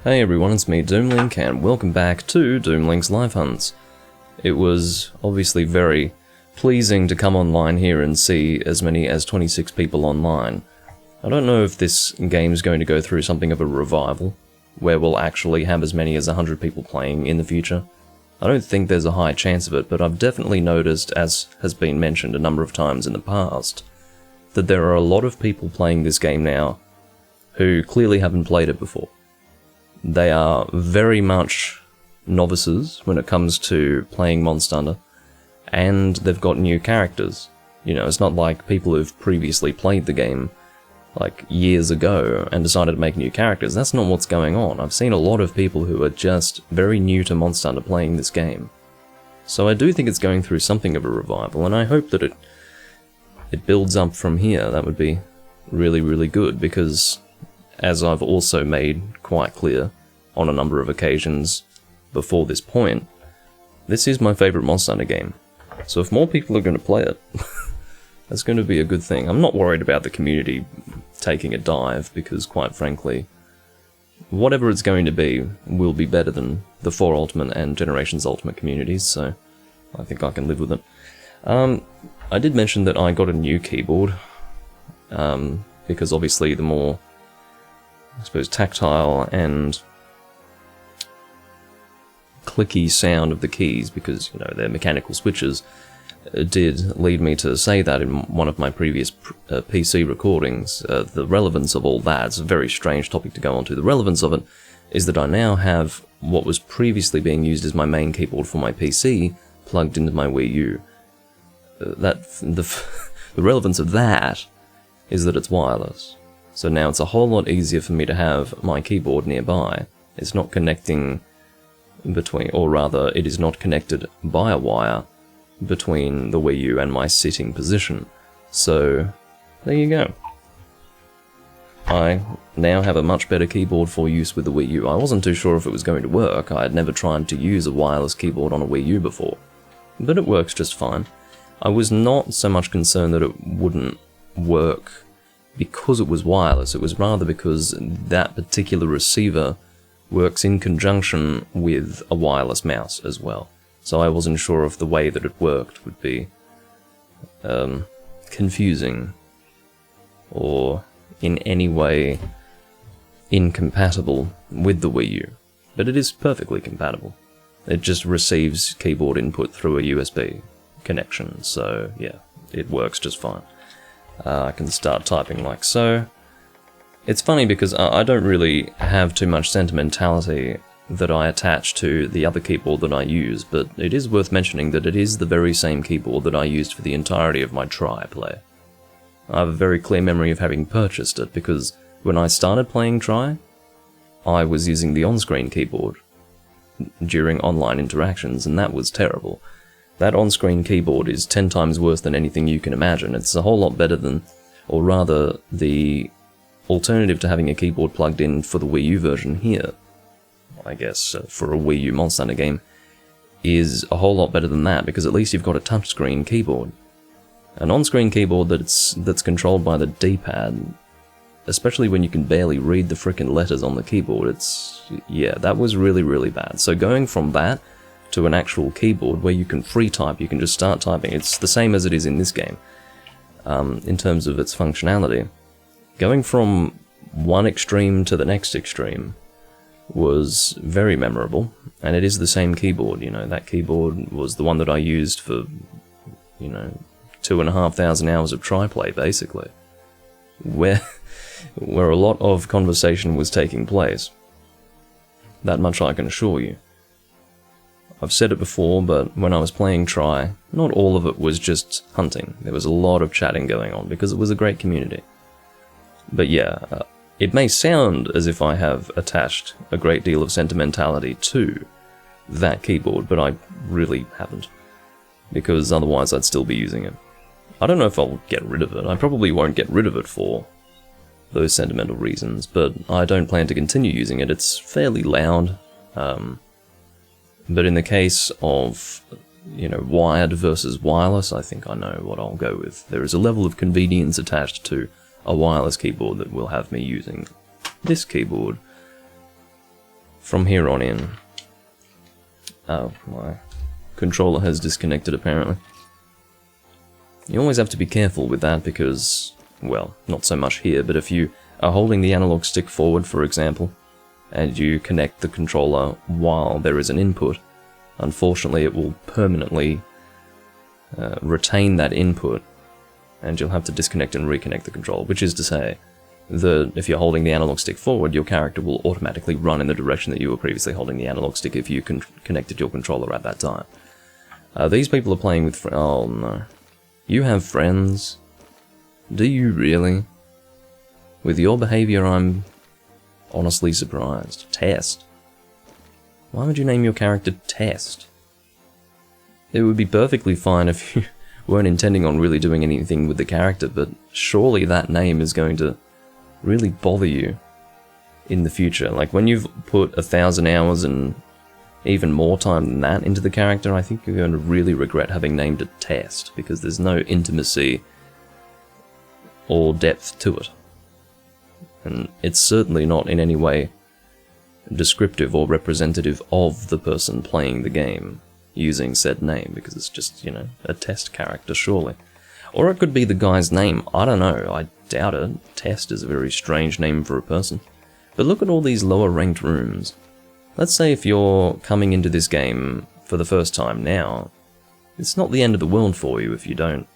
Hey everyone, it's me Doomlink, and welcome back to Doomlink's Live Hunts. It was obviously very pleasing to come online here and see as many as 26 people online. I don't know if this game's going to go through something of a revival, where we'll actually have as many as 100 people playing in the future. I don't think there's a high chance of it, but I've definitely noticed, as has been mentioned a number of times in the past, that there are a lot of people playing this game now who clearly haven't played it before. They are very much novices when it comes to playing Monster Hunter, and they've got new characters. You know, it's not like people who've previously played the game like years ago and decided to make new characters. That's not what's going on. I've seen a lot of people who are just very new to Monster Hunter playing this game. So I do think it's going through something of a revival, and I hope that it builds up from here. That would be really, really good, because as I've also made quite clear on a number of occasions before this point, this is my favourite Monster Hunter game. So if more people are going to play it, that's going to be a good thing. I'm not worried about the community taking a dive, because quite frankly, whatever it's going to be will be better than the 4 Ultimate and Generations Ultimate communities, so I think I can live with it. I did mention that I got a new keyboard, because obviously the more, I suppose, tactile and clicky sound of the keys, because, you know, they're mechanical switches, did lead me to say that in one of my previous PC recordings. The relevance of all that, it's a very strange topic to go on to. The relevance of it is that I now have what was previously being used as my main keyboard for my PC plugged into my Wii U. The relevance of that is that it's wireless. So now it's a whole lot easier for me to have my keyboard nearby. It's not connecting between, or rather, it is not connected by a wire between the Wii U and my sitting position. So, there you go. I now have a much better keyboard for use with the Wii U. I wasn't too sure if it was going to work. I had never tried to use a wireless keyboard on a Wii U before, but it works just fine. I was not so much concerned that it wouldn't work because it was wireless. It was rather because that particular receiver works in conjunction with a wireless mouse as well. So I wasn't sure if the way that it worked would be confusing or in any way incompatible with the Wii U. But it is perfectly compatible. It just receives keyboard input through a USB connection, so yeah, it works just fine. I can start typing like so. It's funny because I don't really have too much sentimentality that I attach to the other keyboard that I use, but it is worth mentioning that it is the very same keyboard that I used for the entirety of my Tri play. I have a very clear memory of having purchased it, because when I started playing Tri, I was using the on-screen keyboard during online interactions, and that was terrible. That on-screen keyboard is 10 times worse than anything you can imagine. It's a whole lot better than, or rather, the alternative to having a keyboard plugged in for the Wii U version here, I guess, for a Wii U Monster Hunter game, is a whole lot better than that, because at least you've got a touchscreen keyboard. An on-screen keyboard that's controlled by the D-pad, especially when you can barely read the frickin' letters on the keyboard, yeah, that was really, really bad. So going from that to an actual keyboard where you can free type, you can just start typing, it's the same as it is in this game, in terms of its functionality. Going from one extreme to the next extreme was very memorable, and it is the same keyboard. You know, that keyboard was the one that I used for, 2,500 hours of Tri-play, basically, where a lot of conversation was taking place. That much I can assure you. I've said it before, but when I was playing Tri, not all of it was just hunting. There was a lot of chatting going on, because it was a great community. But yeah, it may sound as if I have attached a great deal of sentimentality to that keyboard, but I really haven't, because otherwise I'd still be using it. I don't know if I'll get rid of it. I probably won't get rid of it for those sentimental reasons, but I don't plan to continue using it. It's fairly loud, but in the case of, wired versus wireless, I think I know what I'll go with. There is a level of convenience attached to a wireless keyboard that will have me using this keyboard from here on in... Oh, my controller has disconnected apparently. You always have to be careful with that because, well, not so much here, but if you are holding the analog stick forward, for example, and you connect the controller while there is an input, unfortunately it will permanently retain that input, and you'll have to disconnect and reconnect the controller, which is to say that if you're holding the analog stick forward, your character will automatically run in the direction that you were previously holding the analog stick if you connected your controller at that time. These people are playing with oh no. You have friends? Do you really? With your behavior, I'm honestly surprised. Test. Why would you name your character Test? It would be perfectly fine if you weren't intending on really doing anything with the character, but surely that name is going to really bother you in the future. Like, when you've put 1,000 hours and even more time than that into the character, I think you're going to really regret having named it Test, because there's no intimacy or depth to it. And it's certainly not in any way descriptive or representative of the person playing the game using said name, because it's just, you know, a test character, surely. Or it could be the guy's name, I don't know, I doubt it. Test is a very strange name for a person. But look at all these lower ranked rooms. Let's say if you're coming into this game for the first time now, it's not the end of the world for you if you don't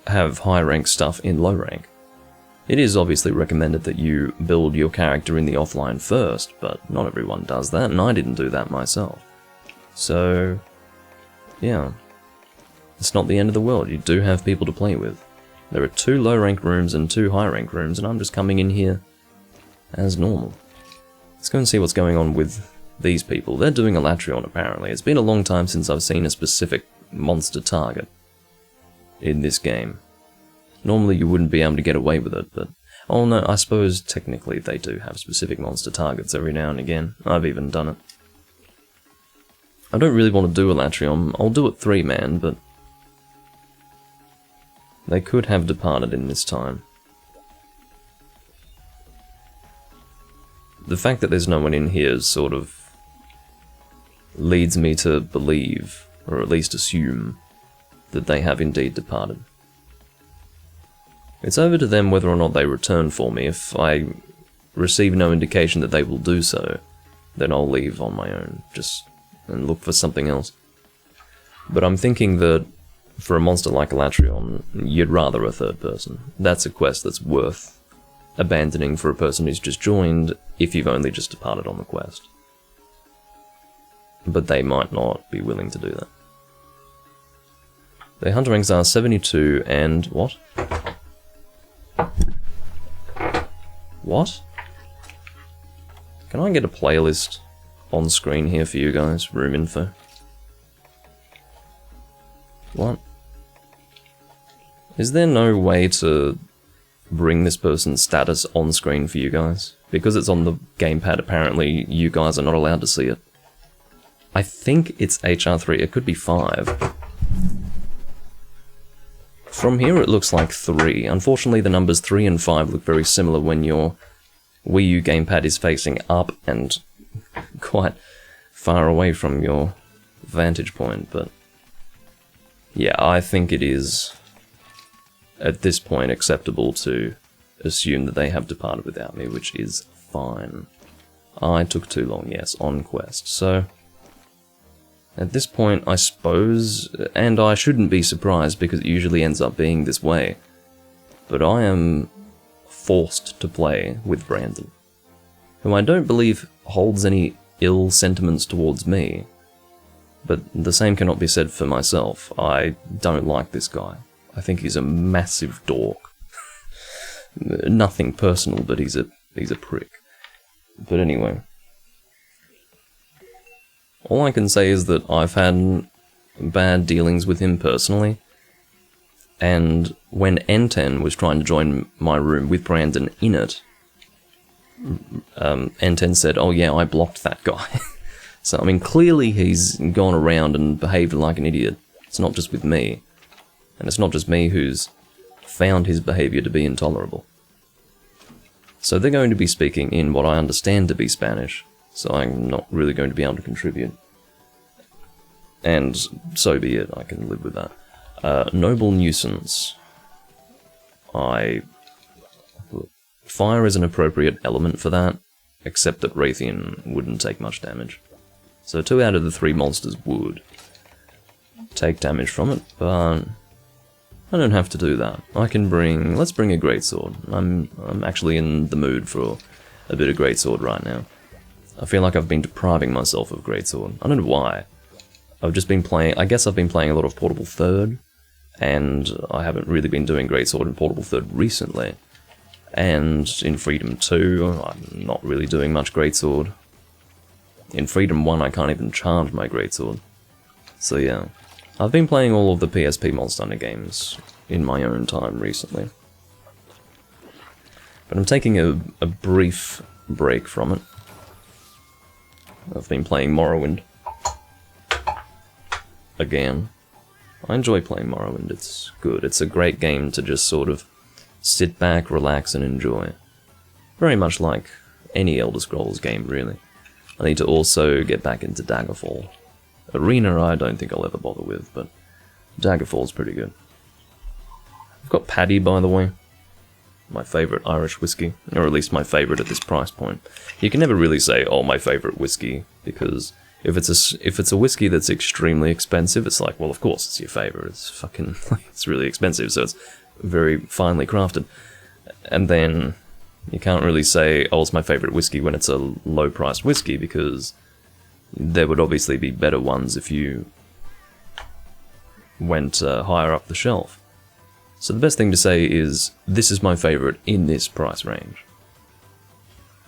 have high rank stuff in low rank. It is obviously recommended that you build your character in the offline first, but not everyone does that, and I didn't do that myself. So, yeah. It's not the end of the world, you do have people to play with. There are 2 low rank rooms and 2 high rank rooms, and I'm just coming in here as normal. Let's go and see what's going on with these people. They're doing a Latreon apparently. It's been a long time since I've seen a specific monster target in this game. Normally you wouldn't be able to get away with it, but... Oh no, I suppose technically they do have specific monster targets every now and again. I've even done it. I don't really want to do a Latreon. I'll do it 3-man, but... they could have departed in this time. The fact that there's no one in here sort of leads me to believe, or at least assume, that they have indeed departed. It's over to them whether or not they return for me. If I receive no indication that they will do so, then I'll leave on my own, just and look for something else. But I'm thinking that for a monster like Latreon, you'd rather a third person. That's a quest that's worth abandoning for a person who's just joined if you've only just departed on the quest. But they might not be willing to do that. Their hunter ranks are 72 and what? What? Can I get a playlist on screen here for you guys? Room info. What? Is there no way to bring this person's status on screen for you guys? Because it's on the gamepad, apparently you guys are not allowed to see it. I think it's HR3, it could be 5. From here it looks like 3. Unfortunately the numbers 3 and 5 look very similar when your Wii U gamepad is facing up and quite far away from your vantage point, but yeah, I think it is at this point acceptable to assume that they have departed without me, which is fine. I took too long, yes, on quest, so at this point, I suppose, and I shouldn't be surprised because it usually ends up being this way, but I am forced to play with Brandon, who I don't believe holds any ill sentiments towards me, but the same cannot be said for myself. I don't like this guy. I think he's a massive dork. Nothing personal, but he's a prick. But anyway. All I can say is that I've had bad dealings with him personally, and when N10 was trying to join my room with Brandon in it, N10 said, oh yeah, I blocked that guy. So, I mean, clearly he's gone around and behaved like an idiot. It's not just with me. And it's not just me who's found his behavior to be intolerable. So they're going to be speaking in what I understand to be Spanish, so I'm not really going to be able to contribute. And so be it, I can live with that. Noble Nuisance. Fire is an appropriate element for that, except that Raytheon wouldn't take much damage. So 2 out of the 3 monsters would take damage from it, but I don't have to do that. I can bring... let's bring a greatsword. I'm actually in the mood for a bit of greatsword right now. I feel like I've been depriving myself of greatsword. I don't know why. I've just been playing... I guess I've been playing a lot of Portable Third, and I haven't really been doing greatsword in Portable Third recently. And in Freedom 2, I'm not really doing much greatsword. In Freedom 1, I can't even charge my greatsword. So yeah, I've been playing all of the PSP Monster Hunter games in my own time recently. But I'm taking a brief break from it. I've been playing Morrowind. Again. I enjoy playing Morrowind, it's good. It's a great game to just sort of sit back, relax, and enjoy. Very much like any Elder Scrolls game, really. I need to also get back into Daggerfall. Arena I don't think I'll ever bother with, but Daggerfall's pretty good. I've got Paddy, by the way. My favourite Irish whiskey, or at least my favourite at this price point. You can never really say, oh, my favourite whiskey, because if it's a whiskey that's extremely expensive, it's like, well, of course it's your favourite. It's fucking, it's really expensive, so it's very finely crafted. And then you can't really say, oh, it's my favourite whiskey when it's a low-priced whiskey, because there would obviously be better ones if you went higher up the shelf. So the best thing to say is, this is my favourite in this price range.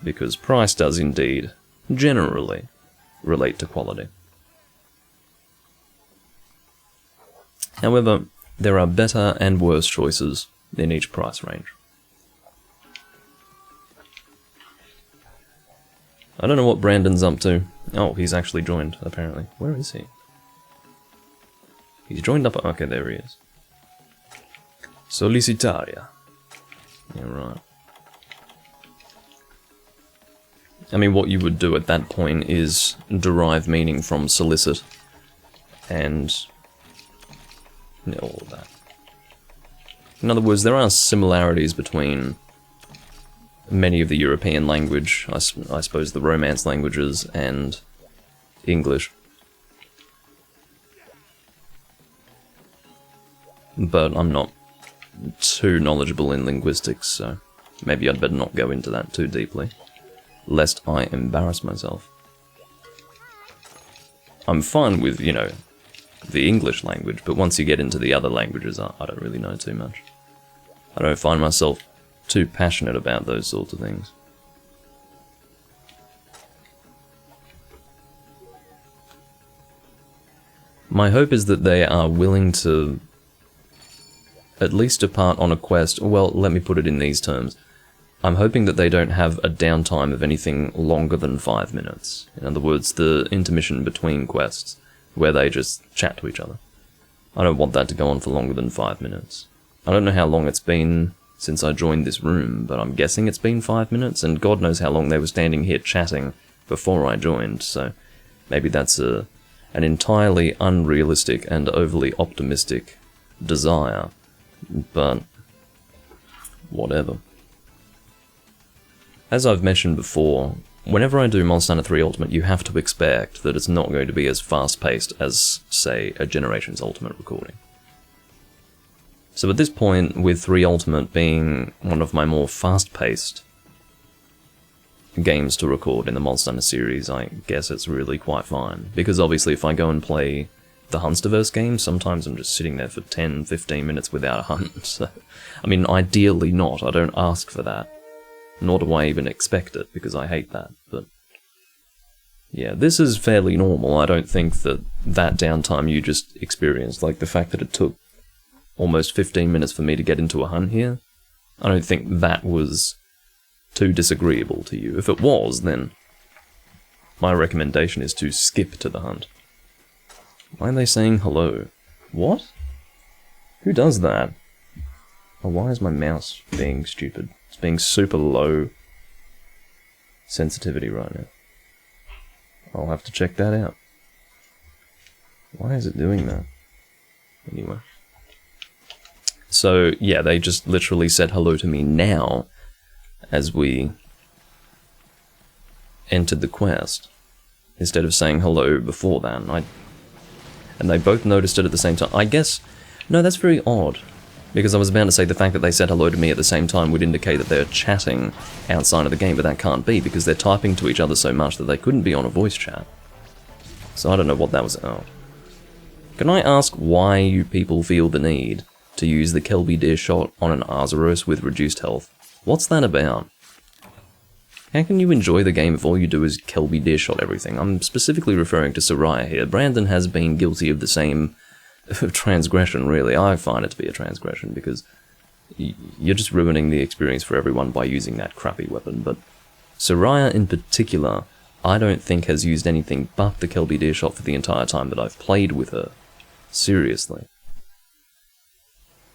Because price does indeed, generally, relate to quality. However, there are better and worse choices in each price range. I don't know what Brandon's up to. Oh, he's actually joined, apparently. Where is he? He's joined up... okay, there he is. Solicitaria. Yeah, right. I mean, what you would do at that point is derive meaning from solicit, and all of that. In other words, there are similarities between many of the European language, I suppose the Romance languages, and English. But I'm not too knowledgeable in linguistics, so maybe I'd better not go into that too deeply, lest I embarrass myself. I'm fine with, you know, the English language, but once you get into the other languages, I don't really know too much. I don't find myself too passionate about those sorts of things. My hope is that they are willing to at least depart on a quest. Well, let me put it in these terms. I'm hoping that they don't have a downtime of anything longer than 5 minutes. In other words, the intermission between quests, where they just chat to each other. I don't want that to go on for longer than 5 minutes. I don't know how long it's been since I joined this room, but I'm guessing it's been 5 minutes, and God knows how long they were standing here chatting before I joined, so maybe that's an entirely unrealistic and overly optimistic desire, but whatever. As I've mentioned before, whenever I do Monster Hunter 3 Ultimate, you have to expect that it's not going to be as fast-paced as, say, a Generations Ultimate recording. So at this point, with 3 Ultimate being one of my more fast-paced games to record in the Monster Hunter series, I guess it's really quite fine. Because obviously if I go and play the Hunsterverse games, sometimes I'm just sitting there for 10-15 minutes without a hunt. So, I mean, ideally not, I don't ask for that. Nor do I even expect it, because I hate that, but yeah, this is fairly normal. I don't think that downtime you just experienced, like the fact that it took almost 15 minutes for me to get into a hunt here, I don't think that was too disagreeable to you. If it was, then my recommendation is to skip to the hunt. Why are they saying hello? What? Who does that? Oh, why is my mouse being stupid? It's being super low sensitivity right now. I'll have to check that out. Why is it doing that? Anyway. So, yeah, they just literally said hello to me now as we entered the quest, instead of saying hello before that. And they both noticed it at the same time. I guess... No, that's very odd. Because I was about to say the fact that they said hello to me at the same time would indicate that they're chatting outside of the game, but that can't be, because they're typing to each other so much that they couldn't be on a voice chat. So I don't know what that was... Oh. Can I ask why you people feel the need to use the Kelby Deer shot on an Arzuros with reduced health? What's that about? How can you enjoy the game if all you do is Kelby Deer shot everything? I'm specifically referring to Soraya here. Brandon has been guilty of the same transgression, really. I find it to be a transgression, because you're just ruining the experience for everyone by using that crappy weapon. But Soraya in particular, I don't think has used anything but the Kelby Deer shot for the entire time that I've played with her. Seriously.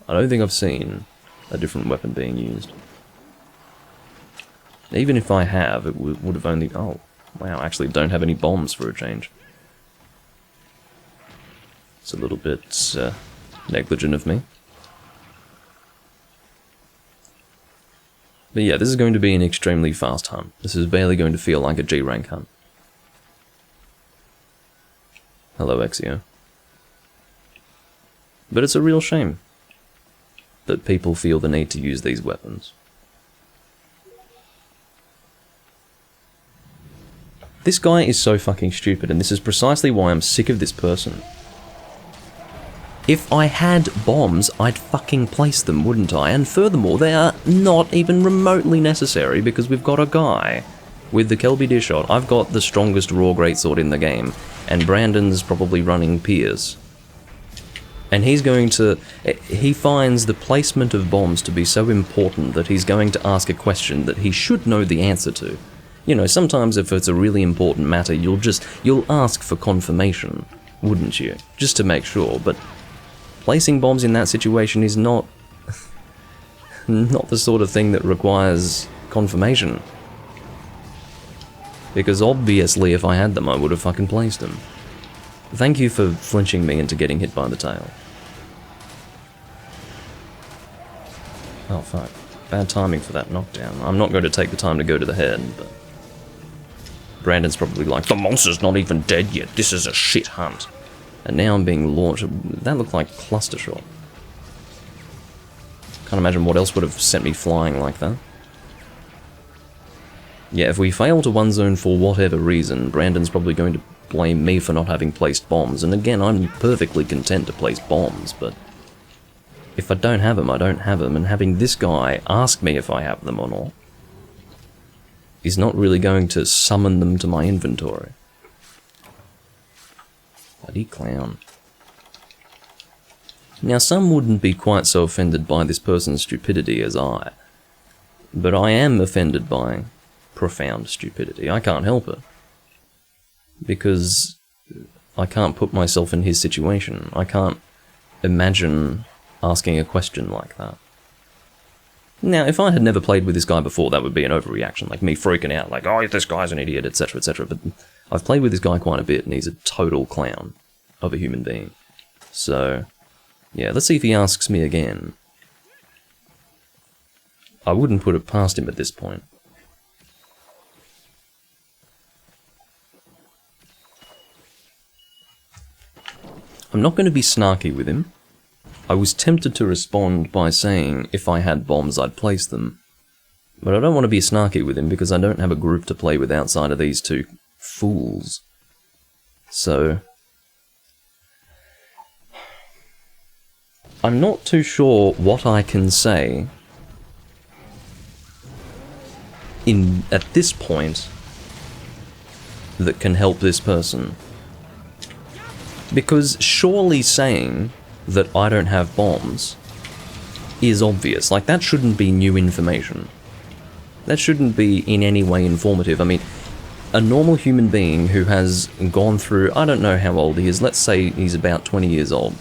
I don't think I've seen a different weapon being used. Even if I have, it would have only... Oh, wow, I actually don't have any bombs for a change. It's a little bit negligent of me. But yeah, this is going to be an extremely fast hunt. This is barely going to feel like a G-rank hunt. Hello, Exio. But it's a real shame that people feel the need to use these weapons. This guy is so fucking stupid, and this is precisely why I'm sick of this person. If I had bombs, I'd fucking place them, wouldn't I? And furthermore, they are not even remotely necessary, because we've got a guy with the Kelby Deer shot. I've got the strongest raw greatsword in the game, and Brandon's probably running Piers. And he's going to... He finds the placement of bombs to be so important that he's going to ask a question that he should know the answer to. You know, sometimes if it's a really important matter, you'll ask for confirmation, wouldn't you? Just to make sure, but placing bombs in that situation is not... not the sort of thing that requires confirmation. Because obviously if I had them, I would have fucking placed them. Thank you for flinching me into getting hit by the tail. Oh fuck. Bad timing for that knockdown. I'm not going to take the time to go to the head, but... Brandon's probably like, the monster's not even dead yet, this is a shit hunt. And now I'm being launched. That looked like cluster shot. Can't imagine what else would have sent me flying like that. Yeah, if we fail to one zone for whatever reason, Brandon's probably going to blame me for not having placed bombs. And again, I'm perfectly content to place bombs, but if I don't have them, I don't have them. And having this guy ask me if I have them or not is not really going to summon them to my inventory. Bloody clown. Now, some wouldn't be quite so offended by this person's stupidity as I, but I am offended by profound stupidity. I can't help it. Because I can't put myself in his situation. I can't imagine asking a question like that. Now, if I had never played with this guy before, that would be an overreaction, like me freaking out, like, oh, this guy's an idiot, etc., etc. But I've played with this guy quite a bit, and he's a total clown of a human being. So, yeah, let's see if he asks me again. I wouldn't put it past him at this point. I'm not going to be snarky with him. I was tempted to respond by saying if I had bombs I'd place them. But I don't want to be snarky with him because I don't have a group to play with outside of these two fools. So... I'm not too sure what I can say at this point that can help this person. Because surely saying that I don't have bombs is obvious. Like, that shouldn't be new information. That shouldn't be in any way informative. I mean, a normal human being who has gone through, I don't know how old he is, let's say he's about 20 years old.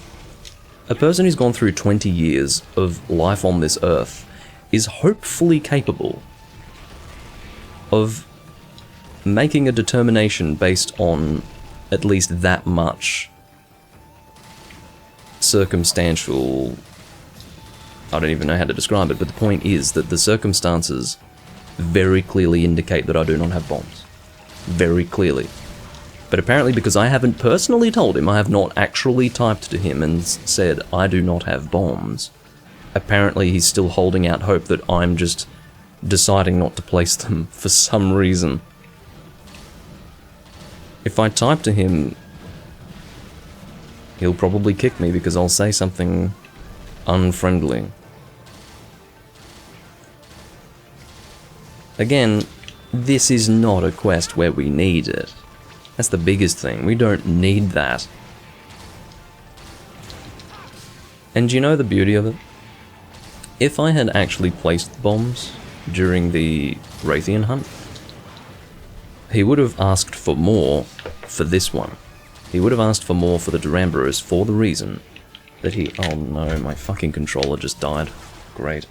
A person who's gone through 20 years of life on this earth is hopefully capable of making a determination based on at least that much circumstantial... I don't even know how to describe it, but the point is that the circumstances very clearly indicate that I do not have bombs. Very clearly. But apparently because I haven't personally told him, I have not actually typed to him and said, I do not have bombs. Apparently he's still holding out hope that I'm just deciding not to place them for some reason. If I type to him, he'll probably kick me because I'll say something unfriendly. Again, this is not a quest where we need it. That's the biggest thing. We don't need that. And you know the beauty of it? If I had actually placed bombs during the Raytheon hunt, he would have asked for more for this one. He would have asked for more for the Duramboros for the reason that he... Oh no, my fucking controller just died. Great.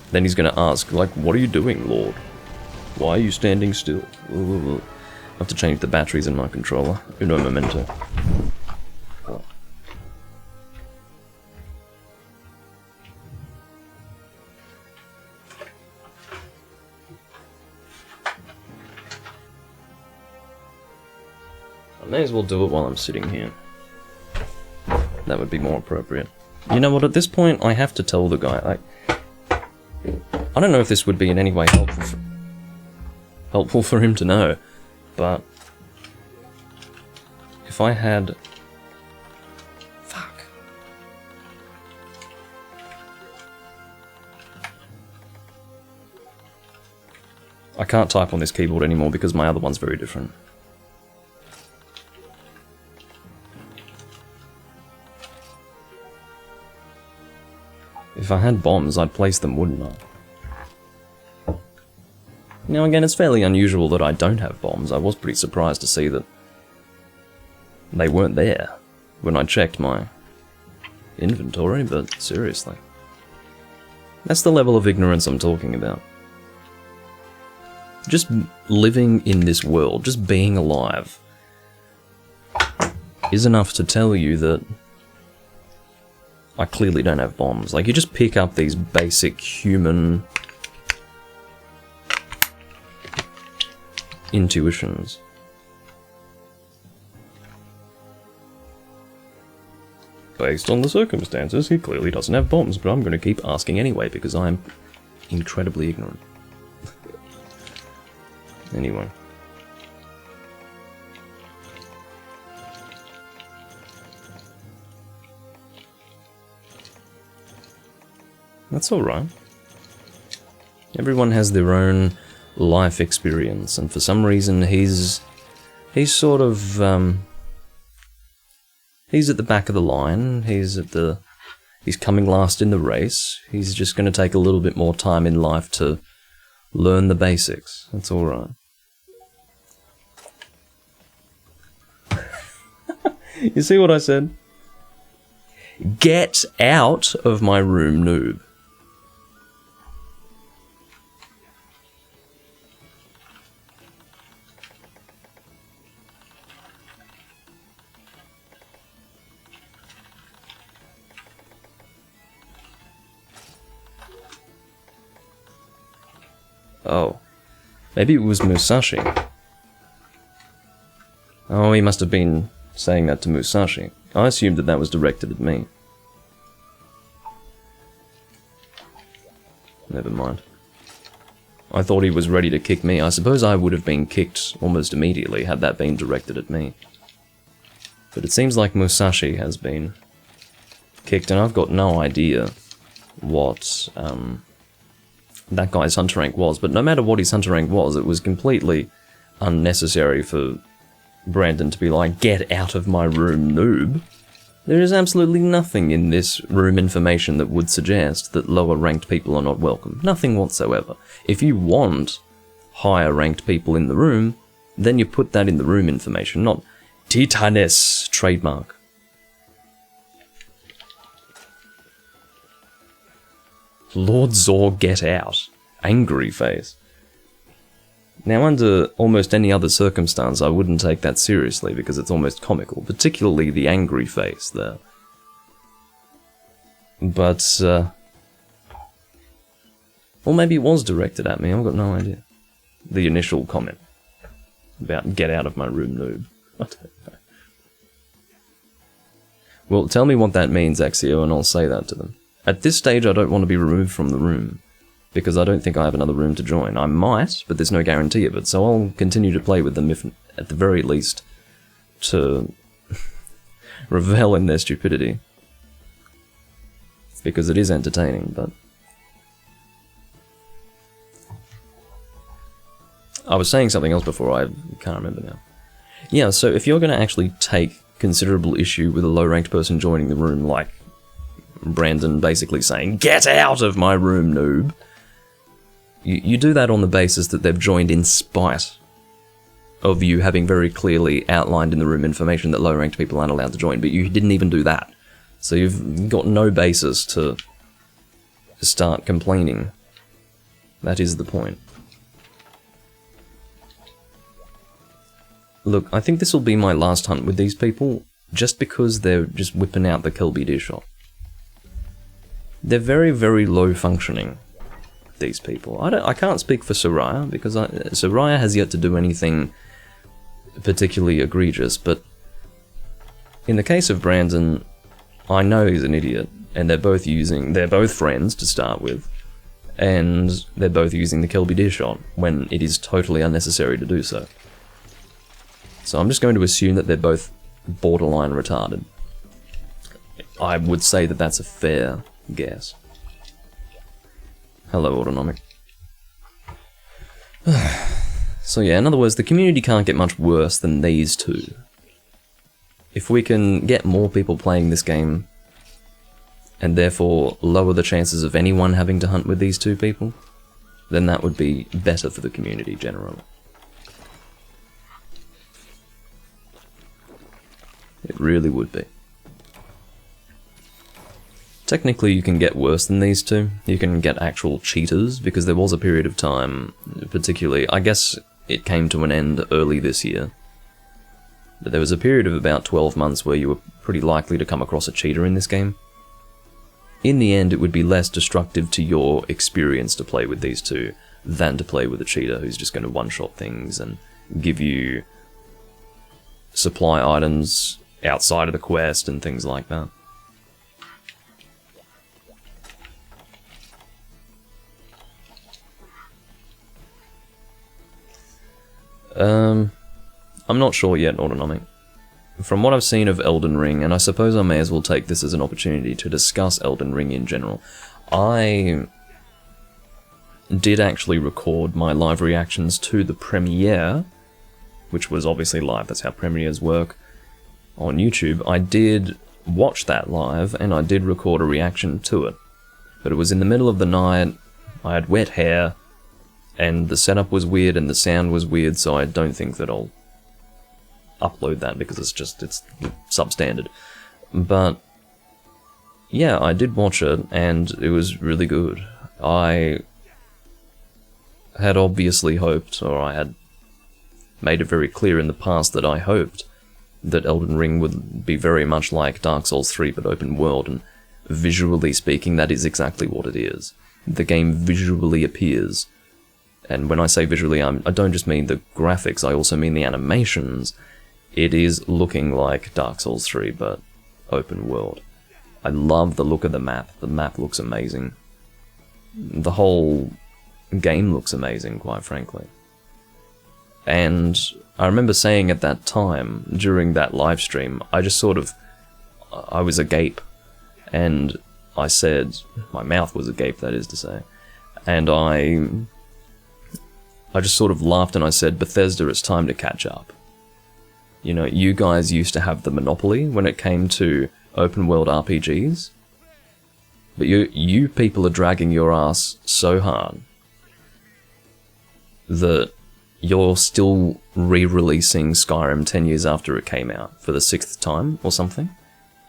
Then he's gonna ask, like, what are you doing, Lord? Why are you standing still? I have to change the batteries in my controller. Uno momento. Oh. I may as well do it while I'm sitting here. That would be more appropriate. You know what, at this point I have to tell the guy, like... I don't know if this would be in any way helpful for him to know, but... If I had... Fuck. I can't type on this keyboard anymore because my other one's very different. If I had bombs, I'd place them, wouldn't I? Now again, it's fairly unusual that I don't have bombs. I was pretty surprised to see that they weren't there when I checked my inventory, but seriously. That's the level of ignorance I'm talking about. Just living in this world, just being alive, is enough to tell you that I clearly don't have bombs. Like, you just pick up these basic human intuitions. Based on the circumstances, he clearly doesn't have bombs, but I'm going to keep asking anyway because I'm incredibly ignorant. Anyway. That's alright. Everyone has their own life experience, and for some reason he's sort of, he's at the back of the line, he's coming last in the race, he's just going to take a little bit more time in life to learn the basics. That's alright. You see what I said? Get out of my room, noob. Oh. Maybe it was Musashi. Oh, he must have been saying that to Musashi. I assumed that that was directed at me. Never mind. I thought he was ready to kick me. I suppose I would have been kicked almost immediately had that been directed at me. But it seems like Musashi has been kicked, and I've got no idea what that guy's hunter rank was. But no matter what his hunter rank was, it was completely unnecessary for Brandon to be like, "Get out of my room, noob." There is absolutely nothing in this room information that would suggest that lower ranked people are not welcome. Nothing whatsoever. If you want higher ranked people in the room, then you put that in the room information, not Titanes trademark. Lord Zor, get out. Angry face. Now, under almost any other circumstance, I wouldn't take that seriously because it's almost comical, particularly the angry face there. But, or maybe it was directed at me, I've got no idea. The initial comment about get out of my room, noob. I don't know. Well, tell me what that means, Axio, and I'll say that to them. At this stage, I don't want to be removed from the room, because I don't think I have another room to join. I might, but there's no guarantee of it, so I'll continue to play with them if, at the very least, to revel in their stupidity. Because it is entertaining, but... I was saying something else before, I can't remember now. Yeah, so if you're going to actually take considerable issue with a low-ranked person joining the room, like Brandon basically saying, "Get out of my room, noob!" You do that on the basis that they've joined in spite of you having very clearly outlined in the room information that low-ranked people aren't allowed to join, but you didn't even do that. So you've got no basis to start complaining. That is the point. Look, I think this will be my last hunt with these people, just because they're just whipping out the Kill BD shot. They're very, very low functioning, these people. I can't speak for Soraya, because Soraya has yet to do anything particularly egregious, but in the case of Brandon, I know he's an idiot, and they're both friends to start with, and they're both using the Kill BD shot when it is totally unnecessary to do so. So I'm just going to assume that they're both borderline retarded. I would say that that's a fair guess. Hello, Autonomic. So yeah, in other words, the community can't get much worse than these two. If we can get more people playing this game, and therefore lower the chances of anyone having to hunt with these two people, then that would be better for the community generally. It really would be. Technically, you can get worse than these two. You can get actual cheaters, because there was a period of time, particularly, I guess it came to an end early this year, but there was a period of about 12 months where you were pretty likely to come across a cheater in this game. In the end, it would be less destructive to your experience to play with these two than to play with a cheater who's just going to one-shot things and give you supply items outside of the quest and things like that. I'm not sure yet, Autonomic. From what I've seen of Elden Ring, and I suppose I may as well take this as an opportunity to discuss Elden Ring in general, I did actually record my live reactions to the premiere, which was obviously live, that's how premieres work, on YouTube. I did watch that live, and I did record a reaction to it. But it was in the middle of the night, I had wet hair, and the setup was weird and the sound was weird, so I don't think that I'll upload that because it's substandard. But yeah, I did watch it and it was really good. I had obviously hoped, or I had made it very clear in the past that I hoped that Elden Ring would be very much like Dark Souls 3 but open world, and visually speaking that is exactly what it is. The game visually appears. And when I say visually, I don't just mean the graphics, I also mean the animations. It is looking like Dark Souls 3, but open world. I love the look of the map. The map looks amazing. The whole game looks amazing, quite frankly. And I remember saying at that time, during that live stream, I was agape. And I said, my mouth was agape, that is to say. And I just sort of laughed and I said, Bethesda, it's time to catch up. You know, you guys used to have the monopoly when it came to open world RPGs. But you people are dragging your ass so hard that you're still re-releasing Skyrim 10 years after it came out for the 6th time or something.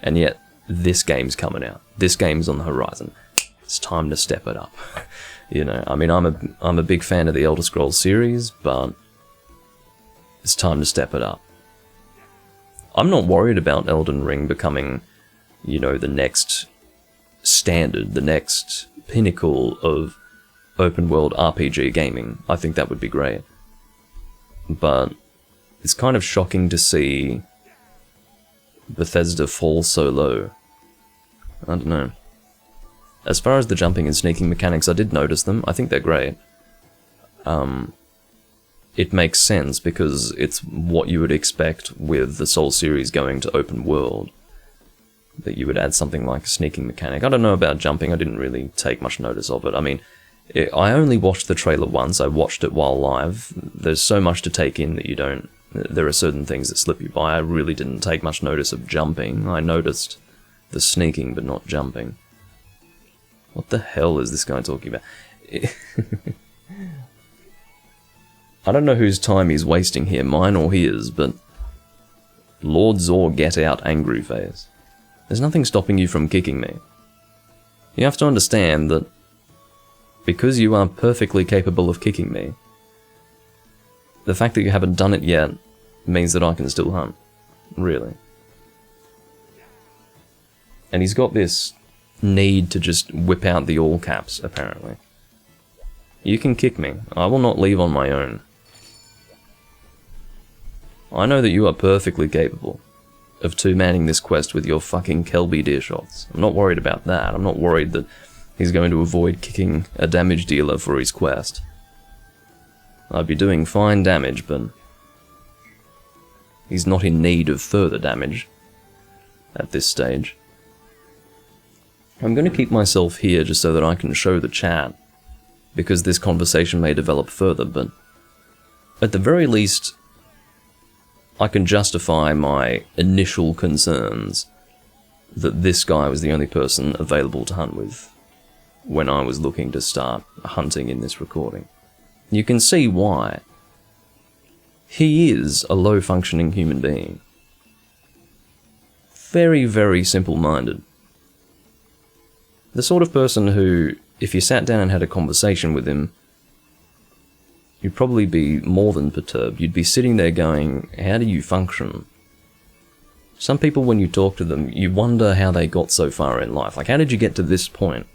And yet, this game's coming out. This game's on the horizon. it's time to step it up. You know, I mean, I'm a big fan of the Elder Scrolls series, but it's time to step it up. I'm not worried about Elden Ring becoming, you know, the next standard, the next pinnacle of open world RPG gaming. I think that would be great. But it's kind of shocking to see Bethesda fall so low. I don't know. As far as the jumping and sneaking mechanics, I did notice them. I think they're great. It makes sense because it's what you would expect with the Souls series going to open world. That you would add something like a sneaking mechanic. I don't know about jumping, I didn't really take much notice of it. I mean, I only watched the trailer once, I watched it while live. There's so much to take in that you don't... There are certain things that slip you by. I really didn't take much notice of jumping. I noticed the sneaking, but not jumping. What the hell is this guy talking about? I don't know whose time he's wasting here, mine or his, but... Lord Zor, get out, angry face. There's nothing stopping you from kicking me. You have to understand that because you are perfectly capable of kicking me, the fact that you haven't done it yet means that I can still hunt. Really. And he's got this need to just whip out the all caps, apparently. You can kick me. I will not leave on my own. I know that you are perfectly capable of two-manning this quest with your fucking Kelby deer shots. I'm not worried about that. I'm not worried that he's going to avoid kicking a damage dealer for his quest. I'd be doing fine damage, but he's not in need of further damage at this stage. I'm going to keep myself here just so that I can show the chat, because this conversation may develop further, but at the very least, I can justify my initial concerns that this guy was the only person available to hunt with when I was looking to start hunting in this recording. You can see why. He is a low-functioning human being. Very, very simple-minded. The sort of person who, if you sat down and had a conversation with him, you'd probably be more than perturbed. You'd be sitting there going, how do you function? Some people, when you talk to them, you wonder how they got so far in life. Like, how did you get to this point?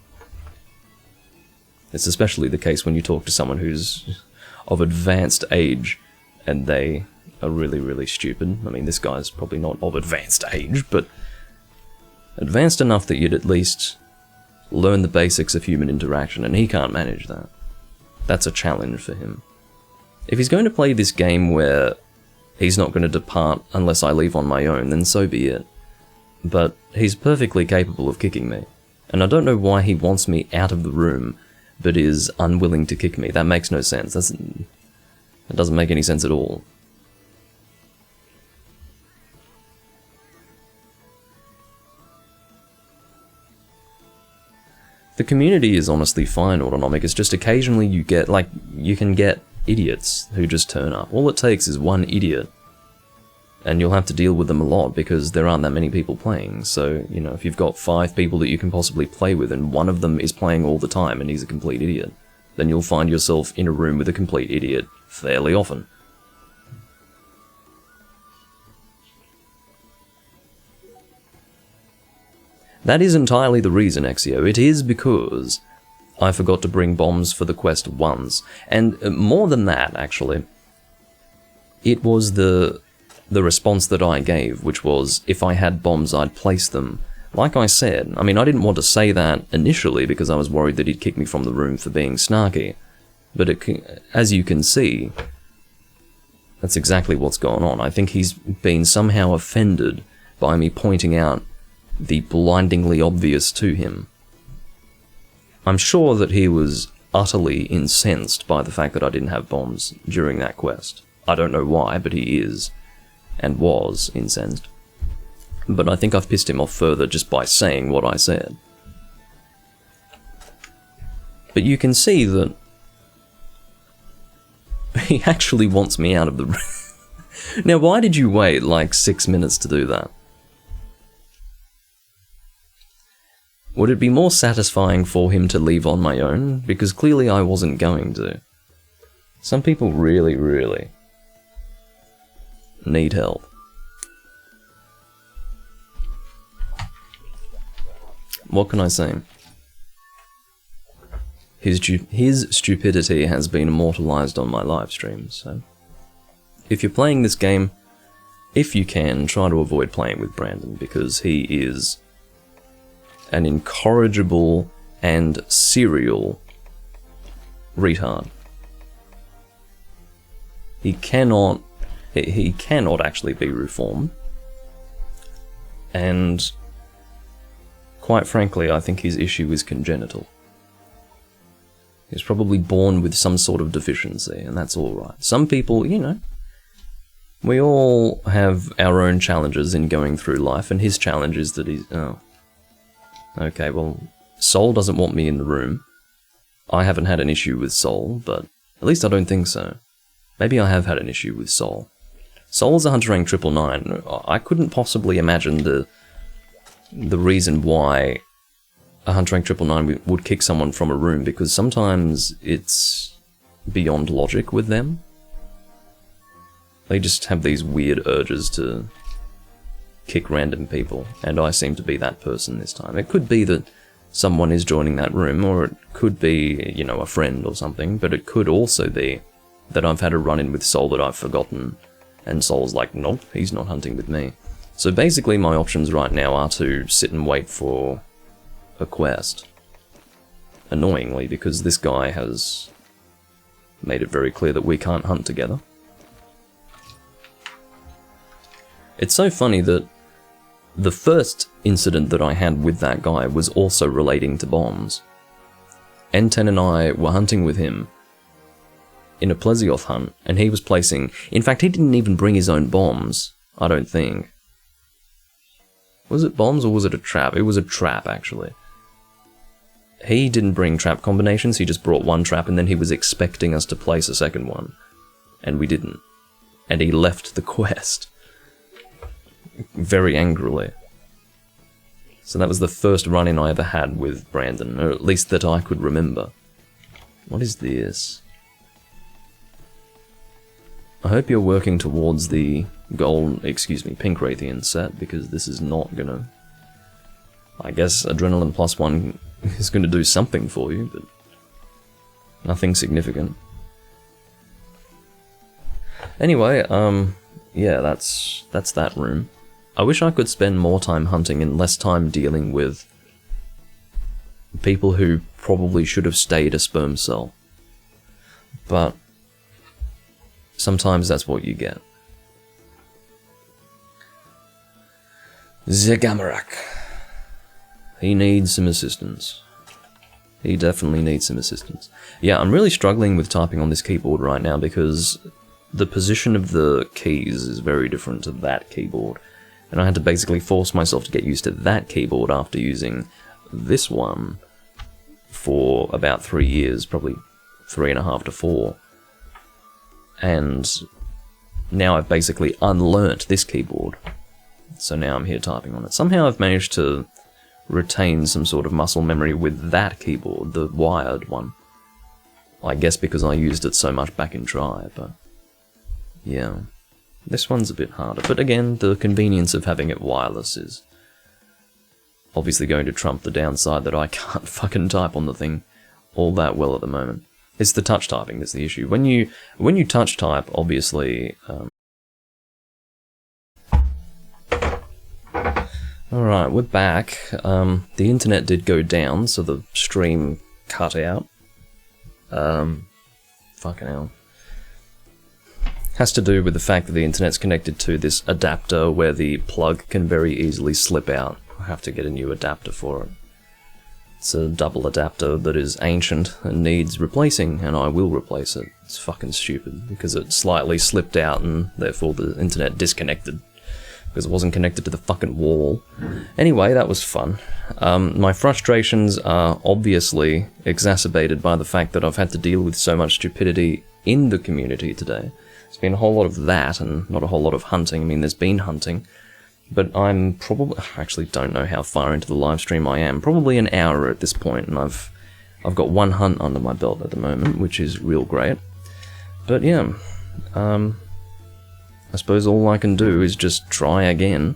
It's especially the case when you talk to someone who's of advanced age and they are really, really stupid. I mean, this guy's probably not of advanced age, but advanced enough that you'd at least learn the basics of human interaction, and he can't manage that. That's a challenge for him. If he's going to play this game where he's not going to depart unless I leave on my own, then so be it. But he's perfectly capable of kicking me, and I don't know why he wants me out of the room, but is unwilling to kick me. That makes no sense. That doesn't make any sense at all. The community is honestly fine, Autonomic. It's just occasionally you can get idiots who just turn up. All it takes is one idiot, and you'll have to deal with them a lot because there aren't that many people playing. So, you know, if you've got 5 people that you can possibly play with and one of them is playing all the time and he's a complete idiot, then you'll find yourself in a room with a complete idiot fairly often. That is entirely the reason, Exio. It is because I forgot to bring bombs for the quest once. And more than that, actually, it was the response that I gave, which was, if I had bombs, I'd place them. Like I said, I mean, I didn't want to say that initially because I was worried that he'd kick me from the room for being snarky. But as you can see, that's exactly what's gone on. I think he's been somehow offended by me pointing out the blindingly obvious to him. I'm sure that he was utterly incensed by the fact that I didn't have bombs during that quest. I don't know why, but he is, and was, incensed. But I think I've pissed him off further just by saying what I said. But you can see that he actually wants me out of the room. Now, why did you wait like 6 minutes to do that? Would it be more satisfying for him to leave on my own? Because clearly I wasn't going to. Some people really, really need help. What can I say? His stupidity has been immortalized on my live stream, so... If you're playing this game, if you can, try to avoid playing with Brandon, because he is an incorrigible and serial retard. He cannot actually be reformed, and quite frankly, I think his issue is congenital. He's probably born with some sort of deficiency, and that's alright. Some people, you know, we all have our own challenges in going through life, and his challenge is that he's... Oh. Okay, well, Soul doesn't want me in the room. I haven't had an issue with Soul, but at least I don't think so. Maybe I have had an issue with Soul. Soul's a hunter rank 999. I couldn't possibly imagine the reason why a hunter rank 999 would kick someone from a room, because sometimes it's beyond logic with them. They just have these weird urges to kick random people, and I seem to be that person this time. It could be that someone is joining that room, or it could be, you know, a friend or something, but it could also be that I've had a run-in with Soul that I've forgotten, and Soul's like, nope, he's not hunting with me. So basically my options right now are to sit and wait for a quest. Annoyingly, because this guy has made it very clear that we can't hunt together. It's so funny that the first incident that I had with that guy was also relating to bombs. N10 and I were hunting with him in a Plesioth hunt, and he was placing... In fact, he didn't even bring his own bombs, I don't think. Was it bombs or was it a trap? It was a trap, actually. He didn't bring trap combinations, he just brought one trap, and then he was expecting us to place a second one. And we didn't. And he left the quest. Very angrily. So that was the first run-in I ever had with Brandon, or at least that I could remember. What is this? I hope you're working towards the gold, excuse me, pink Raytheon set, because this is not gonna... I guess Adrenaline +1 is gonna do something for you, but nothing significant. Anyway, yeah, that's that room. I wish I could spend more time hunting and less time dealing with people who probably should have stayed a sperm cell. But sometimes that's what you get. Zegamarak. He needs some assistance. He definitely needs some assistance. Yeah, I'm really struggling with typing on this keyboard right now because the position of the keys is very different to that keyboard. And I had to basically force myself to get used to that keyboard after using this one for about 3 years, probably 3.5 to 4. And now I've basically unlearnt this keyboard. So now I'm here typing on it. Somehow I've managed to retain some sort of muscle memory with that keyboard, the wired one. I guess because I used it so much back in Try, but yeah. This one's a bit harder, but again, the convenience of having it wireless is obviously going to trump the downside that I can't fucking type on the thing all that well at the moment. It's the touch typing that's the issue. When you touch type, obviously... Alright, we're back. The internet did go down, so the stream cut out. Fucking hell. Has to do with the fact that the internet's connected to this adapter where the plug can very easily slip out. I have to get a new adapter for it. It's a double adapter that is ancient and needs replacing, and I will replace it. It's fucking stupid, because it slightly slipped out and therefore the internet disconnected. Because it wasn't connected to the fucking wall. Anyway, that was fun. My frustrations are obviously exacerbated by the fact that I've had to deal with so much stupidity in the community today. There's been a whole lot of that, and not a whole lot of hunting. I mean, there's been hunting, But I'm probably... I actually don't know how far into the live stream I am. Probably an hour at this point, and I've got one hunt under my belt at the moment, which is real great. But yeah, I suppose all I can do is just try again.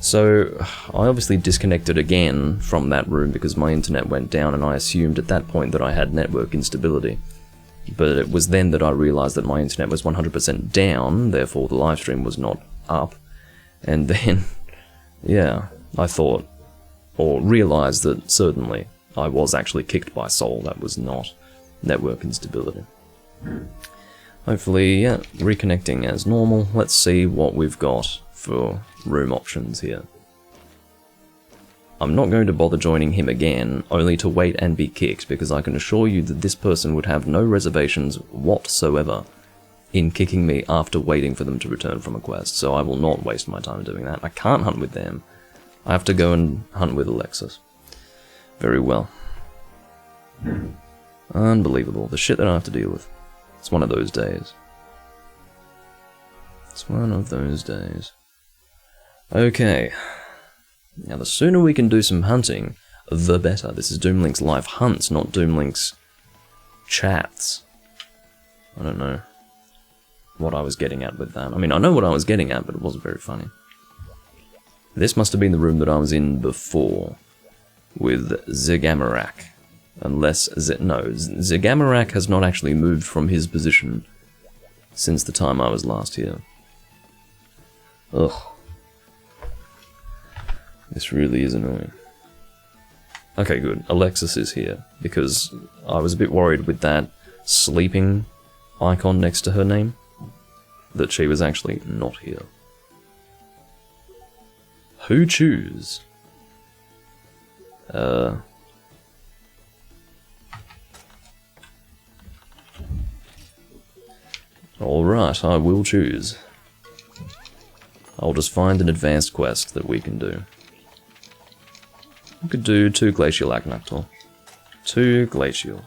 So, I obviously disconnected again from that room because my internet went down, and I assumed at that point that I had network instability. But it was then that I realised that my internet was 100% down, therefore the livestream was not up. And then, yeah, I thought, or realised that certainly I was actually kicked by Soul. That was not network instability. Hopefully, yeah, reconnecting as normal. Let's see what we've got for room options here. I'm not going to bother joining him again, only to wait and be kicked, because I can assure you that this person would have no reservations whatsoever in kicking me after waiting for them to return from a quest, so I will not waste my time doing that. I can't hunt with them. I have to go and hunt with Alexis. Very well. Unbelievable. The shit that I have to deal with. It's one of those days. It's one of those days. Okay. Now, the sooner we can do some hunting, the better. This is Doomlink's live hunts, not Doomlink's chats. I don't know what I was getting at with that. I mean, I know what I was getting at, but it wasn't very funny. This must have been the room that I was in before, with Zigamarak. Unless... no, Zigamarak has not actually moved from his position since the time I was last here. Ugh. This really is annoying. Okay, good. Alexis is here, because I was a bit worried with that sleeping icon next to her name, that she was actually not here. Who choose? Alright, I will choose. I'll just find an advanced quest that we can do. We could do 2 Glacial Agnactor. 2 Glacial.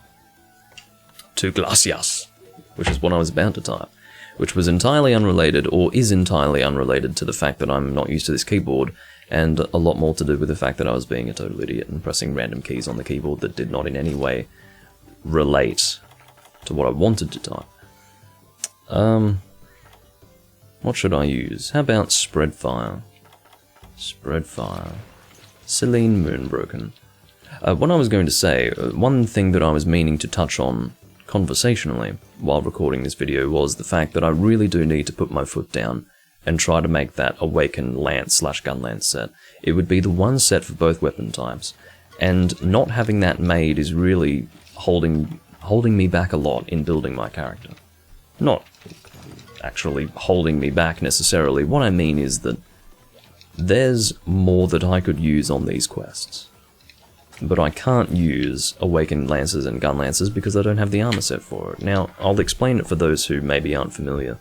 2 Glacias, which is what I was about to type. Which was entirely unrelated, or is entirely unrelated, to the fact that I'm not used to this keyboard, and a lot more to do with the fact that I was being a total idiot and pressing random keys on the keyboard that did not in any way relate to what I wanted to type. What should I use? How about Spreadfire? Spreadfire. Selene Moonbroken. What I was going to say, one thing that I was meaning to touch on conversationally while recording this video was the fact that I really do need to put my foot down and try to make that Awakened Lance/Gun Lance set. It would be the one set for both weapon types, and not having that made is really holding me back a lot in building my character. Not actually holding me back necessarily. What I mean is that there's more that I could use on these quests, but I can't use Awakened Lances and Gun Lances because I don't have the armor set for it. Now, I'll explain it for those who maybe aren't familiar.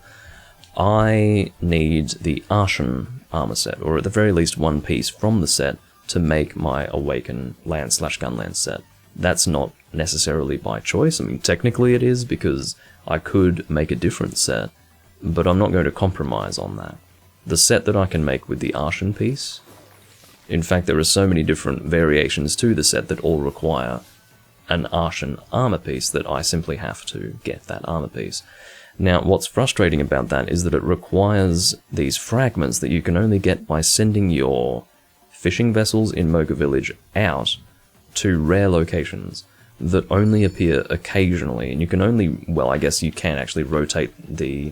I need the Arshan armor set, or at the very least one piece from the set, to make my Awakened Lance/Gun Lance set. That's not necessarily by choice. I mean, technically it is, because I could make a different set, but I'm not going to compromise on that. The set that I can make with the Arshan piece, in fact there are so many different variations to the set that all require an Arshan armor piece that I simply have to get that armor piece. Now, what's frustrating about that is that it requires these fragments that you can only get by sending your fishing vessels in Mocha Village out to rare locations that only appear occasionally, and you can only, well, I guess you can actually rotate the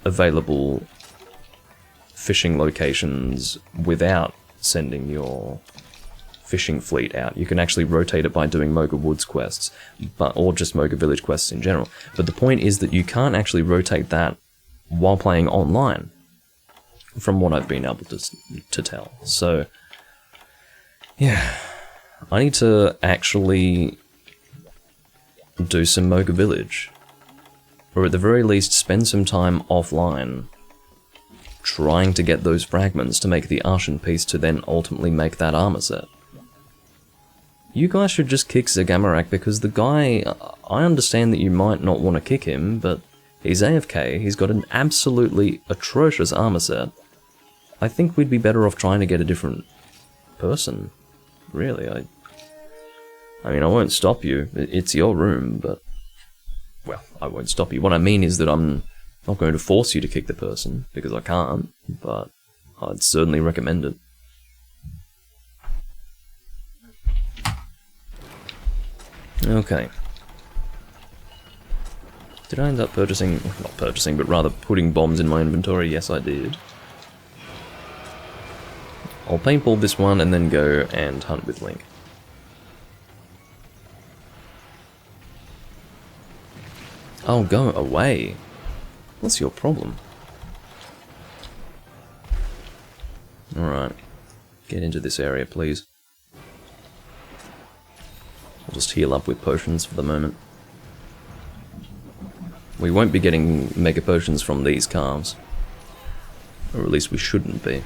available fishing locations without sending your fishing fleet out. You can actually rotate it by doing Mocha Woods quests, or just Mocha Village quests in general. But the point is that you can't actually rotate that while playing online, from what I've been able to tell. So, yeah, I need to actually do some Mocha Village, or at the very least spend some time offline trying to get those fragments to make the Arshan piece to then ultimately make that armor set. You guys should just kick Zigamarak, because the guy, I understand that you might not want to kick him, but he's AFK, he's got an absolutely atrocious armor set, I think we'd be better off trying to get a different person. Really, I mean, I won't stop you. It's your room, but... Well, I won't stop you. What I mean is that I'm not going to force you to kick the person, because I can't, but I'd certainly recommend it. Okay. Did I end up purchasing... Not purchasing, but rather putting bombs in my inventory? Yes, I did. I'll paintball this one and then go and hunt with Link. Oh, go away. What's your problem? Alright. Get into this area, please. I'll just heal up with potions for the moment. We won't be getting mega potions from these calves. Or at least we shouldn't be.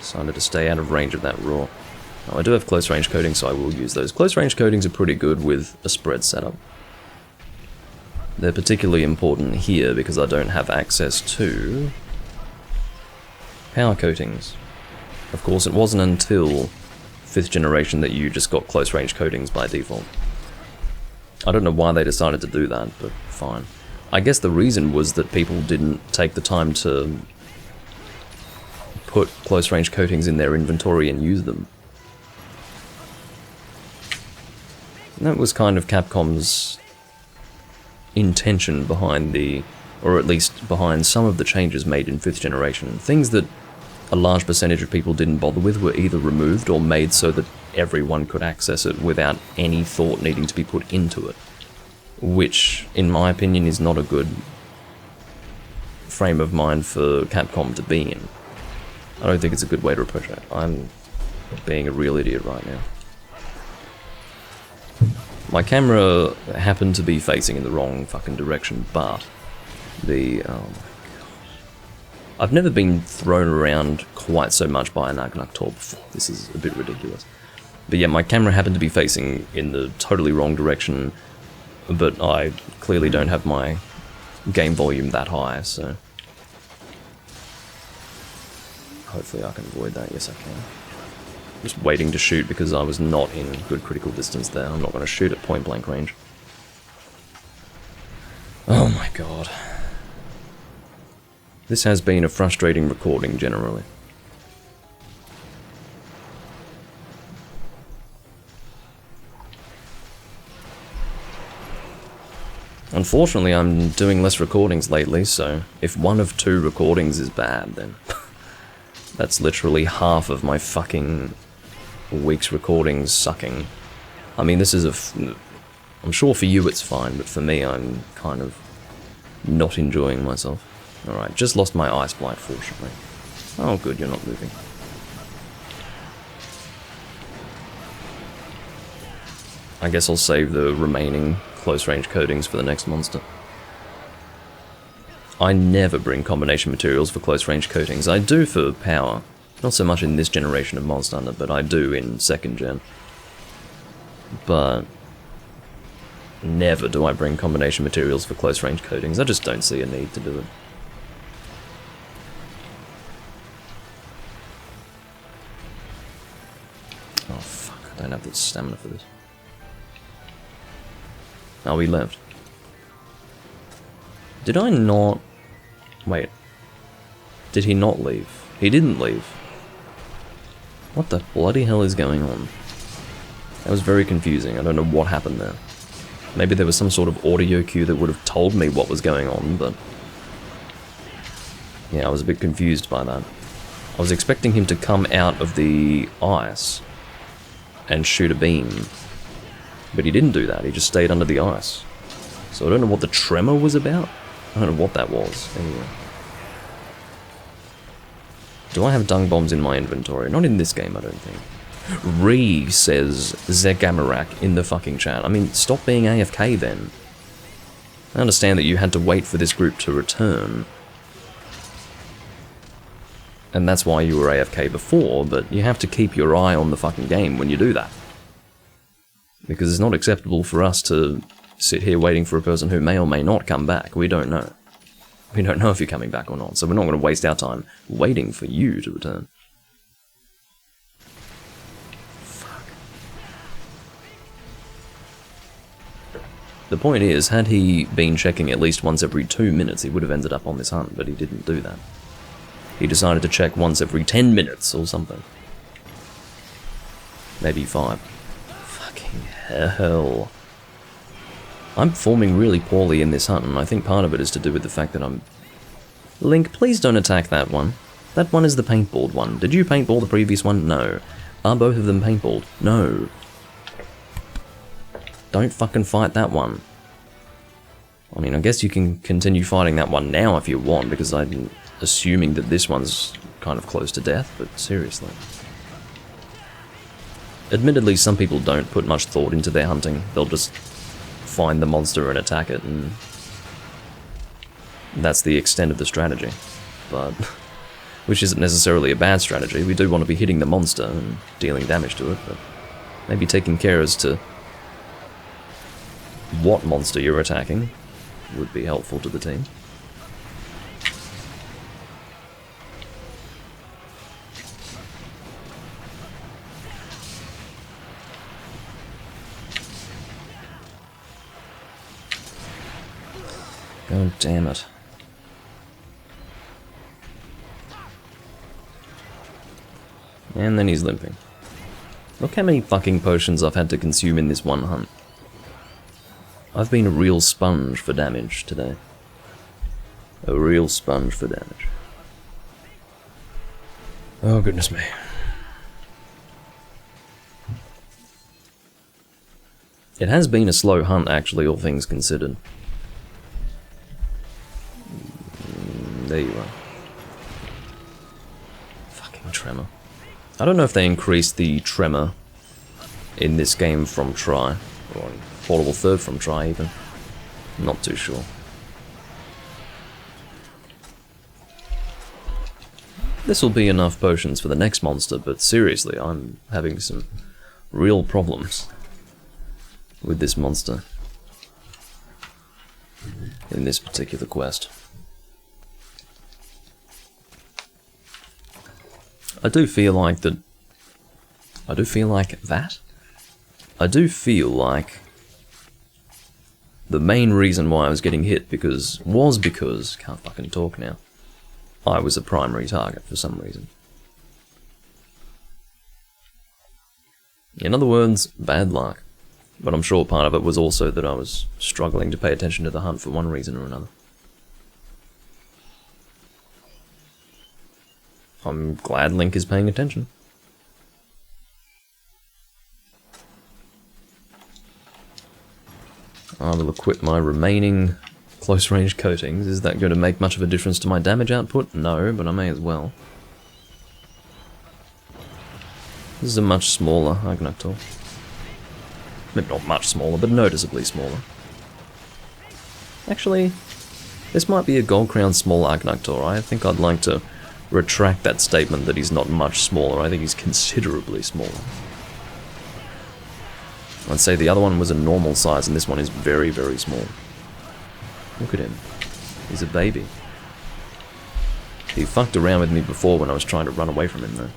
Decided to stay out of range of that roar. Now, I do have close range coatings, so I will use those. Close range coatings are pretty good with a spread setup. They're particularly important here because I don't have access to power coatings. Of course, it wasn't until 5th generation that you just got close range coatings by default. I don't know why they decided to do that, but fine. I guess the reason was that people didn't take the time to put close range coatings in their inventory and use them. And that was kind of Capcom's intention behind the, or at least behind some of the changes made in 5th generation. Things that a large percentage of people didn't bother with were either removed or made so that everyone could access it without any thought needing to be put into it. Which, in my opinion, is not a good frame of mind for Capcom to be in. I don't think it's a good way to approach it. I'm being a real idiot right now. My camera happened to be facing in the wrong fucking direction, but the... oh my god. I've never been thrown around quite so much by an Agnaktor before. This is a bit ridiculous. But yeah, my camera happened to be facing in the totally wrong direction, but I clearly don't have my game volume that high, so... hopefully I can avoid that. Yes, I can. Just waiting to shoot because I was not in good critical distance there. I'm not going to shoot at point blank range. Oh my god. This has been a frustrating recording generally. Unfortunately, I'm doing less recordings lately, so if one of 2 recordings is bad, then that's literally half of my fucking week's recordings sucking. I mean, this is I'm sure for you it's fine, but for me, I'm kind of not enjoying myself. Alright, just lost my ice blight, fortunately. Oh good, you're not moving. I guess I'll save the remaining close range coatings for the next monster. I never bring combination materials for close range coatings. I do for power. Not so much in this generation of Monster Hunter, but I do in 2nd gen. But never do I bring combination materials for close range coatings. I just don't see a need to do it. Oh fuck, I don't have the stamina for this. Oh, he left. Did I not... wait. Did he not leave? He didn't leave. What the bloody hell is going on? That was very confusing. I don't know what happened there. Maybe there was some sort of audio cue that would have told me what was going on, but... yeah, I was a bit confused by that. I was expecting him to come out of the ice and shoot a beam. But he didn't do that, he just stayed under the ice. So I don't know what the tremor was about. I don't know what that was, anyway. Do I have dung bombs in my inventory? Not in this game, I don't think. Ree says Zegamarak in the fucking chat. I mean, stop being AFK then. I understand that you had to wait for this group to return. And that's why you were AFK before, but you have to keep your eye on the fucking game when you do that. Because it's not acceptable for us to sit here waiting for a person who may or may not come back. We don't know. We don't know if you're coming back or not, so we're not going to waste our time waiting for you to return. Fuck. The point is, had he been checking at least once every 2 minutes, he would have ended up on this hunt, but he didn't do that. He decided to check once every 10 minutes or something. Maybe 5. Fucking hell. I'm performing really poorly in this hunt, and I think part of it is to do with the fact that I'm... Link, please don't attack that one. That one is the paintballed one. Did you paintball the previous one? No. Are both of them paintballed? No. Don't fucking fight that one. I mean, I guess you can continue fighting that one now if you want, because I'm assuming that this one's kind of close to death, but seriously. Admittedly, some people don't put much thought into their hunting. They'll just find the monster and attack it, and that's the extent of the strategy. But, which isn't necessarily a bad strategy. We do want to be hitting the monster and dealing damage to it, but maybe taking care as to what monster you're attacking would be helpful to the team. God damn it. And then he's limping. Look how many fucking potions I've had to consume in this one hunt. I've been a real sponge for damage today. A real sponge for damage. Oh goodness me. It has been a slow hunt actually, all things considered. There you are. Fucking tremor. I don't know if they increased the tremor in this game from try, or Portable Third from try even. I'm not too sure. This will be enough potions for the next monster, but seriously, I'm having some real problems with this monster in this particular quest. I do feel like that. I do feel like the main reason why I was getting hit was because can't fucking talk now. I was a primary target for some reason. In other words, bad luck. But I'm sure part of it was also that I was struggling to pay attention to the hunt for one reason or another. I'm glad Link is paying attention. I will equip my remaining close-range coatings. Is that going to make much of a difference to my damage output? No, but I may as well. This is a much smaller Agnactor. Maybe not much smaller, but noticeably smaller. Actually, this might be a Gold Crown small Agnactor. I think I'd like to retract that statement that he's not much smaller. I think he's considerably smaller. I'd say the other one was a normal size and this one is very, very small. Look at him. He's a baby. He fucked around with me before when I was trying to run away from him though.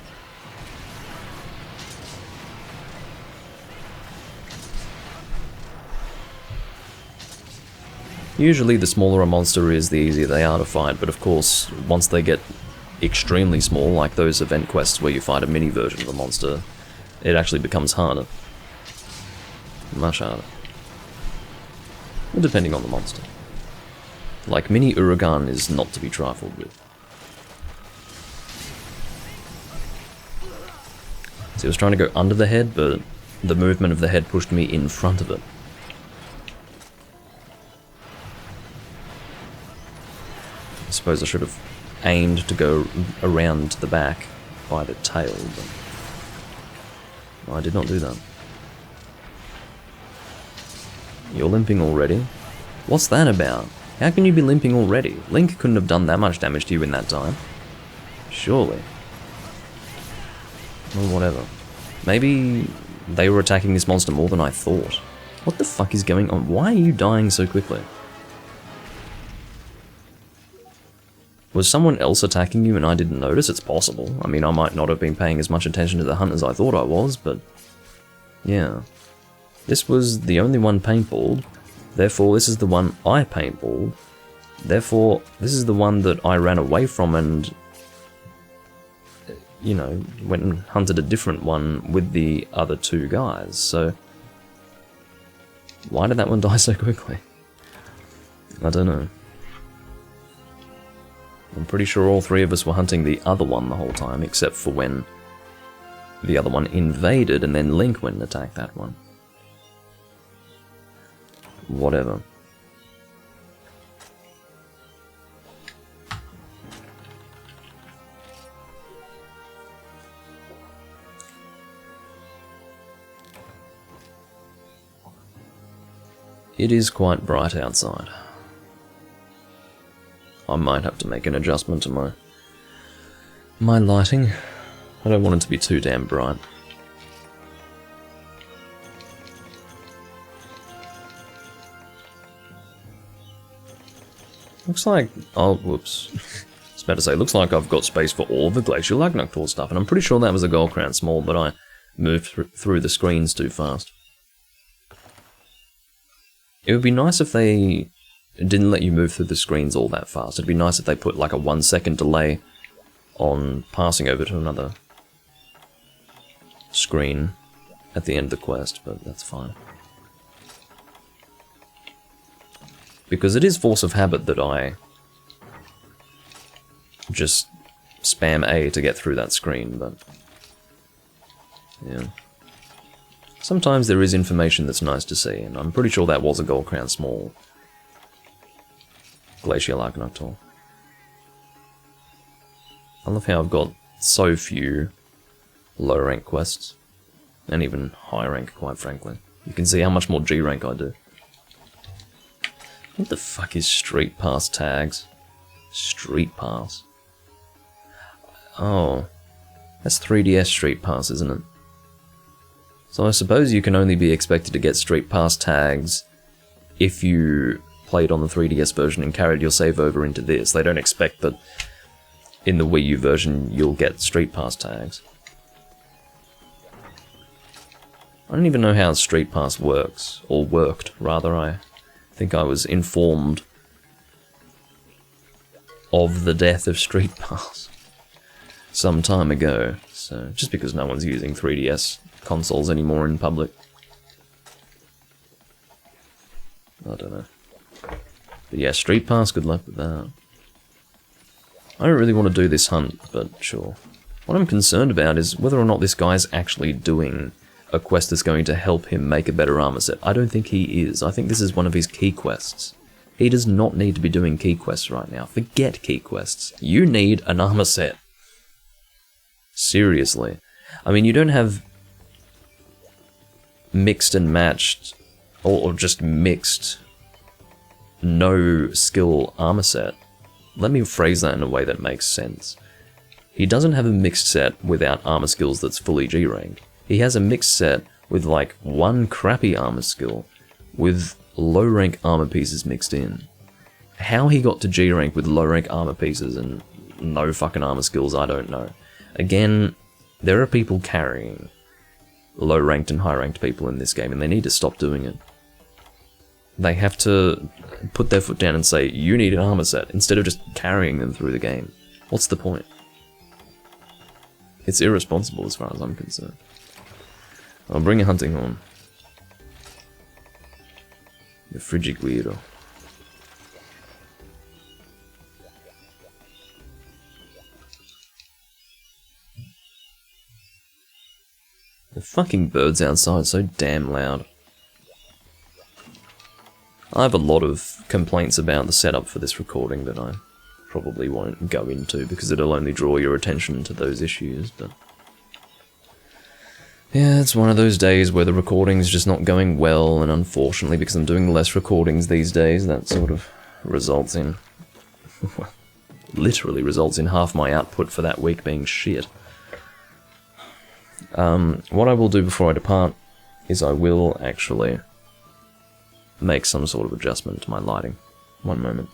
Usually the smaller a monster is, the easier they are to fight, but of course, once they get extremely small, like those event quests where you fight a mini version of a monster, it actually becomes harder. Much harder. Depending on the monster. Like mini Uragan is not to be trifled with. So he was trying to go under the head, but the movement of the head pushed me in front of it. I suppose I should have aimed to go around to the back by the tail, but I did not do that. You're limping already? What's that about? How can you be limping already? Link couldn't have done that much damage to you in that time. Surely. Well, whatever. Maybe they were attacking this monster more than I thought. What the fuck is going on? Why are you dying so quickly? Was someone else attacking you and I didn't notice? It's possible. I mean, I might not have been paying as much attention to the hunt as I thought I was, but... yeah. This was the only one paintballed, therefore this is the one I paintballed, therefore this is the one that I ran away from and, you know, went and hunted a different one with the other two guys, so... why did that one die so quickly? I don't know. I'm pretty sure all three of us were hunting the other one the whole time, except for when the other one invaded and then Link went and attacked that one. Whatever. It is quite bright outside. I might have to make an adjustment to my lighting. I don't want it to be too damn bright. Looks like... oh, whoops. I was about to say, looks like I've got space for all the Glacial Lagnoctor stuff, and I'm pretty sure that was a Gold Crown Small, but I moved through the screens too fast. It would be nice if they didn't let you move through the screens all that fast. It'd be nice if they put like a 1 second delay on passing over to another screen at the end of the quest, but that's fine. Because it is force of habit that I just spam A to get through that screen, but yeah. Sometimes there is information that's nice to see, and I'm pretty sure that was a Gold Crown Small Glacial Lagnoctor. I love how I've got so few low rank quests, and even high rank, quite frankly. You can see how much more G rank I do. What the fuck is Street Pass tags? Street Pass? Oh, that's 3DS Street Pass, isn't it? So I suppose you can only be expected to get Street Pass tags if you played on the 3DS version and carried your save over into this. They don't expect that in the Wii U version you'll get Street Pass tags. I don't even know how Street Pass works, or worked, rather. I think I was informed of the death of Street Pass some time ago, so just because no one's using 3DS consoles anymore in public. I don't know. But yeah, Street Pass, good luck with that. I don't really want to do this hunt, but sure. What I'm concerned about is whether or not this guy's actually doing a quest that's going to help him make a better armor set. I don't think he is. I think this is one of his key quests. He does not need to be doing key quests right now. Forget key quests. You need an armor set. Seriously. I mean, you don't have mixed and matched, or just mixed, no skill armor set. Let me phrase that in a way that makes sense. He doesn't have a mixed set without armor skills that's fully G-ranked. He has a mixed set with like one crappy armor skill with low rank armor pieces mixed in. How he got to G rank with low rank armor pieces and no fucking armor skills, I don't know. Again, there are people carrying low ranked and high ranked people in this game, and they need to stop doing it. They have to put their foot down and say, you need an armor set, instead of just carrying them through the game. What's the point? It's irresponsible as far as I'm concerned. I'll bring a hunting horn. The Frigiguiro. The fucking birds outside are so damn loud. I have a lot of complaints about the setup for this recording that I probably won't go into because it'll only draw your attention to those issues, but... yeah, it's one of those days where the recording's just not going well, and unfortunately, because I'm doing less recordings these days, that sort of results in... literally results in half my output for that week being shit. What I will do before I depart is I will actually make some sort of adjustment to my lighting. One moment.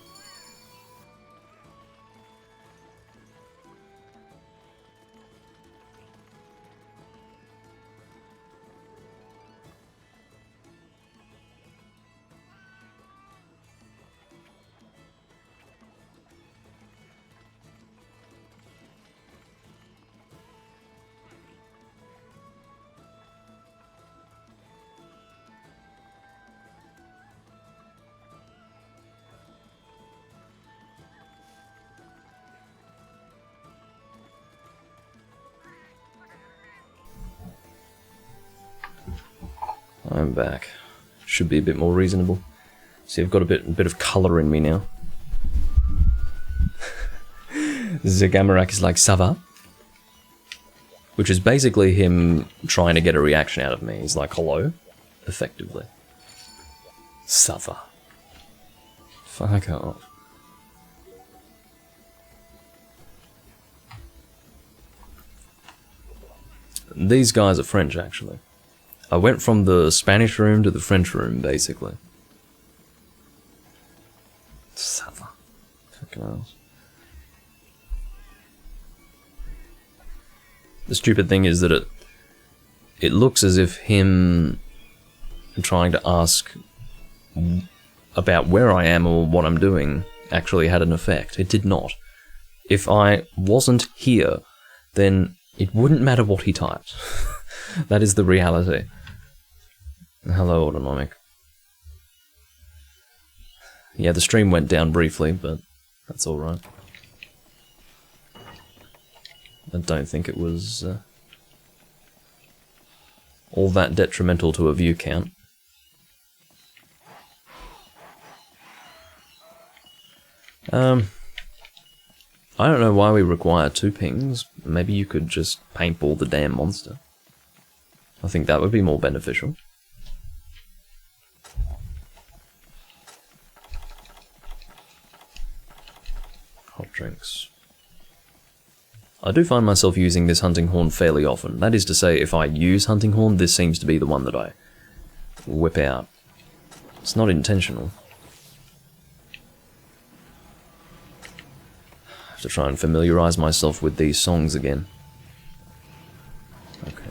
I'm back. Should be a bit more reasonable. See, I've got a bit of colour in me now. Zagamarak is like, "Ça va?" Which is basically him trying to get a reaction out of me. He's like, "Hello?" Effectively. Ça va. Fuck off. These guys are French, actually. I went from the Spanish room to the French room, basically. Ça va. Fucking hell. The stupid thing is that it looks as if him trying to ask about where I am or what I'm doing actually had an effect. It did not. If I wasn't here, then it wouldn't matter what he typed. That is the reality. Hello, Autonomic. Yeah, the stream went down briefly, but that's alright. I don't think it was all that detrimental to a view count. I don't know why we require 2 pings. Maybe you could just paintball the damn monster. I think that would be more beneficial. Hot drinks. I do find myself using this hunting horn fairly often. That is to say, if I use hunting horn, this seems to be the one that I whip out. It's not intentional. I have to try and familiarize myself with these songs again. Okay.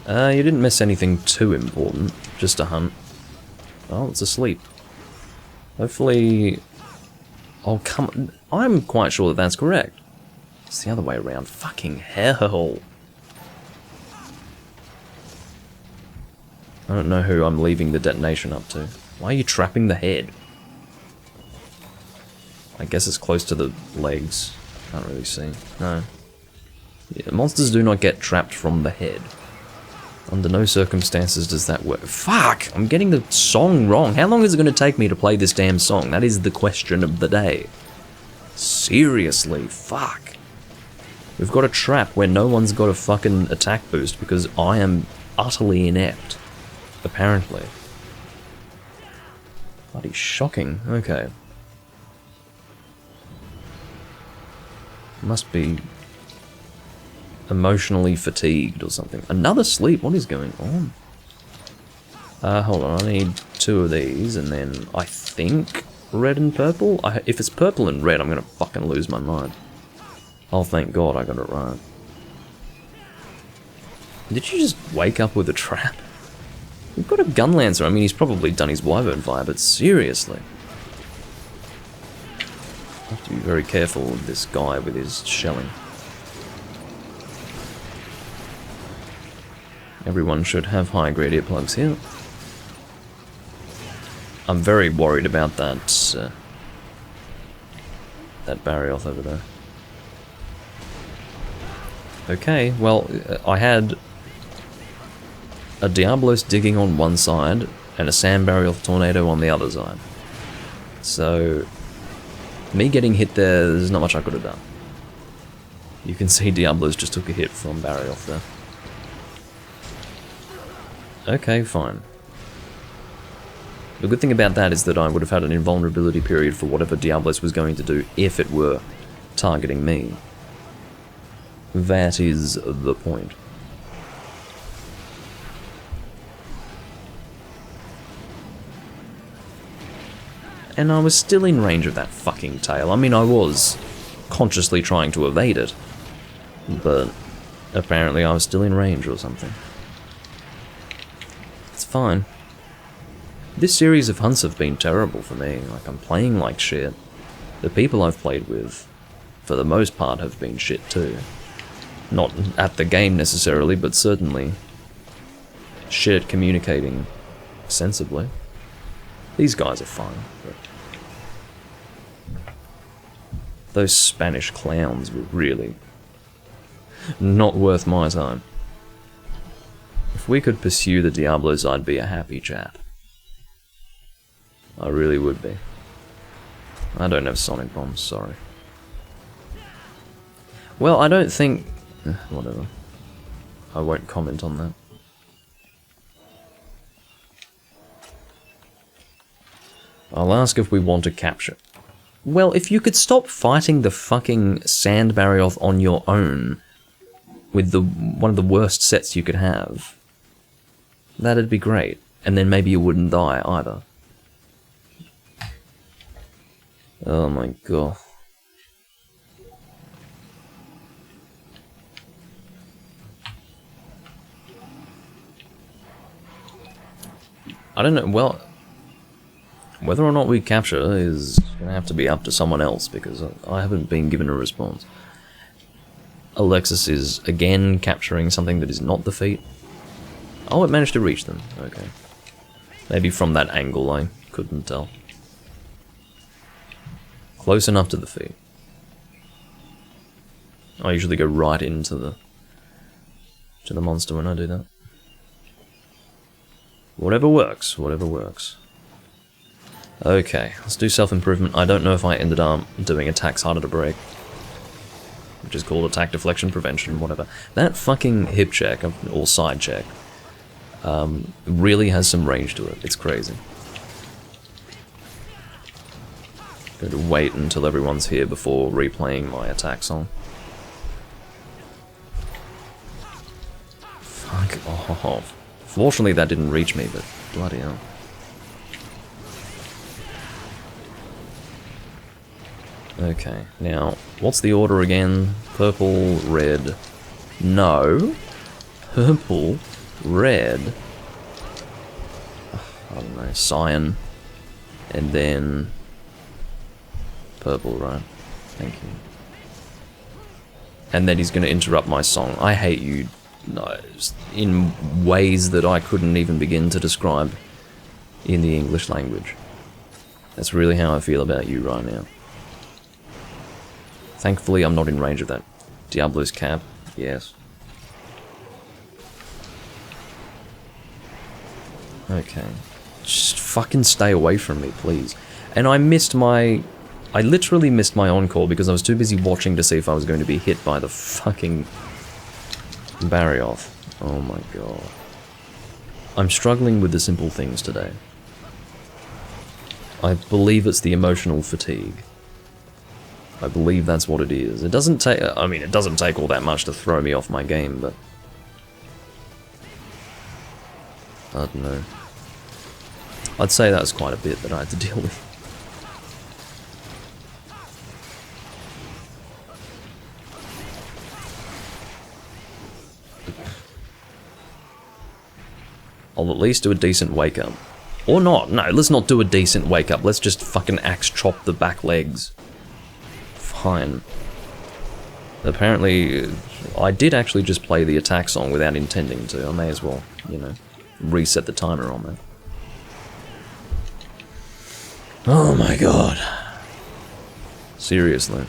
You didn't miss anything too important, just a hunt. Oh, it's asleep. Hopefully... Oh, come on. I'm quite sure that that's correct. It's the other way around. Fucking hell. I don't know who I'm leaving the detonation up to. Why are you trapping the head? I guess it's close to the legs. Can't really see. No. Yeah, monsters do not get trapped from the head. Under no circumstances does that work. Fuck! I'm getting the song wrong. How long is it going to take me to play this damn song? That is the question of the day. Seriously, fuck. We've got a trap where no one's got a fucking attack boost because I am utterly inept. Apparently. Bloody shocking. Okay. Must be emotionally fatigued or something. Another sleep? What is going on? Hold on. I need 2 of these and then I think red and purple? If it's purple and red, I'm gonna fucking lose my mind. Oh, thank God I got it right. Did you just wake up with a trap? We've got a gun lancer. I mean, he's probably done his wyvern fire, but seriously. I have to be very careful with this guy with his shelling. Everyone should have high grade earplugs here. I'm very worried about that Barioth over there. Okay, well, I had a Diablos digging on one side and a Sand Barioth tornado on the other side. So, me getting hit there's not much I could have done. You can see Diablos just took a hit from Barioth there. Okay, fine. The good thing about that is that I would have had an invulnerability period for whatever Diablos was going to do if it were targeting me. That is the point. And I was still in range of that fucking tail. I mean, I was consciously trying to evade it, but apparently I was still in range or something. It's fine. This series of hunts have been terrible for me. Like, I'm playing like shit. The people I've played with, for the most part, have been shit too. Not at the game necessarily, but certainly shit at communicating sensibly. These guys are fine, but Those Spanish clowns were really not worth my time. If we could pursue the Diablos, I'd be a happy chap. I really would be. I don't have sonic bombs, sorry. Well, I don't think... whatever. I won't comment on that. I'll ask if we want to capture. Well, if you could stop fighting the fucking Sand Barioth on your own, with one of the worst sets you could have, that'd be great. And then maybe you wouldn't die either. Oh my god. I don't know, well, whether or not we capture is gonna have to be up to someone else, because I haven't been given a response. Alexis is again capturing something that is not the feet. Oh, it managed to reach them, okay. Maybe from that angle I couldn't tell. Close enough to the feet. I usually go right into the monster when I do that. Whatever works, whatever works. Okay, let's do self-improvement. I don't know if I ended up doing attacks harder to break, which is called attack deflection prevention, whatever. That fucking hip check, or side check, really has some range to it. It's crazy. Going to wait until everyone's here before replaying my attack song. Fuck off. Fortunately that didn't reach me, but bloody hell. Okay, now, what's the order again? Purple, red... No! Purple, red... I don't know, cyan... And then... Purple, right? Thank you. And then he's gonna interrupt my song. I hate you... No, in ways that I couldn't even begin to describe in the English language. That's really how I feel about you right now. Thankfully, I'm not in range of that Diablo's cap. Yes. Okay. Just fucking stay away from me, please. And I literally missed my encore because I was too busy watching to see if I was going to be hit by the fucking Barioth. Oh my god. I'm struggling with the simple things today. I believe it's the emotional fatigue. I believe that's what it is. It doesn't take... I mean, it doesn't take all that much to throw me off my game, but... I don't know. I'd say that was quite a bit that I had to deal with. I'll at least do a decent wake up. Or not. No, let's not do a decent wake up. Let's just fucking axe chop the back legs. Fine. Apparently, I did actually just play the attack song without intending to. I may as well, you know, reset the timer on that. Oh my god. Seriously.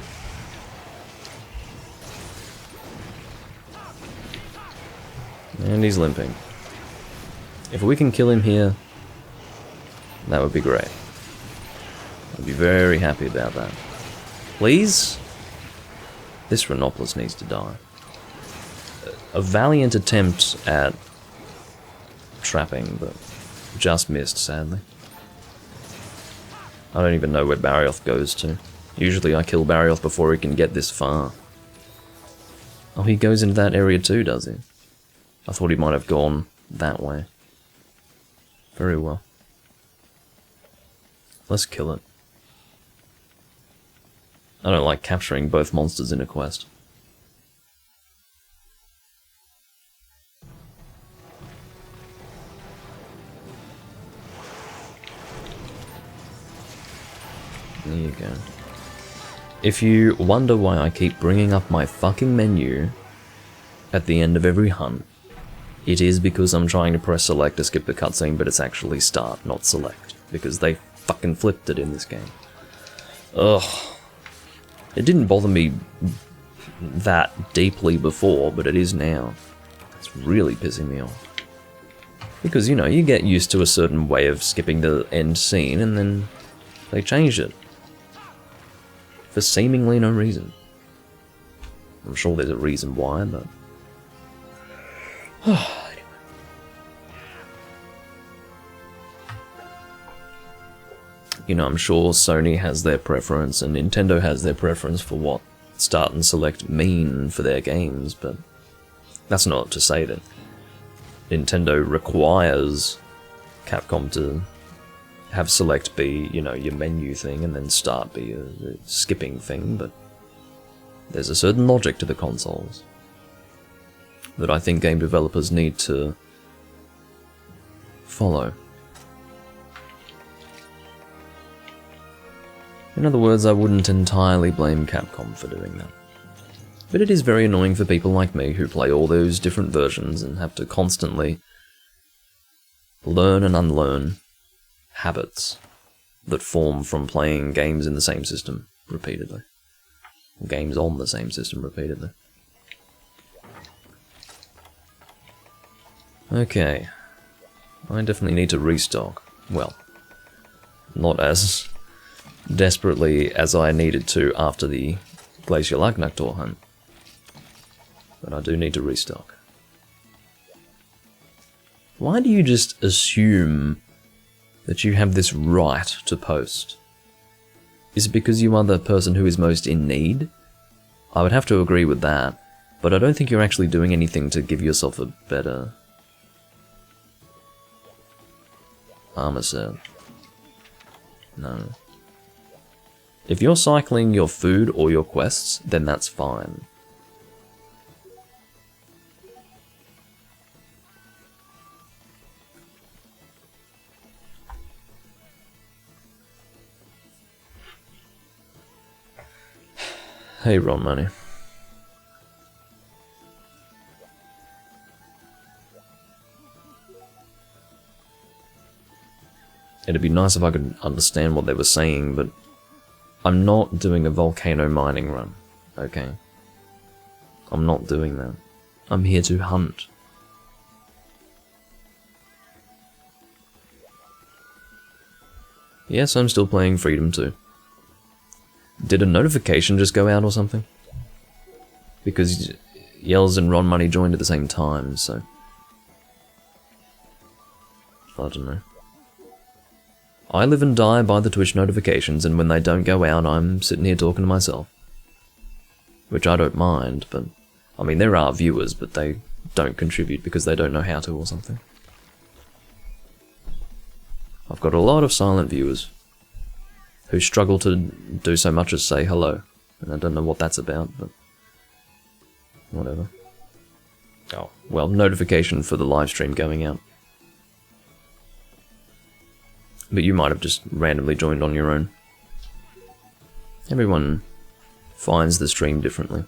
And he's limping. If we can kill him here, that would be great. I'd be very happy about that. Please? This Rhinopolis needs to die. A valiant attempt at trapping, but just missed, sadly. I don't even know where Barioth goes to. Usually I kill Barioth before he can get this far. Oh, he goes into that area too, does he? I thought he might have gone that way. Very well. Let's kill it. I don't like capturing both monsters in a quest. There you go. If you wonder why I keep bringing up my fucking menu at the end of every hunt, it is because I'm trying to press select to skip the cutscene, but it's actually start, not select, because they fucking flipped it in this game. Ugh. It didn't bother me that deeply before, but it is now. It's really pissing me off. Because, you know, you get used to a certain way of skipping the end scene, and then they changed it. For seemingly no reason. I'm sure there's a reason why, but... You know, I'm sure Sony has their preference, and Nintendo has their preference for what start and select mean for their games, but that's not to say that Nintendo requires Capcom to have select be, you know, your menu thing, and then start be a skipping thing, but there's a certain logic to the consoles that I think game developers need to follow. In other words, I wouldn't entirely blame Capcom for doing that. But it is very annoying for people like me who play all those different versions and have to constantly learn and unlearn habits that form from playing games in the same system repeatedly. Games on the same system repeatedly. Okay. I definitely need to restock. Well, not as desperately as I needed to after the Glacial Archnoctor hunt. But I do need to restock. Why do you just assume that you have this right to post? Is it because you are the person who is most in need? I would have to agree with that, but I don't think you're actually doing anything to give yourself a better armor set. No. If you're cycling your food or your quests, then that's fine. Hey, Ron Money. It'd be nice if I could understand what they were saying, but I'm not doing a volcano mining run, okay? I'm not doing that. I'm here to hunt. Yes, I'm still playing Freedom 2. Did a notification just go out or something? Because Yells and Ron Money joined at the same time, so... I don't know. I live and die by the Twitch notifications, and when they don't go out, I'm sitting here talking to myself. Which I don't mind, but... I mean, there are viewers, but they don't contribute because they don't know how to or something. I've got a lot of silent viewers who struggle to do so much as say hello. And I don't know what that's about, but... whatever. Oh, well, notification for the live stream going out. But you might have just randomly joined on your own. Everyone finds the stream differently.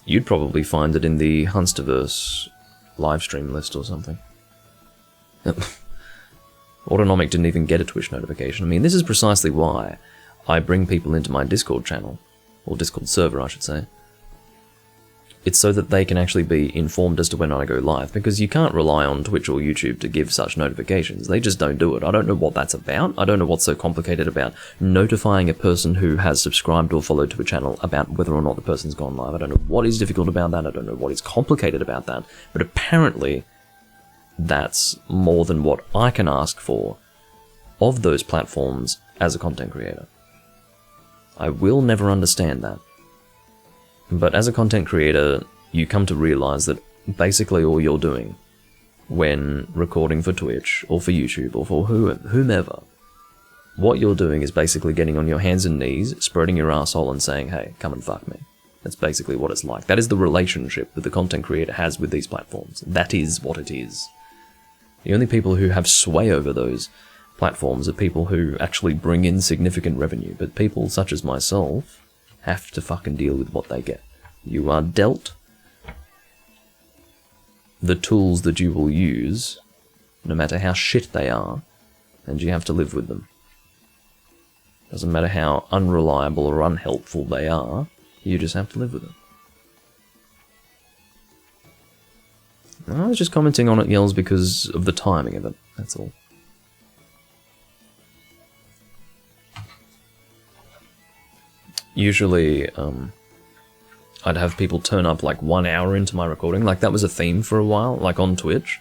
You'd probably find it in the Hunsterverse live stream list or something. Autonomic didn't even get a Twitch notification. I mean, this is precisely why I bring people into my Discord channel, or Discord server, I should say. It's so that they can actually be informed as to when I go live, because you can't rely on Twitch or YouTube to give such notifications. They just don't do it. I don't know what that's about. I don't know what's so complicated about notifying a person who has subscribed or followed to a channel about whether or not the person's gone live. I don't know what is difficult about that. I don't know what is complicated about that. But apparently, that's more than what I can ask for of those platforms as a content creator. I will never understand that. But as a content creator, you come to realize that basically all you're doing when recording for Twitch or for YouTube or for whomever, what you're doing is basically getting on your hands and knees, spreading your asshole and saying, hey, come and fuck me. That's basically what it's like. That is the relationship that the content creator has with these platforms. That is what it is. The only people who have sway over those platforms are people who actually bring in significant revenue, but people such as myself have to fucking deal with what they get. You are dealt the tools that you will use, no matter how shit they are, and you have to live with them. Doesn't matter how unreliable or unhelpful they are, you just have to live with it. I was just commenting on it, Yells, because of the timing of it, that's all. Usually, I'd have people turn up like 1 hour into my recording, like that was a theme for a while, like on Twitch.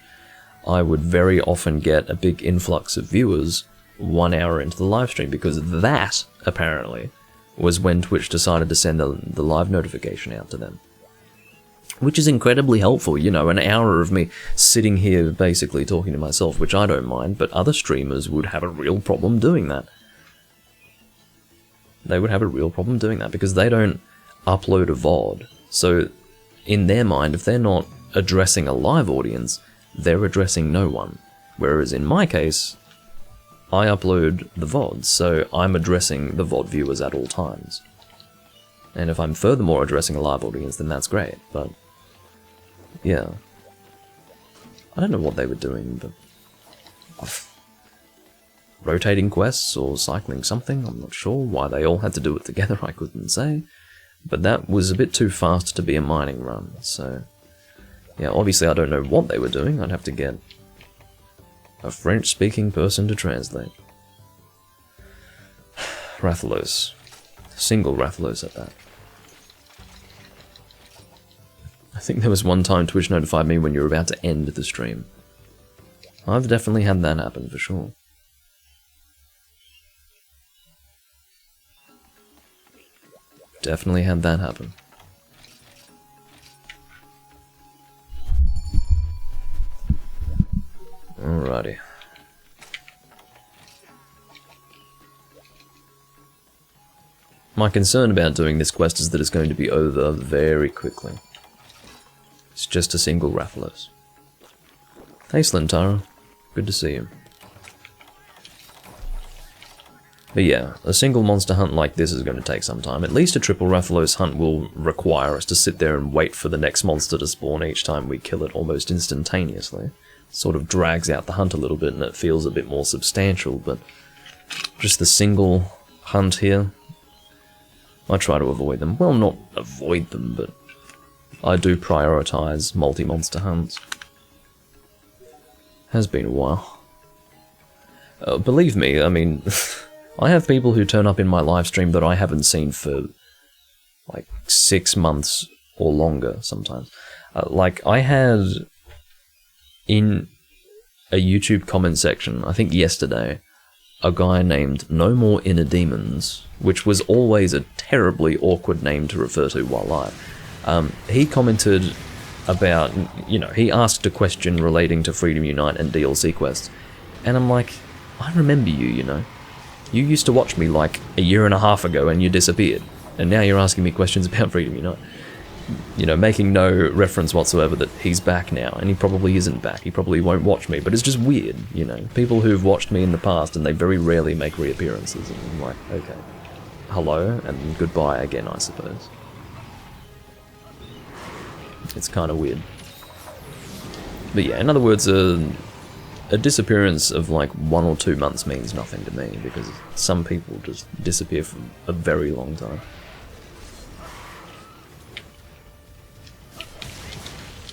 I would very often get a big influx of viewers 1 hour into the live stream, because that, apparently, was when Twitch decided to send the live notification out to them. Which is incredibly helpful, you know, an hour of me sitting here basically talking to myself, which I don't mind, but other streamers would have a real problem doing that. They would have a real problem doing that, because they don't upload a VOD. So, in their mind, if they're not addressing a live audience, they're addressing no one. Whereas in my case, I upload the VODs, so I'm addressing the VOD viewers at all times. And if I'm furthermore addressing a live audience, then that's great, but yeah. I don't know what they were doing, but rotating quests or cycling something, I'm not sure why they all had to do it together, I couldn't say. But that was a bit too fast to be a mining run, so yeah, obviously I don't know what they were doing. I'd have to get a French-speaking person to translate. Rathalos. Single Rathalos at that. I think there was one time Twitch notified me when you were about to end the stream. I've definitely had that happen, for sure. Definitely had that happen. Alrighty. My concern about doing this quest is that it's going to be over very quickly. It's just a single Rathalos. Hey Slintaro, good to see you. But yeah, a single monster hunt like this is going to take some time. At least a triple Rathalos hunt will require us to sit there and wait for the next monster to spawn each time we kill it almost instantaneously. It sort of drags out the hunt a little bit and it feels a bit more substantial, but just the single hunt here, I try to avoid them. Well, not avoid them, but I do prioritize multi-monster hunts. Has been a while. Believe me, I mean, I have people who turn up in my live stream that I haven't seen for like 6 months or longer sometimes. Like, I had in a YouTube comment section, I think yesterday, a guy named No More Inner Demons, which was always a terribly awkward name to refer to while live. He commented about, you know, he asked a question relating to Freedom Unite and DLC quests, and I'm like, I remember you, you know. You used to watch me like a year and a half ago and you disappeared, and now you're asking me questions about Freedom Unite. You know, making no reference whatsoever that he's back now, and he probably isn't back, he probably won't watch me, but it's just weird, you know. People who've watched me in the past and they very rarely make reappearances, and I'm like, okay, hello, and goodbye again, I suppose. It's kind of weird. But yeah, in other words, a disappearance of like 1 or 2 months means nothing to me, because some people just disappear for a very long time.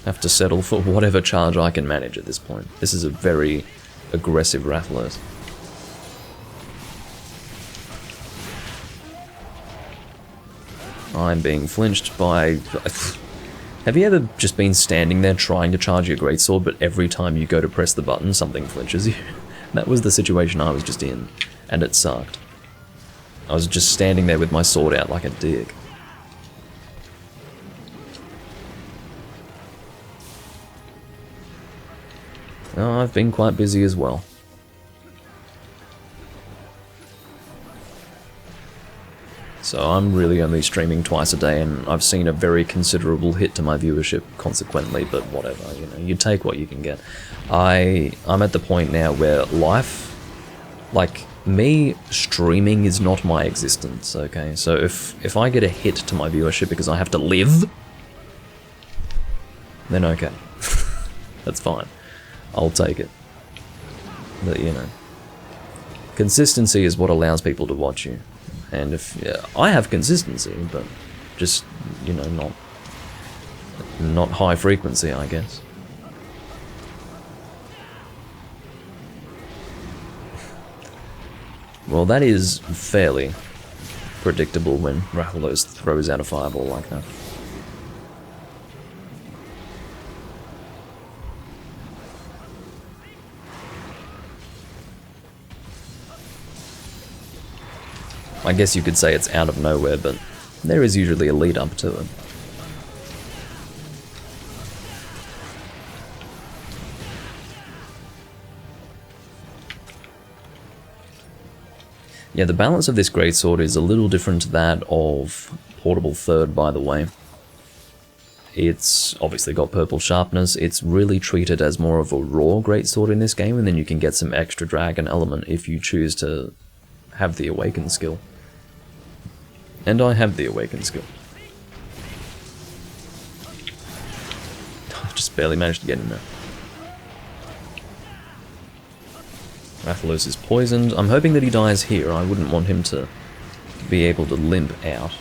Have to settle for whatever charge I can manage at this point. This is a very aggressive Rathalos. I'm being flinched by... Have you ever just been standing there trying to charge your greatsword, but every time you go to press the button, something flinches you? That was the situation I was just in, and it sucked. I was just standing there with my sword out like a dick. Oh, I've been quite busy as well. So I'm really only streaming twice a day, and I've seen a very considerable hit to my viewership consequently, but whatever, you know, you take what you can get. I'm at the point now where life, like, me streaming is not my existence, okay? So if I get a hit to my viewership because I have to live, then okay. That's fine. I'll take it. But, you know, Consistency is what allows people to watch you. And if I have consistency, but just, you know, not high frequency, I guess. Well, that is fairly predictable when Rathalos throws out a fireball like that. I guess you could say it's out of nowhere, but there is usually a lead up to it. Yeah, the balance of this greatsword is a little different to that of Portable Third, by the way. It's obviously got purple sharpness. It's really treated as more of a raw greatsword in this game, and then you can get some extra dragon element if you choose to have the Awaken skill. And I have the Awaken skill. I just barely managed to get in there. Rathalos is poisoned. I'm hoping that he dies here. I wouldn't want him to be able to limp out.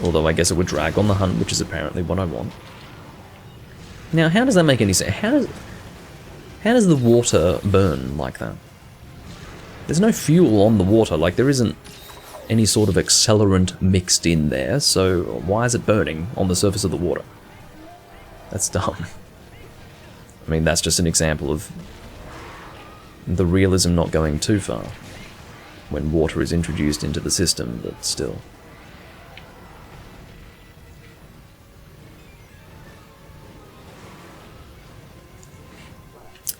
Although I guess it would drag on the hunt, which is apparently what I want. Now, how does that make any sense? How does the water burn like that? There's no fuel on the water. Like, there isn't any sort of accelerant mixed in there, so why is it burning on the surface of the water? That's dumb. I mean, that's just an example of the realism not going too far when water is introduced into the system, but still.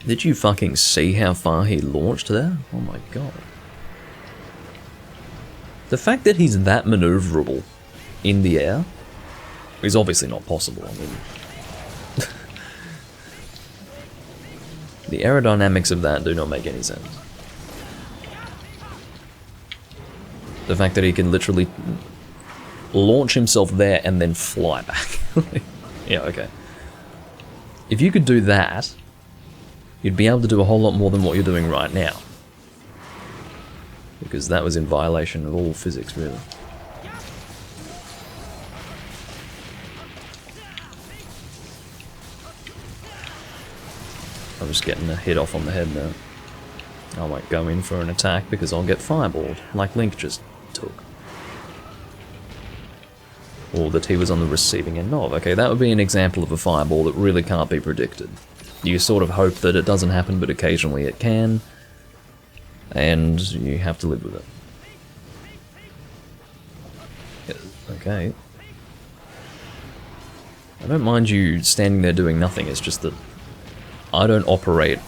Did you fucking see how far he launched there? Oh my god. The fact that he's that maneuverable in the air is obviously not possible. I mean, the aerodynamics of that do not make any sense. The fact that he can literally launch himself there and then fly back. Yeah, okay. If you could do that, you'd be able to do a whole lot more than what you're doing right now. Because that was in violation of all physics, really. I'm just getting a hit off on the head now. I won't go in for an attack because I'll get fireballed, like Link just took. Or that he was on the receiving end of. Okay, that would be an example of a fireball that really can't be predicted. You sort of hope that it doesn't happen, but occasionally it can. And you have to live with it. Yeah, okay. I don't mind you standing there doing nothing, it's just that I don't operate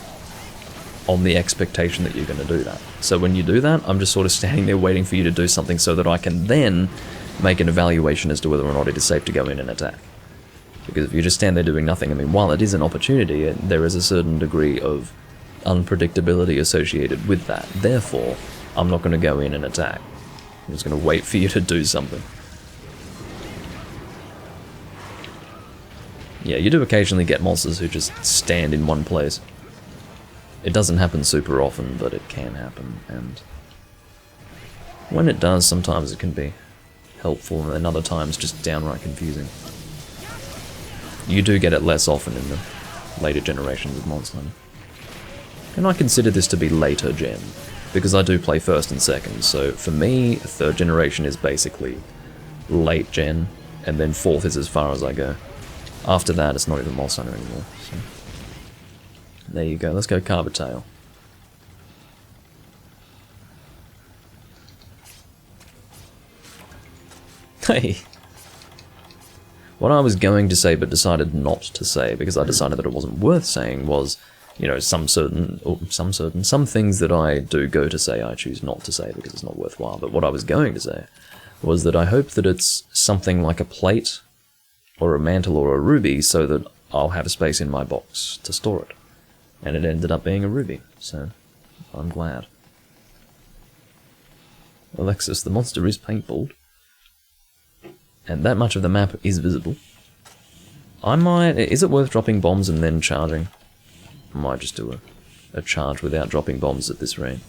on the expectation that you're going to do that. So when you do that, I'm just sort of standing there waiting for you to do something so that I can then make an evaluation as to whether or not it is safe to go in and attack. Because if you just stand there doing nothing, I mean, while it is an opportunity, there is a certain degree of unpredictability associated with that. Therefore, I'm not going to go in and attack. I'm just going to wait for you to do something. Yeah, you do occasionally get monsters who just stand in one place. It doesn't happen super often, but it can happen, and when it does, sometimes it can be helpful, and other times just downright confusing. You do get it less often in the later generations of Monster Hunter. And I consider this to be later gen, because I do play first and second, so for me, third generation is basically late gen, and then fourth is as far as I go. After that, it's not even Monster Hunter anymore. So. There you go, let's go Carbatail. Hey! What I was going to say but decided not to say, because I decided that it wasn't worth saying, was, you know, some things that I do go to say I choose not to say because it's not worthwhile. But what I was going to say was that I hope that it's something like a plate, or a mantle, or a ruby, so that I'll have a space in my box to store it. And it ended up being a ruby, so I'm glad. Alexis, the monster is paintballed. And that much of the map is visible. I might... Is it worth dropping bombs and then charging? I might just do a charge without dropping bombs at this rate.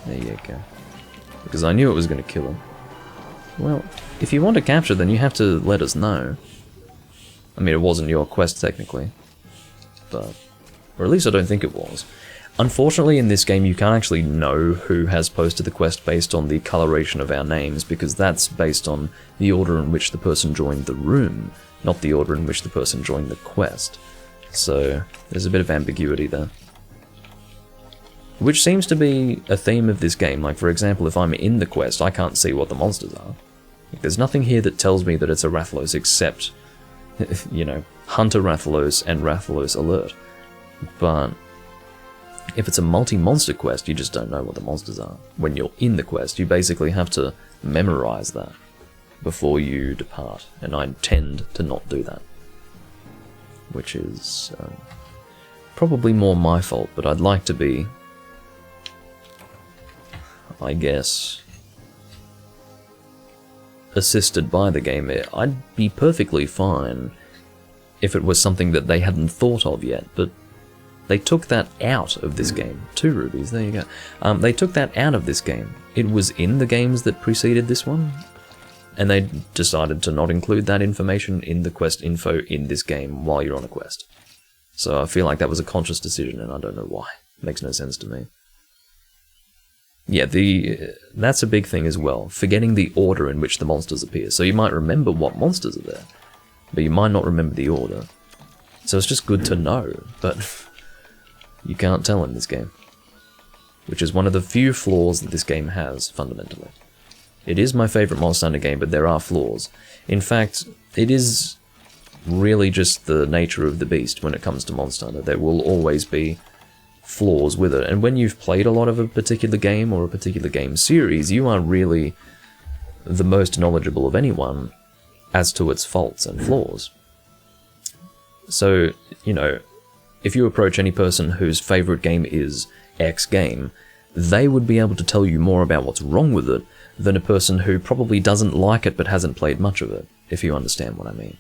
There you go. Because I knew it was going to kill him. Well, if you want to capture, then you have to let us know. I mean, it wasn't your quest, technically. But... or at least I don't think it was. Unfortunately, in this game, you can't actually know who has posted the quest based on the coloration of our names, because that's based on the order in which the person joined the room, not the order in which the person joined the quest. So, there's a bit of ambiguity there. Which seems to be a theme of this game. Like, for example, if I'm in the quest, I can't see what the monsters are. There's nothing here that tells me that it's a Rathalos except, you know, Hunter Rathalos and Rathalos Alert. But if it's a multi-monster quest, you just don't know what the monsters are. When you're in the quest, you basically have to memorize that before you depart, and I tend to not do that. Which is probably more my fault, but I'd like to be, I guess, assisted by the game. I'd be perfectly fine if it was something that they hadn't thought of yet, but they took that out of this game. 2 rubies, there you go. They took that out of this game. It was in the games that preceded this one, and they decided to not include that information in the quest info in this game while you're on a quest. So I feel like that was a conscious decision, and I don't know why. It makes no sense to me. Yeah, that's a big thing as well, forgetting the order in which the monsters appear. So you might remember what monsters are there, but you might not remember the order. So it's just good to know, but you can't tell in this game. Which is one of the few flaws that this game has, fundamentally. It is my favourite Monster Hunter game, but there are flaws. In fact, it is really just the nature of the beast when it comes to Monster Hunter. There will always be flaws with it, and when you've played a lot of a particular game or a particular game series, you are really the most knowledgeable of anyone as to its faults and flaws. So, you know, if you approach any person whose favourite game is X game, they would be able to tell you more about what's wrong with it than a person who probably doesn't like it but hasn't played much of it, if you understand what I mean.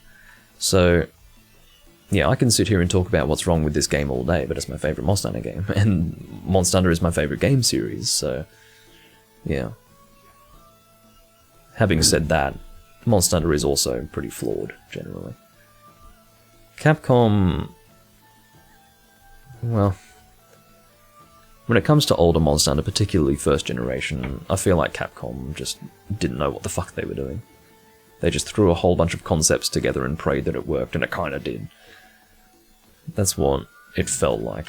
So, yeah, I can sit here and talk about what's wrong with this game all day, but it's my favourite Monster Hunter game, and Monster Hunter is my favourite game series, so, yeah. Having said that, Monster Hunter is also pretty flawed, generally. Capcom... well... when it comes to older Monster Hunter, particularly first generation, I feel like Capcom just didn't know what the fuck they were doing. They just threw a whole bunch of concepts together and prayed that it worked, and it kinda did. That's what it felt like.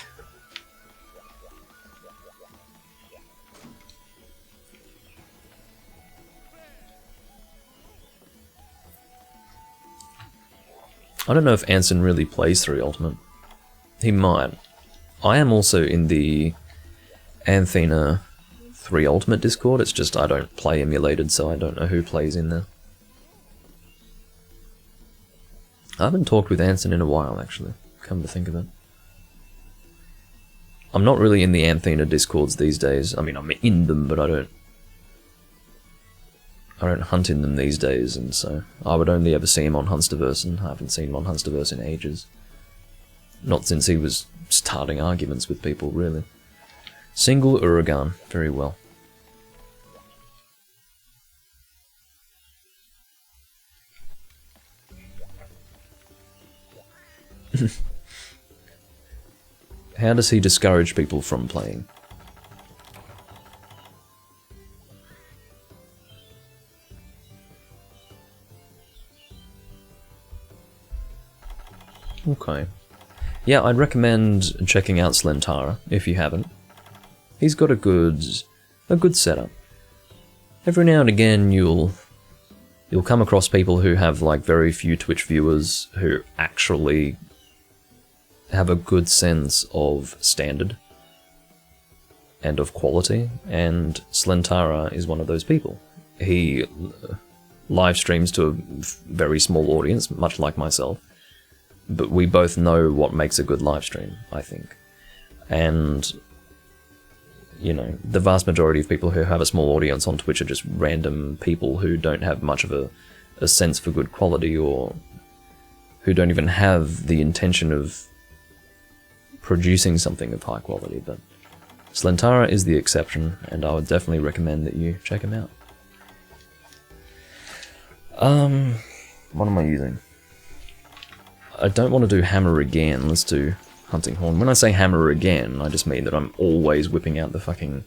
I don't know if Anson really plays 3 Ultimate. He might. I am also in the Anthena 3 Ultimate Discord, it's just I don't play emulated, so I don't know who plays in there. I haven't talked with Anson in a while, actually, come to think of it. I'm not really in the Anthena Discords these days. I mean, I'm in them, but I don't hunt in them these days, and so I would only ever see him on Hunsterverse, and I haven't seen him on Hunsterverse in ages. Not since he was starting arguments with people, really. Single Uragan, very well. How does he discourage people from playing? Okay. Yeah, I'd recommend checking out Slentara, if you haven't. He's got a good setup. Every now and again you'll come across people who have like very few Twitch viewers who actually have a good sense of standard and of quality, and Slentara is one of those people. He live streams to a very small audience, much like myself, but we both know what makes a good live stream, I think. And, you know, the vast majority of people who have a small audience on Twitch are just random people who don't have much of a sense for good quality, or who don't even have the intention of producing something of high quality. But Slentara is the exception, and I would definitely recommend that you check him out. What am I using? I don't want to do hammer again, let's do hunting horn. When I say hammer again, I just mean that I'm always whipping out the fucking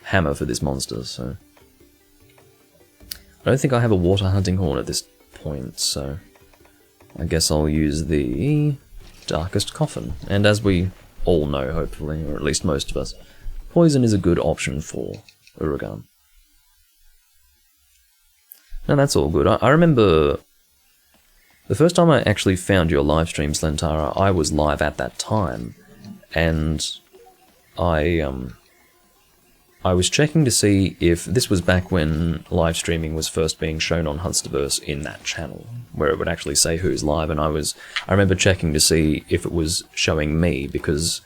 hammer for this monster, so... I don't think I have a water hunting horn at this point, so... I guess I'll use the Darkest Coffin. And as we all know, hopefully, or at least most of us, poison is a good option for Uragaan. No, that's all good. I remember... The first time I actually found your live stream, Slentara, I was live at that time, and I was checking to see if this was back when live streaming was first being shown on Hunsterverse in that channel, where it would actually say who's live, and I remember checking to see if it was showing me, because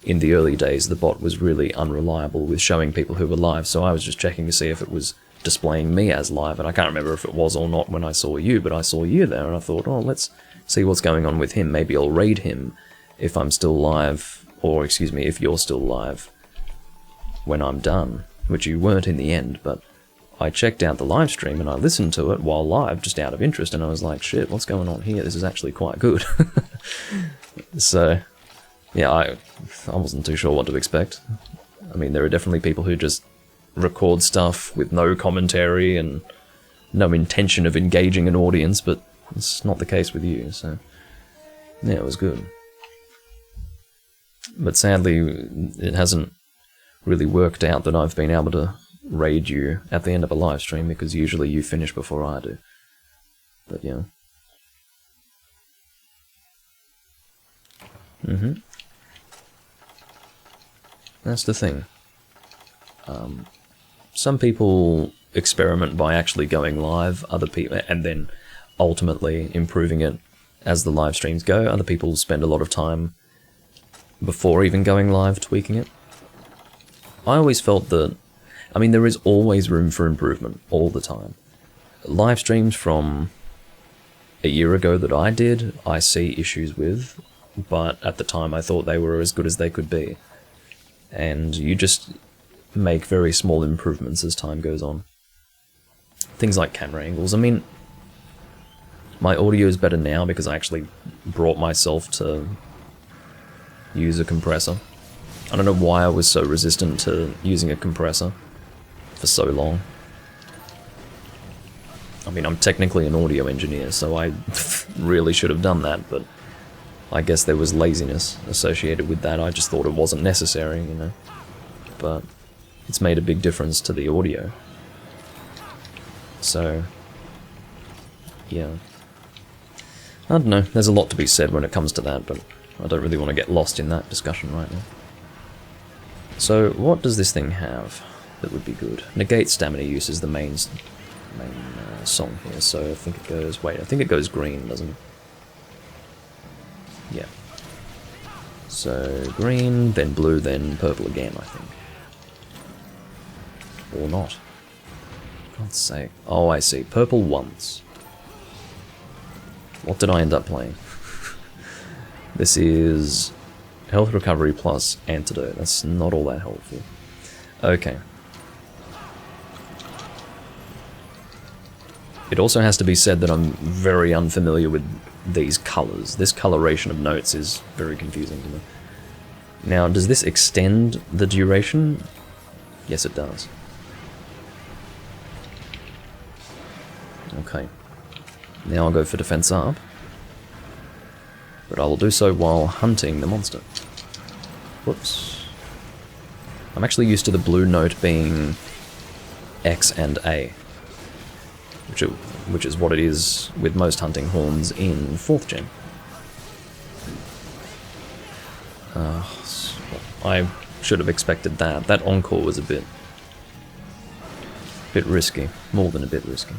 in the early days the bot was really unreliable with showing people who were live, so I was just checking to see if it was displaying me as live, and I can't remember if it was or not when I saw you, but I saw you there, and I thought, oh, let's see what's going on with him. Maybe I'll raid him if I'm still live, or excuse me, if you're still live when I'm done, which you weren't in the end, but I checked out the live stream and I listened to it while live, just out of interest, and I was like, shit, what's going on here? This is actually quite good. So, yeah, I wasn't too sure what to expect. I mean, there are definitely people who just record stuff with no commentary and no intention of engaging an audience, but it's not the case with you, so yeah, it was good. But sadly, it hasn't really worked out that I've been able to raid you at the end of a live stream, because usually you finish before I do. But yeah. That's the thing. Some people experiment by actually going live, other people, and then ultimately improving it as the live streams go. Other people spend a lot of time before even going live tweaking it. I always felt that, I mean, there is always room for improvement all the time. Live streams from a year ago that I did, I see issues with, but at the time I thought they were as good as they could be. And you just make very small improvements as time goes on. Things like camera angles. I mean, my audio is better now because I actually brought myself to use a compressor. I don't know why I was so resistant to using a compressor for so long. I mean, I'm technically an audio engineer, so I really should have done that, but I guess there was laziness associated with that. I just thought it wasn't necessary, you know. But it's made a big difference to the audio. So, yeah. I don't know, there's a lot to be said when it comes to that, but I don't really want to get lost in that discussion right now. So, what does this thing have that would be good? Negate stamina use is the main song here, so I think it goes... Wait, I think it goes green, doesn't it? Yeah. So, green, then blue, then purple again, I think. Or not. God's sake. Oh, I see. Purple once. What did I end up playing? This is health recovery plus antidote. That's not all that helpful. Okay. It also has to be said that I'm very unfamiliar with these colours. This coloration of notes is very confusing to me. Now, does this extend the duration? Yes, it does. Okay. Now I'll go for defense up. But I will do so while hunting the monster. Whoops. I'm actually used to the blue note being X and A, which is what it is with most hunting horns in 4th gen. I should have expected that. That encore was a bit risky, more than a bit risky.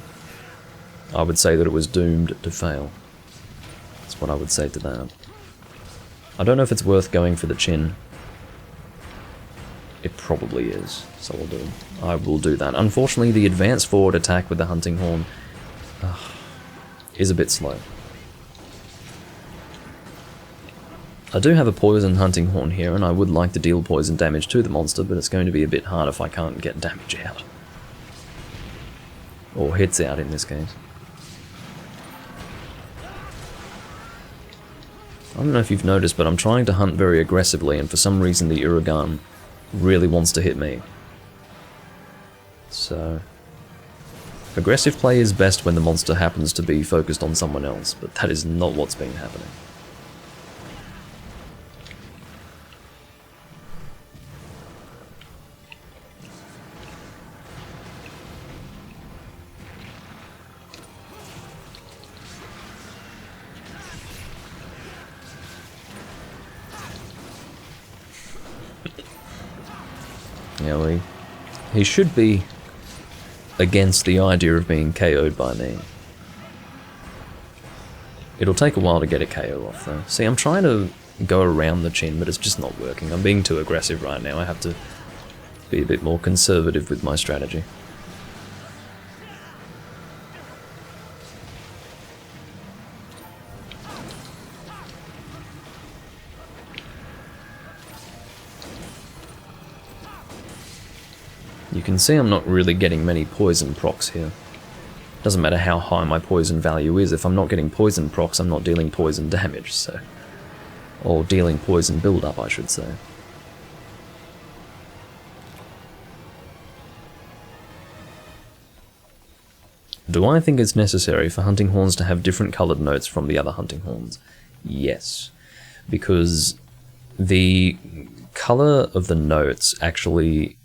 I would say that it was doomed to fail. That's what I would say to that. I don't know if it's worth going for the chin. It probably is, so I will do that. Unfortunately, the advance forward attack with the hunting horn is a bit slow. I do have a poison hunting horn here, and I would like to deal poison damage to the monster, but it's going to be a bit hard if I can't get damage out. Or hits out in this case. I don't know if you've noticed, but I'm trying to hunt very aggressively, and for some reason the Uragan really wants to hit me. So... aggressive play is best when the monster happens to be focused on someone else, but that is not what's been happening. Yeah, well, he should be against the idea of being KO'd by me. It'll take a while to get a KO off though. See, I'm trying to go around the chin, but it's just not working. I'm being too aggressive right now. I have to be a bit more conservative with my strategy. You can see I'm not really getting many poison procs here. Doesn't matter how high my poison value is, if I'm not getting poison procs, I'm not dealing poison damage, so... or dealing poison build-up, I should say. Do I think it's necessary for hunting horns to have different coloured notes from the other hunting horns? Yes. Because the colour of the notes actually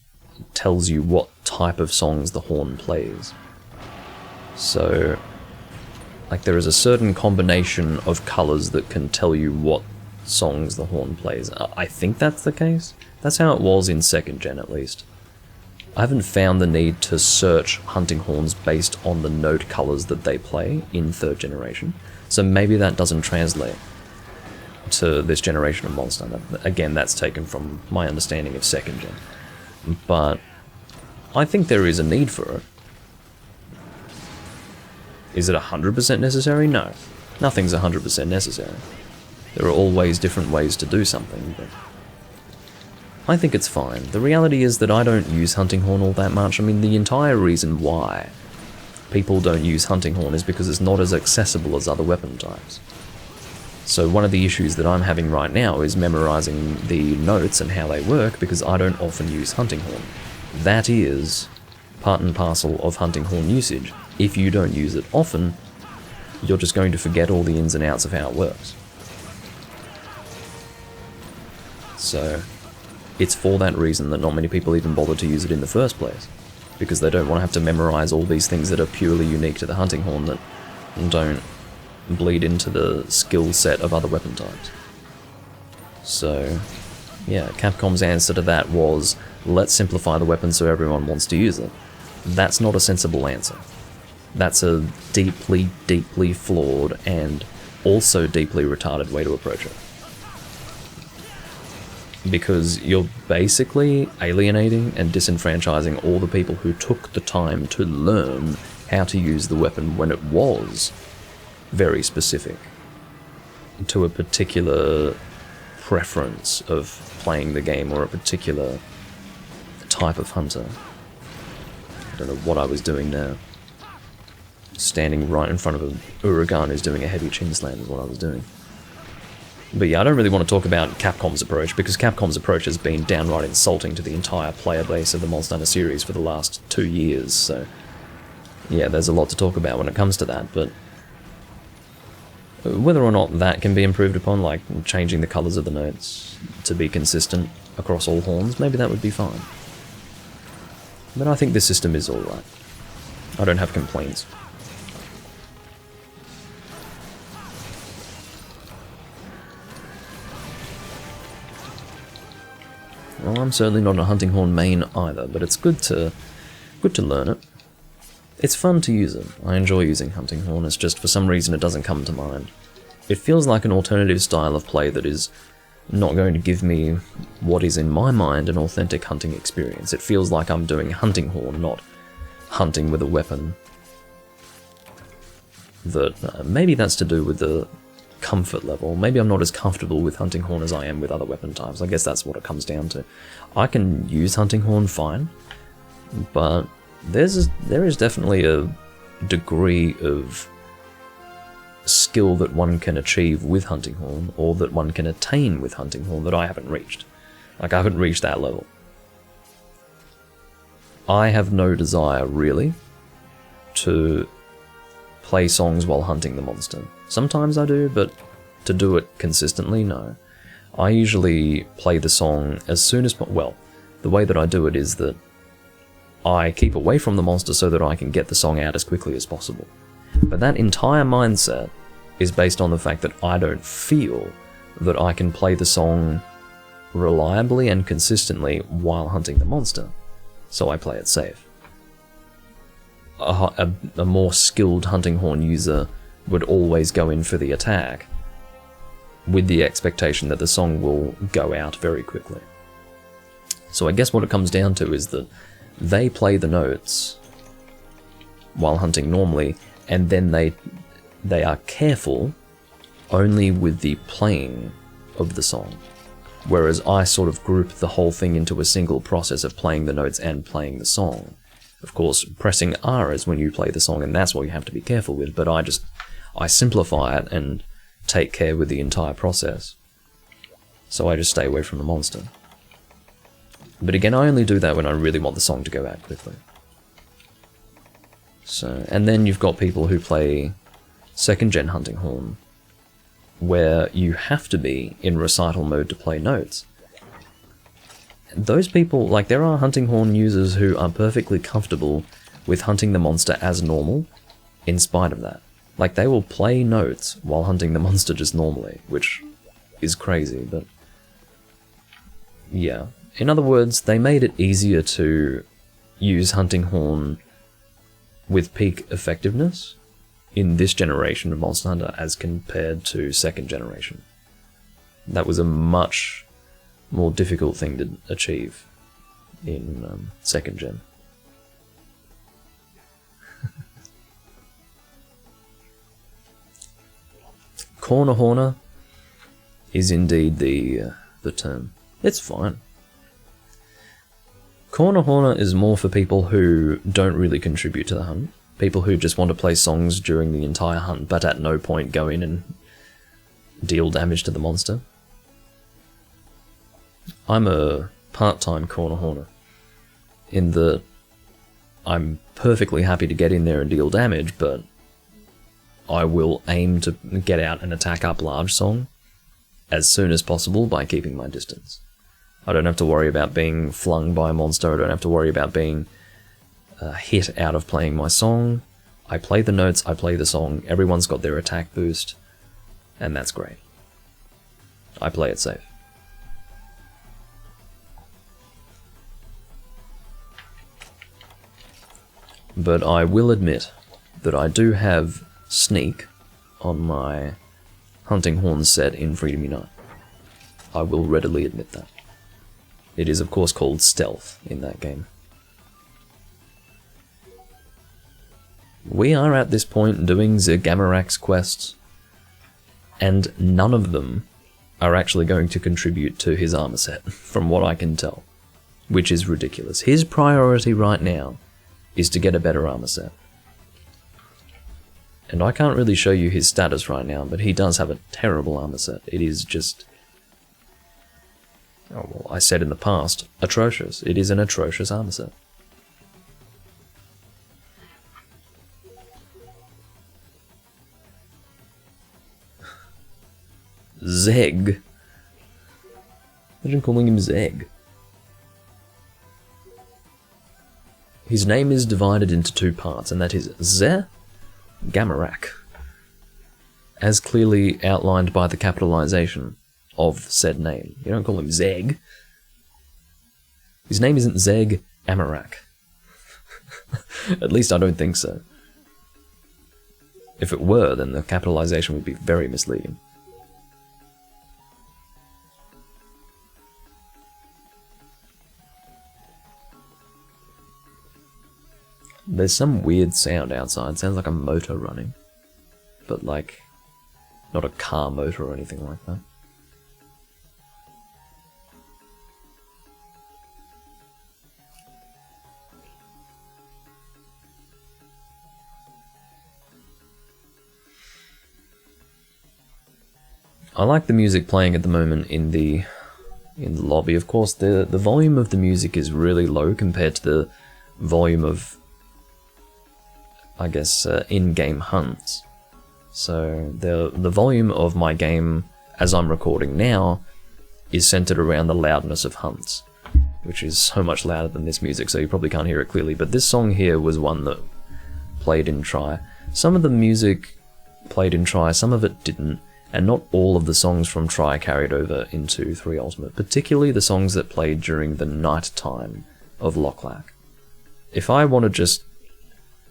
tells you what type of songs the horn plays. So, like, there is a certain combination of colours that can tell you what songs the horn plays. I think that's the case. That's how it was in 2nd gen, at least. I haven't found the need to search hunting horns based on the note colours that they play in 3rd generation, so maybe that doesn't translate to this generation of monster. Again, that's taken from my understanding of 2nd gen. But I think there is a need for it. Is it 100% necessary? No. Nothing's 100% necessary. There are always different ways to do something, but I think it's fine. The reality is that I don't use hunting horn all that much. I mean, the entire reason why people don't use hunting horn is because it's not as accessible as other weapon types. So one of the issues that I'm having right now is memorizing the notes and how they work, because I don't often use hunting horn. That is part and parcel of hunting horn usage. If you don't use it often, you're just going to forget all the ins and outs of how it works. So it's for that reason that not many people even bother to use it in the first place, because they don't want to have to memorize all these things that are purely unique to the hunting horn that don't bleed into the skill set of other weapon types. So, yeah, Capcom's answer to that was, let's simplify the weapon so everyone wants to use it. That's not a sensible answer. That's a deeply, deeply flawed and also deeply retarded way to approach it. Because you're basically alienating and disenfranchising all the people who took the time to learn how to use the weapon when it was very specific to a particular preference of playing the game or a particular type of hunter. I don't know what I was doing now. Standing right in front of an Uragan who's doing a heavy chin slam is what I was doing. But yeah, I don't really want to talk about Capcom's approach, because Capcom's approach has been downright insulting to the entire player base of the Monster Hunter series for the last 2 years, so yeah, there's a lot to talk about when it comes to that, but whether or not that can be improved upon, like changing the colours of the notes to be consistent across all horns, maybe that would be fine. But I think this system is alright. I don't have complaints. Well, I'm certainly not a hunting horn main either, but it's good to learn it. It's fun to use it. I enjoy using hunting horn, it's just for some reason it doesn't come to mind. It feels like an alternative style of play that is not going to give me what is in my mind an authentic hunting experience. It feels like I'm doing hunting horn, not hunting with a weapon. That maybe that's to do with the comfort level. Maybe I'm not as comfortable with Hunting Horn as I am with other weapon types. I guess that's what it comes down to. I can use Hunting Horn fine, but there is definitely a degree of skill that one can achieve with Hunting Horn, or that one can attain with Hunting Horn, that I haven't reached. Like, I haven't reached that level. I have no desire, really, to play songs while hunting the monster. Sometimes I do, but to do it consistently, no. I usually play the song as soon as... Well, the way that I do it is that I keep away from the monster so that I can get the song out as quickly as possible. But that entire mindset is based on the fact that I don't feel that I can play the song reliably and consistently while hunting the monster, so I play it safe. A more skilled Hunting Horn user would always go in for the attack, with the expectation that the song will go out very quickly. So I guess what it comes down to is that they play the notes while hunting normally, and then they are careful only with the playing of the song. Whereas I sort of group the whole thing into a single process of playing the notes and playing the song. Of course, pressing R is when you play the song, and that's what you have to be careful with, but I simplify it and take care with the entire process. So I just stay away from the monster. But again, I only do that when I really want the song to go out quickly. So, and then you've got people who play 2nd gen Hunting Horn, where you have to be in recital mode to play notes. Those people, like, there are Hunting Horn users who are perfectly comfortable with hunting the monster as normal, in spite of that. Like, they will play notes while hunting the monster just normally, which is crazy, but... yeah. In other words, they made it easier to use Hunting Horn with peak effectiveness in this generation of Monster Hunter as compared to 2nd generation. That was a much more difficult thing to achieve in 2nd gen. Corner Horner is indeed the term. It's fine. Corner Horner is more for people who don't really contribute to the hunt. People who just want to play songs during the entire hunt, but at no point go in and deal damage to the monster. I'm a part-time Corner Horner, in that I'm perfectly happy to get in there and deal damage, but I will aim to get out and attack up large song as soon as possible by keeping my distance. I don't have to worry about being flung by a monster, I don't have to worry about being hit out of playing my song. I play the notes, I play the song, everyone's got their attack boost, and that's great. I play it safe. But I will admit that I do have Sneak on my Hunting Horn set in Freedom Unite. I will readily admit that. It is of course called Stealth in that game. We are at this point doing Zigamarak's quests, and none of them are actually going to contribute to his armor set, from what I can tell. Which is ridiculous. His priority right now is to get a better armor set. And I can't really show you his status right now, but he does have a terrible armor set. It is just... oh, well, I said in the past, atrocious. It is an atrocious armor set. Zeg. Imagine calling him Zeg. His name is divided into two parts, and that is Ze-Gamarak, as clearly outlined by the capitalization of said name. You don't call him Zeg. His name isn't Zeg Amarak. At least I don't think so. If it were, then the capitalization would be very misleading. There's some weird sound outside. Sounds like a motor running. But like... Not a car motor or anything like that. I like the music playing at the moment in the lobby. Of course, the volume of the music is really low compared to the volume of, I guess, in-game hunts. So the volume of my game, as I'm recording now, is centered around the loudness of hunts, which is so much louder than this music, so you probably can't hear it clearly. But this song here was one that played in Try. Some of the music played in Try, some of it didn't. And not all of the songs from Try carried over into 3 Ultimate, particularly the songs that played during the night time of Lochlac. If I want to just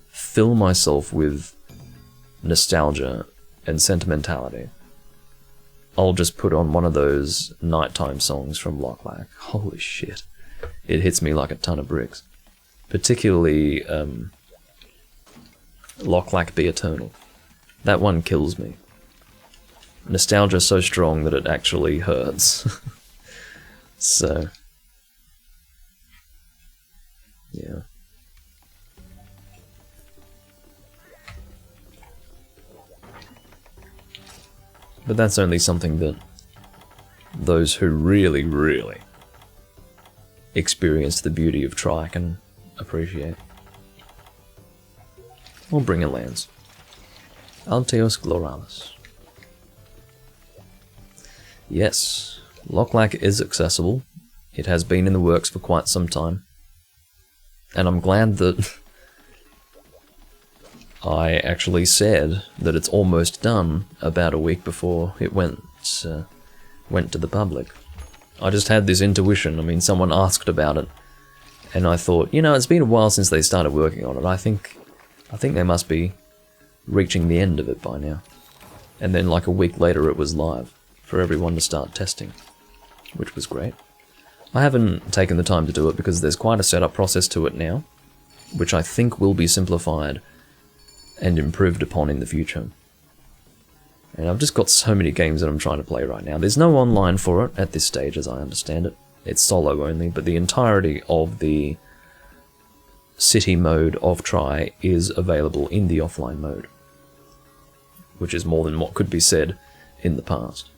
fill myself with nostalgia and sentimentality, I'll just put on one of those nighttime songs from Lochlac. Holy shit. It hits me like a ton of bricks. Particularly, Lochlac Be Eternal. That one kills me. Nostalgia so strong that it actually hurts. So, yeah. But that's only something that those who really, really experience the beauty of Try can appreciate. Or bring a lance. Alteos Gloralis. Yes, Lochlac is accessible. It has been in the works for quite some time. And I'm glad that I actually said that it's almost done about a week before it went to the public. I just had this intuition. I mean, someone asked about it, and I thought, you know, it's been a while since they started working on it. I think they must be reaching the end of it by now. And then like a week later it was live for everyone to start testing, which was great. I haven't taken the time to do it because there's quite a setup process to it now, which I think will be simplified and improved upon in the future. And I've just got so many games that I'm trying to play right now. There's no online for it at this stage, as I understand it. It's solo only, but the entirety of the city mode of Try is available in the offline mode, which is more than what could be said in the past.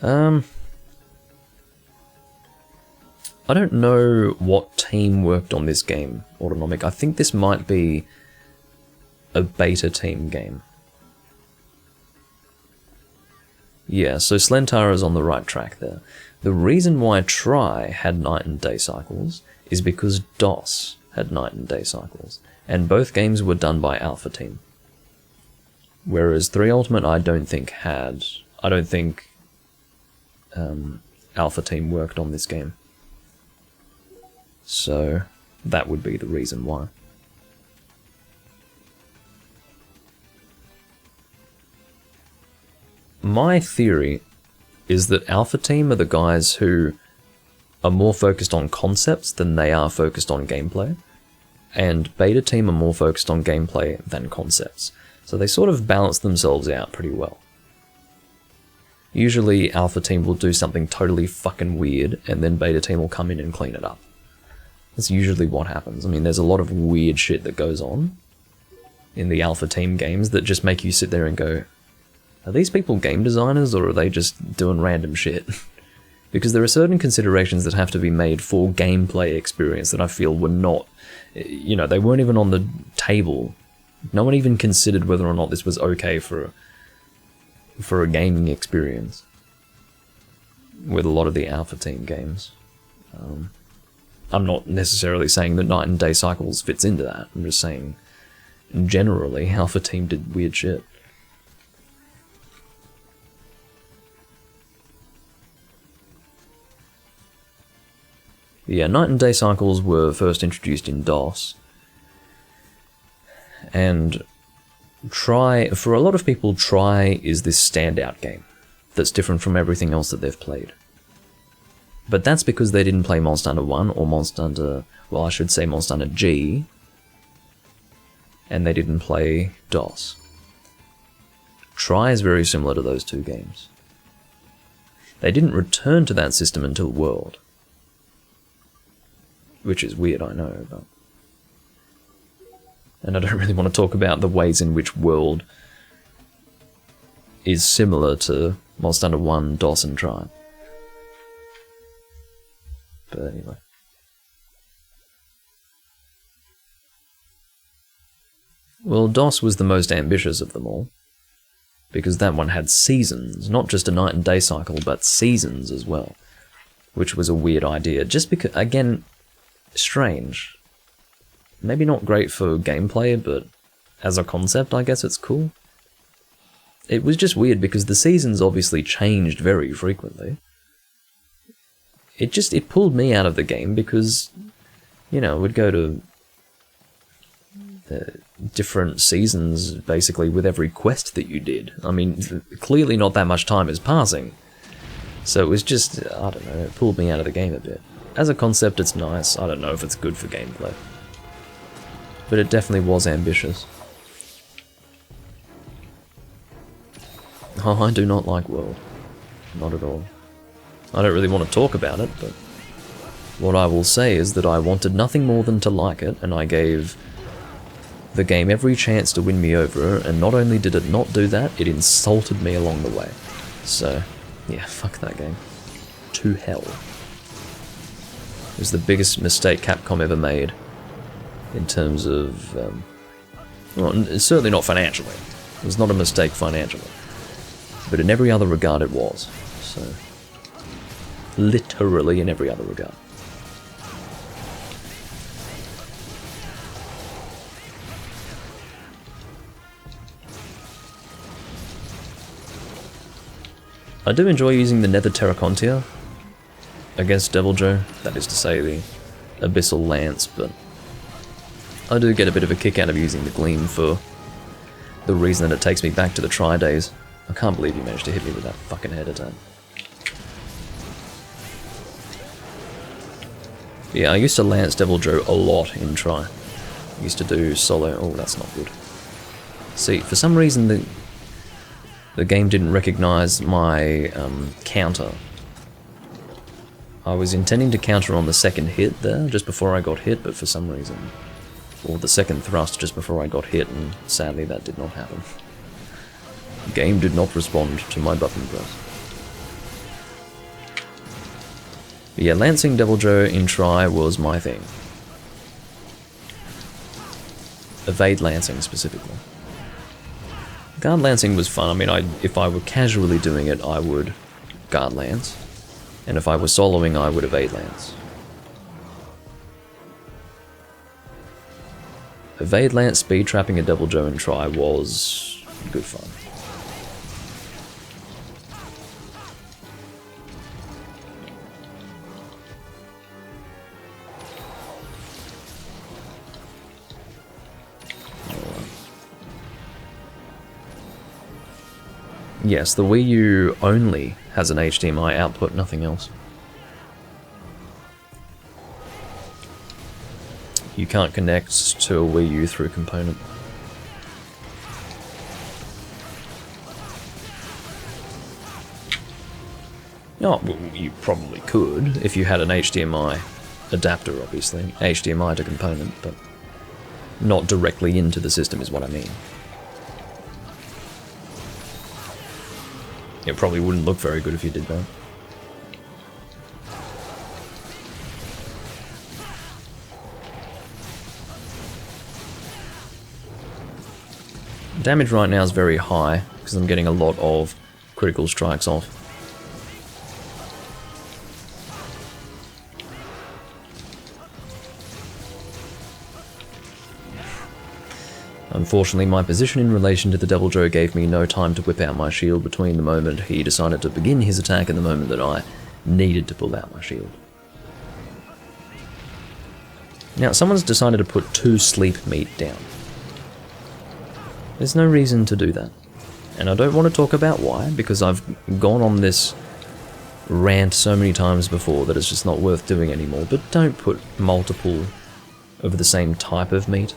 I don't know what team worked on this game, Autonomic. I think this might be a beta team game. Yeah, so Slentara's on the right track there. The reason why Try had night and day cycles is because DOS had night and day cycles, and both games were done by Alpha Team. Whereas 3 Ultimate I don't think had... I don't think Alpha Team worked on this game. So that would be the reason why. My theory is that Alpha Team are the guys who are more focused on concepts than they are focused on gameplay, and Beta Team are more focused on gameplay than concepts. So they sort of balance themselves out pretty well. Usually Alpha Team will do something totally fucking weird, and then Beta Team will come in and clean it up. That's usually what happens. I mean, there's a lot of weird shit that goes on in the Alpha Team games that just make you sit there and go, are these people game designers, or are they just doing random shit? Because there are certain considerations that have to be made for gameplay experience that I feel were not, you know, they weren't even on the table. No one even considered whether or not this was okay for a gaming experience with a lot of the Alpha Team games. I'm not necessarily saying that night and day cycles fits into that. I'm just saying, generally, Alpha Team did weird shit. Yeah, night and day cycles were first introduced in DOS. And Try, for a lot of people, Try is this standout game that's different from everything else that they've played. But that's because they didn't play Monster Hunter 1 or Monster Hunter, well, I should say Monster Hunter G, and they didn't play DOS. Try is very similar to those two games. They didn't return to that system until World. Which is weird, I know, but... And I don't really want to talk about the ways in which World is similar to Monster Hunter 1, DOS, and Try. But anyway. Well, DOS was the most ambitious of them all, because that one had seasons, not just a night and day cycle, but seasons as well, which was a weird idea, just because, again, strange. Maybe not great for gameplay, but as a concept, I guess it's cool. It was just weird because the seasons obviously changed very frequently. It pulled me out of the game because, you know, it would go to different seasons basically with every quest that you did. I mean, clearly not that much time is passing. So it was just, I don't know, it pulled me out of the game a bit. As a concept, it's nice. I don't know if it's good for gameplay. But it definitely was ambitious. Oh, I do not like World. Not at all. I don't really want to talk about it, but what I will say is that I wanted nothing more than to like it, and I gave the game every chance to win me over, and not only did it not do that, it insulted me along the way. So, yeah, fuck that game. To hell. It was the biggest mistake Capcom ever made, in terms of, well, certainly not financially. It was not a mistake financially. But in every other regard it was. So, literally in every other regard. I do enjoy using the Nether Terracontia against Deviljho, that is to say the Abyssal Lance, but I do get a bit of a kick out of using the Gleam for the reason that it takes me back to the Try days. I can't believe you managed to hit me with that fucking head attack. Yeah, I used to Lance Deviljho a lot in Try. I used to do solo. Oh, that's not good. See, for some reason the game didn't recognize my counter. I was intending to counter on the second hit there, just before I got hit, but for some reason... Or the second thrust just before I got hit, and sadly that did not happen. The game did not respond to my button press. But yeah, lancing Deviljho in Try was my thing. Evade lancing specifically. Guard lancing was fun. I mean, if I were casually doing it, I would guard lance. And if I were soloing, I would evade lance. Evade lance speed trapping a Deviljho in Try was good fun. Yes, the Wii U only has an HDMI output, nothing else. You can't connect to a Wii U through component. Oh, well, you probably could, if you had an HDMI adapter, obviously. HDMI to component, but not directly into the system is what I mean. It probably wouldn't look very good if you did that. Damage right now is very high, because I'm getting a lot of critical strikes off. Unfortunately, my position in relation to the Deviljho gave me no time to whip out my shield between the moment he decided to begin his attack and the moment that I needed to pull out my shield. Now, someone's decided to put 2 sleep meat down. There's no reason to do that. And I don't want to talk about why, because I've gone on this rant so many times before that it's just not worth doing anymore, but don't put multiple of the same type of meat.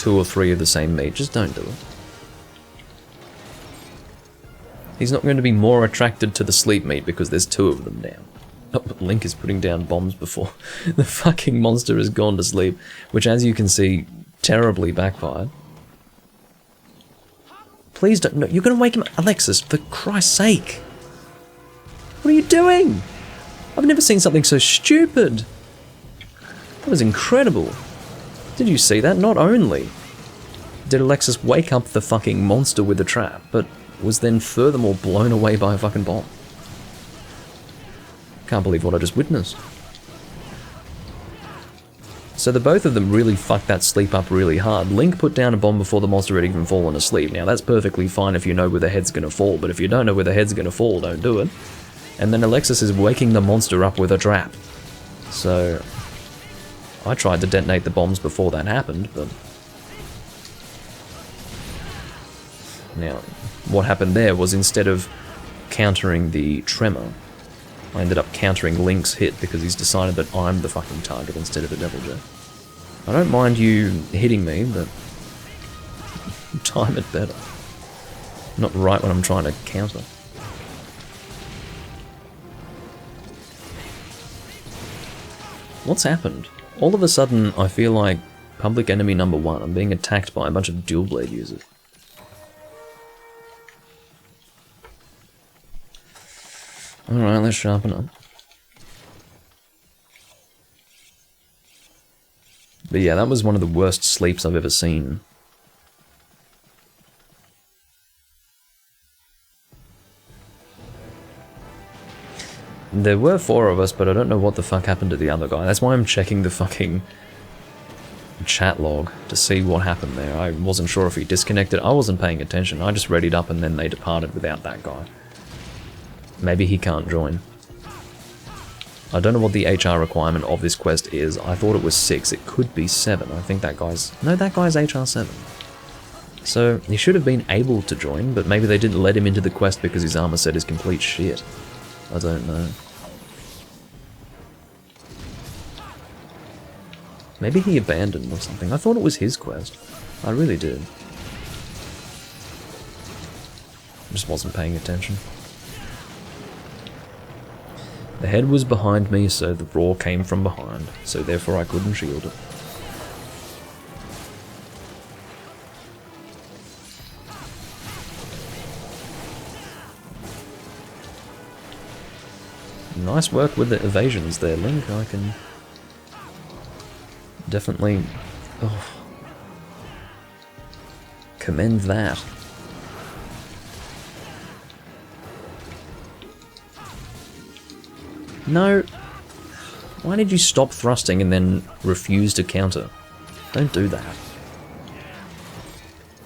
2 or 3 of the same meat, just don't do it. He's not going to be more attracted to the sleep meat because there's 2 of them down. Oh, but Link is putting down bombs before the fucking monster has gone to sleep, which, as you can see, terribly backfired. Please don't. No, you're going to wake him up. Alexis, for Christ's sake. What are you doing? I've never seen something so stupid. That was incredible. Did you see that? Not only did Alexis wake up the fucking monster with a trap, but was then furthermore blown away by a fucking bomb. Can't believe what I just witnessed. So the both of them really fucked that sleep up really hard. Link put down a bomb before the monster had even fallen asleep. Now that's perfectly fine if you know where the head's gonna fall, but if you don't know where the head's gonna fall, don't do it. And then Alexis is waking the monster up with a trap. So I tried to detonate the bombs before that happened, but... Now, what happened there was instead of countering the tremor, I ended up countering Link's hit because he's decided that I'm the fucking target instead of the Devil Jet. I don't mind you hitting me, but time it better. Not right when I'm trying to counter. What's happened? All of a sudden, I feel like public enemy number 1. I'm being attacked by a bunch of dual blade users. Alright, let's sharpen up. But yeah, that was one of the worst sleeps I've ever seen. There were 4 of us, but I don't know what the fuck happened to the other guy. That's why I'm checking the fucking chat log to see what happened there. I wasn't sure if he disconnected. I wasn't paying attention. I just readied up and then they departed without that guy. Maybe he can't join. I don't know what the HR requirement of this quest is. I thought it was 6. It could be 7. I think that guy's... No, that guy's HR 7. So, he should have been able to join, but maybe they didn't let him into the quest because his armor set is complete shit. I don't know. Maybe he abandoned or something. I thought it was his quest. I really did. Just wasn't paying attention. The head was behind me, so the roar came from behind, so therefore I couldn't shield it. Nice work with the evasions there, Link. I can definitely commend that. No. Why did you stop thrusting and then refuse to counter? Don't do that.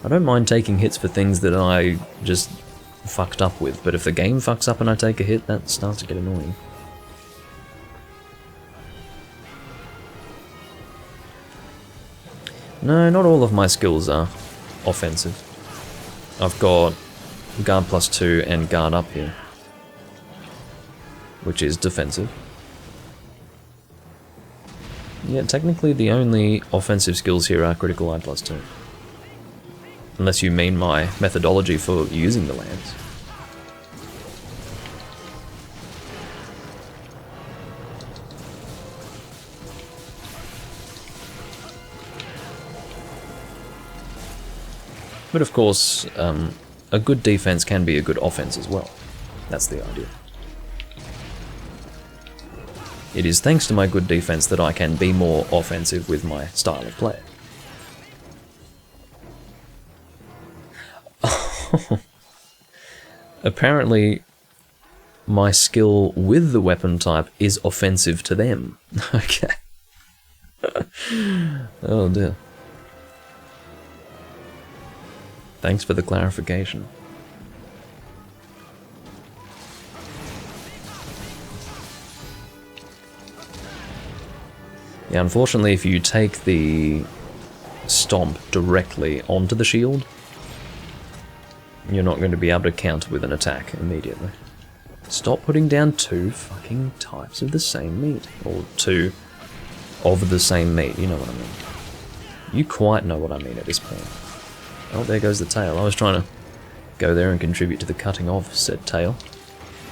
I don't mind taking hits for things that I just fucked up with, but if the game fucks up and I take a hit, that starts to get annoying. No, not all of my skills are offensive. I've got guard +2 and guard up here, which is defensive. Yeah, technically the only offensive skills here are critical eye +2. Unless you mean my methodology for using the lance. But of course, a good defense can be a good offense as well. That's the idea. It is thanks to my good defense that I can be more offensive with my style of play. Apparently, my skill with the weapon type is offensive to them. Okay. Oh dear. Thanks for the clarification. Yeah, unfortunately, if you take the stomp directly onto the shield, you're not going to be able to counter with an attack immediately. Stop putting down 2 fucking types of the same meat. Or 2 of the same meat, you know what I mean. You quite know what I mean at this point. Oh, there goes the tail. I was trying to go there and contribute to the cutting of said tail.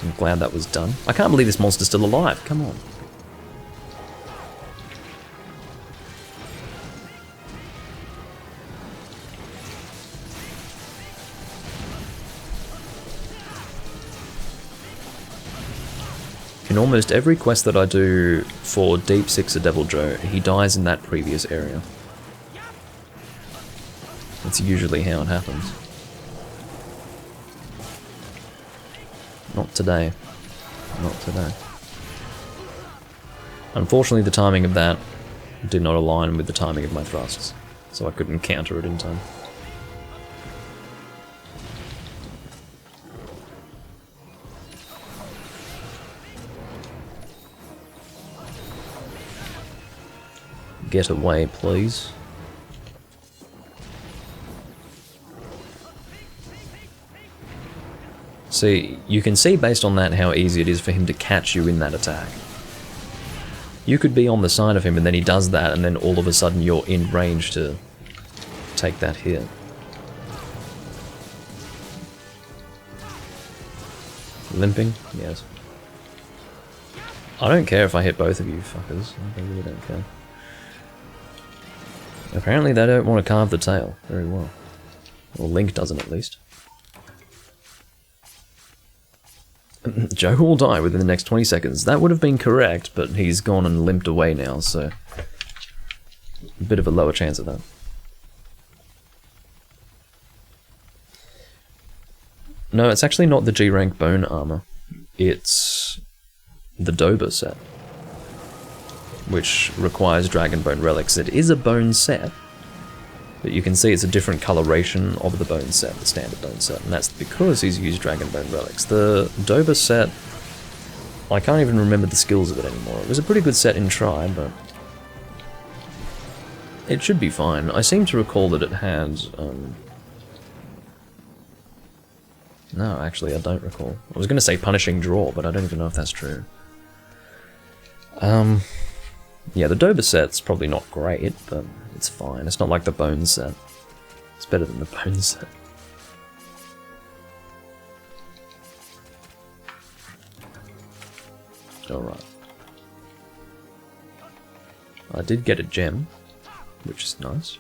I'm glad that was done. I can't believe this monster's still alive. Come on. In almost every quest that I do for Deep Sixer Devil Joe, he dies in that previous area. That's usually how it happens. Not today. Not today. Unfortunately, the timing of that did not align with the timing of my thrusts, so I couldn't counter it in time. Get away, please. See, you can see based on that how easy it is for him to catch you in that attack. You could be on the side of him and then he does that and then all of a sudden you're in range to take that hit. Limping? Yes. I don't care if I hit both of you fuckers. I really don't care. Apparently they don't want to carve the tail very well. Or Link doesn't at least. Joe will die within the next 20 seconds. That would have been correct, but he's gone and limped away now, so... a bit of a lower chance of that. No, it's actually not the G-rank bone armor. It's the Doba set, which requires dragon bone relics. It is a bone set, but you can see it's a different coloration of the bone set, the standard bone set, and that's because he's used dragon bone relics. The Doba set, I can't even remember the skills of it anymore. It was a pretty good set in try, but it should be fine. I seem to recall that it had, no, actually I don't recall. I was going to say punishing draw, but I don't even know if that's true. Yeah, the Doba set's probably not great, but it's fine. It's not like the bone set. It's better than the bone set. Alright. I did get a gem, which is nice.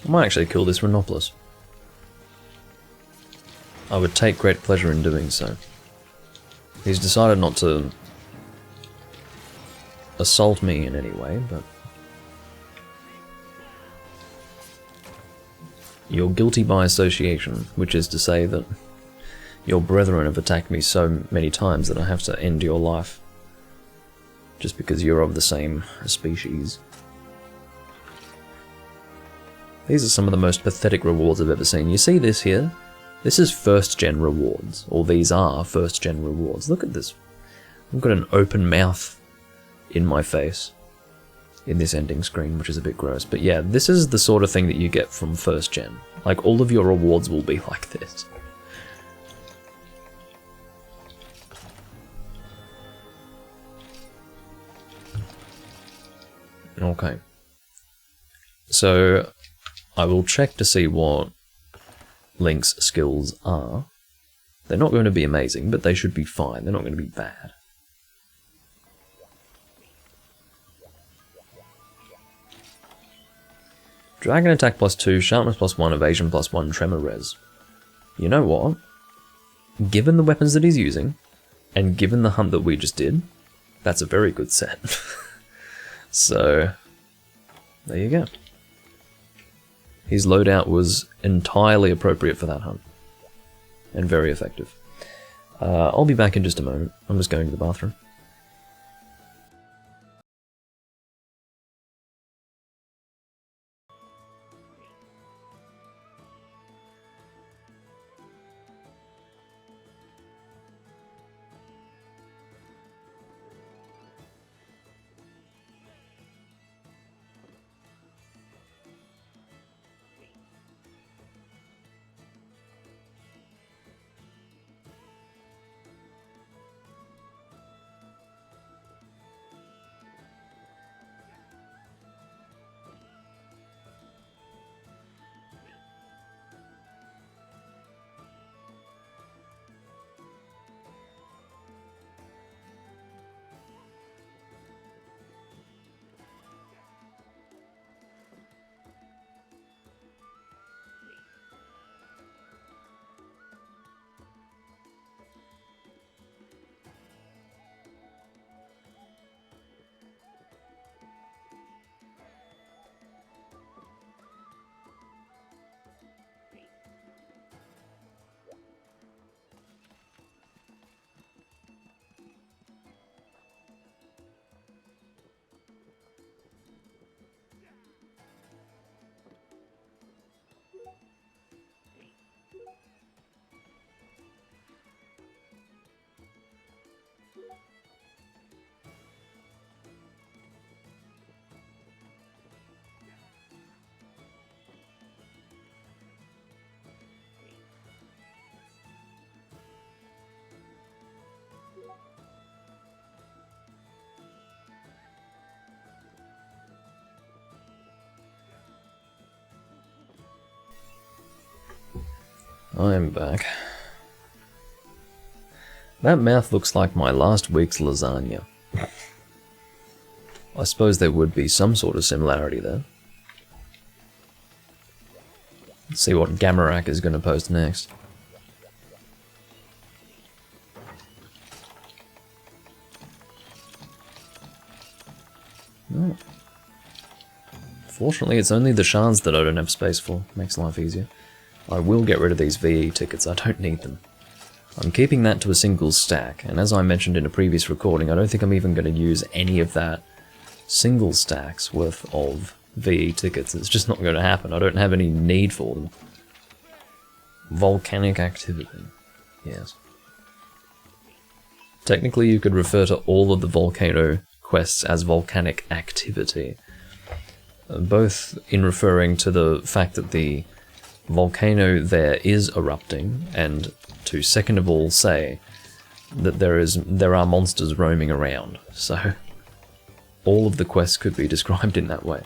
I might actually kill this Rhinopolis. I would take great pleasure in doing so. He's decided not to assault me in any way, but you're guilty by association, which is to say that your brethren have attacked me so many times that I have to end your life just because you're of the same species. These are some of the most pathetic rewards I've ever seen. You see this here? This is first gen rewards, or these are first gen rewards. Look at this. I've got an open mouth in my face in this ending screen, which is a bit gross. But yeah, this is the sort of thing that you get from first gen. Like, all of your rewards will be like this. Okay. So I will check to see what Link's skills are. They're not going to be amazing, but they should be fine. They're not going to be bad. Dragon attack +2, sharpness +1, evasion +1, tremor res. You know what? Given the weapons that he's using, and given the hunt that we just did, that's a very good set. So, there you go. His loadout was entirely appropriate for that hunt. And very effective. I'll be back in just a moment. I'm just going to the bathroom. I'm back. That mouth looks like my last week's lasagna. I suppose there would be some sort of similarity there. Let's see what Gamarak is going to post next. Oh. Fortunately, it's only the shards that I don't have space for. Makes life easier. I will get rid of these VE tickets. I don't need them. I'm keeping that to a single stack, and as I mentioned in a previous recording, I don't think I'm even going to use any of that single stacks worth of VE tickets. It's just not going to happen. I don't have any need for them. Volcanic activity. Yes. Technically, you could refer to all of the volcano quests as volcanic activity. Both in referring to the fact that the volcano there is erupting, and to second of all say that there are monsters roaming around. So all of the quests could be described in that way.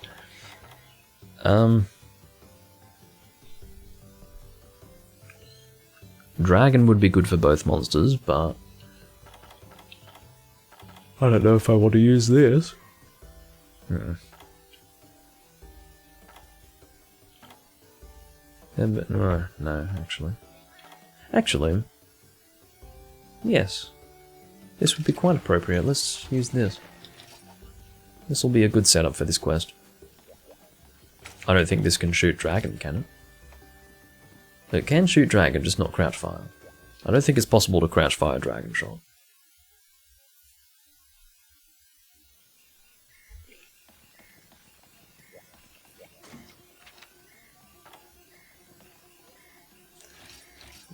Dragon would be good for both monsters, but I don't know if I want to use this. Yeah, but no, actually. Actually, yes. This would be quite appropriate. Let's use this. This will be a good setup for this quest. I don't think this can shoot dragon, can it? It can shoot dragon, just not crouch fire. I don't think it's possible to crouch fire dragon shot.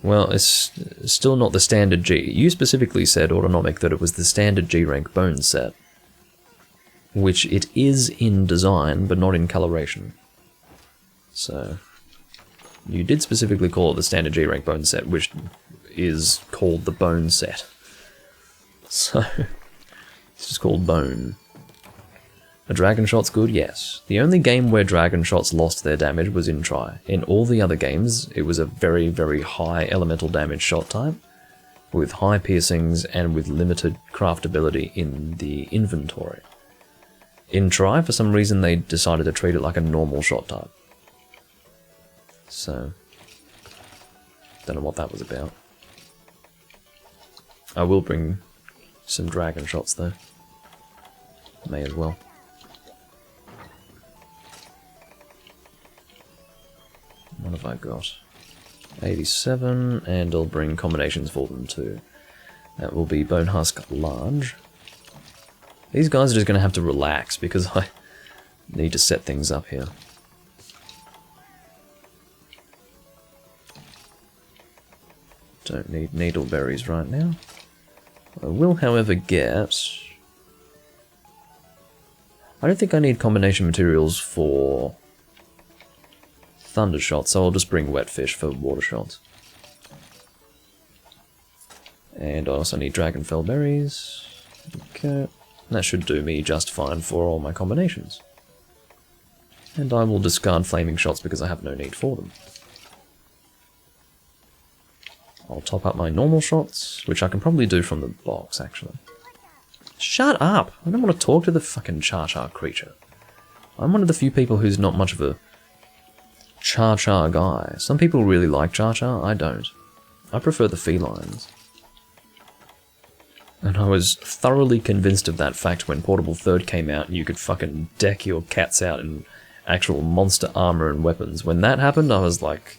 Well, it's still not the standard G. You specifically said, Autonomic, that it was the standard G rank bone set. Which it is in design, but not in coloration. So, you did specifically call it the standard G rank bone set, which is called the bone set. So, it's just called bone. A dragon shot's good, yes. The only game where dragon shots lost their damage was in Tri. In all the other games, it was a very, very high elemental damage shot type, with high piercings and with limited craftability in the inventory. In Tri, for some reason, they decided to treat it like a normal shot type. So, don't know what that was about. I will bring some dragon shots though. May as well. What have I got? 87, and I'll bring combinations for them too. That will be Bone Husk Large. These guys are just going to have to relax because I need to set things up here. Don't need needleberries right now. I will, however, get... I don't think I need combination materials for thunder shots, so I'll just bring wet fish for water shots. And I also need dragonfell berries. Okay. That should do me just fine for all my combinations. And I will discard flaming shots because I have no need for them. I'll top up my normal shots, which I can probably do from the box, actually. Shut up! I don't want to talk to the fucking Char-Char creature. I'm one of the few people who's not much of a Char-Char guy. Some people really like Char-Char, I don't. I prefer the felines. And I was thoroughly convinced of that fact when Portable Third came out and you could fucking deck your cats out in actual monster armor and weapons. When that happened, I was like,